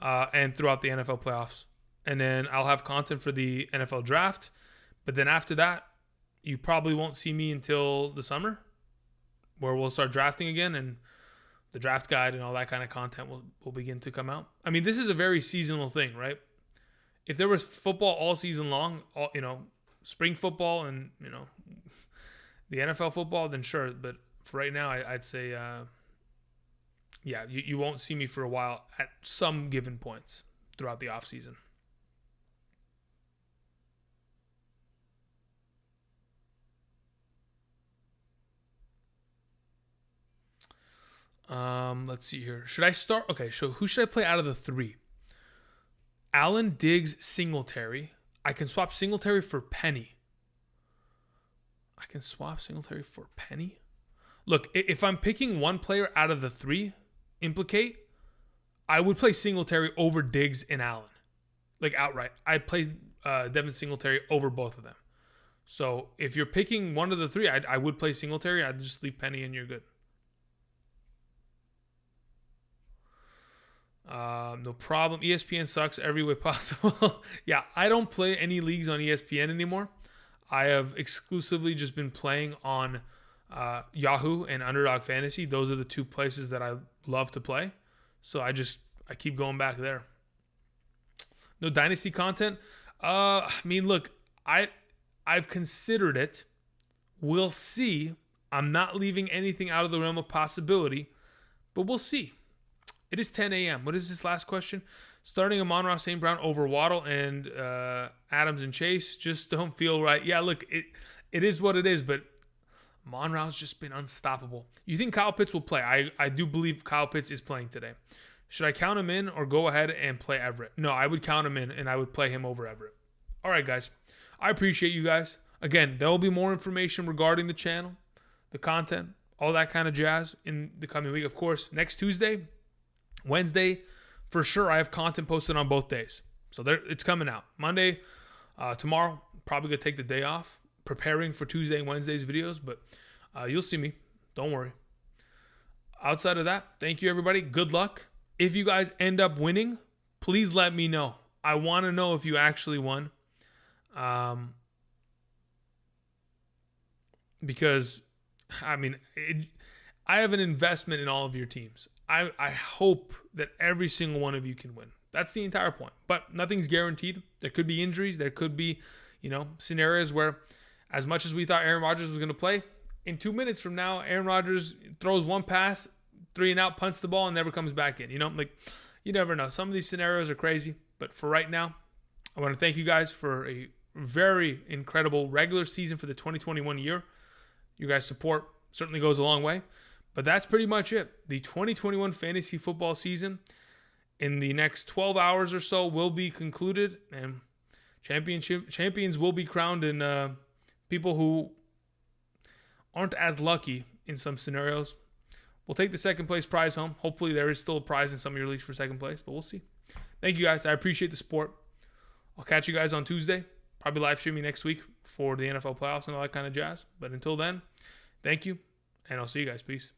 and throughout the NFL playoffs. And then I'll have content for the NFL draft. But then after that, you probably won't see me until the summer, where we'll start drafting again, and the draft guide and all that kind of content will begin to come out. I mean, this is a very seasonal thing, right? If there was football all season long, spring football and, the NFL football, then sure. But for right now, I'd say, you won't see me for a while at some given points throughout the off season. Let's see here. Should I start? Okay, so who should I play out of the 3? Allen, Diggs, Singletary. I can swap Singletary for Penny. Look, if I'm picking one player out of the 3, I would play Singletary over Diggs and Allen. Like outright. I'd play Devin Singletary over both of them. So if you're picking one of the 3, I would play Singletary. I'd just leave Penny and you're good. No problem. ESPN sucks every way possible. Yeah, I don't play any leagues on ESPN anymore. I have exclusively just been playing on Yahoo and Underdog Fantasy. Those are the 2 places that I love to play. So I keep going back there. No Dynasty content. I mean, look, I've considered it. We'll see. I'm not leaving anything out of the realm of possibility, but we'll see. It is 10 a.m. What is this last question? Starting Amon-Ra St. Brown over Waddle and Adams and Chase just don't feel right. Yeah, look, it is what it is, but Amon-Ra's just been unstoppable. You think Kyle Pitts will play? I do believe Kyle Pitts is playing today. Should I count him in or go ahead and play Everett? No, I would count him in, and I would play him over Everett. All right, guys. I appreciate you guys. Again, there will be more information regarding the channel, the content, all that kind of jazz in the coming week. Of course, next Tuesday, Wednesday, for sure, I have content posted on both days. So it's coming out. Monday, tomorrow, probably going to take the day off, preparing for Tuesday and Wednesday's videos, but you'll see me. Don't worry. Outside of that, thank you, everybody. Good luck. If you guys end up winning, please let me know. I want to know if you actually won. Because, I mean, I have an investment in all of your teams. I hope that every single one of you can win. That's the entire point. But nothing's guaranteed. There could be injuries. There could be, scenarios where as much as we thought Aaron Rodgers was going to play, in 2 minutes from now, Aaron Rodgers throws one pass, 3 and out, punts the ball, and never comes back in. You never know. Some of these scenarios are crazy. But for right now, I want to thank you guys for a very incredible regular season for the 2021 year. You guys' support certainly goes a long way. But that's pretty much it. The 2021 fantasy football season in the next 12 hours or so will be concluded, and champions will be crowned, and people who aren't as lucky in some scenarios will take the second place prize home. Hopefully there is still a prize in some of your leagues for second place, but we'll see. Thank you guys. I appreciate the support. I'll catch you guys on Tuesday. Probably live streaming next week for the NFL playoffs and all that kind of jazz. But until then, thank you, and I'll see you guys. Peace.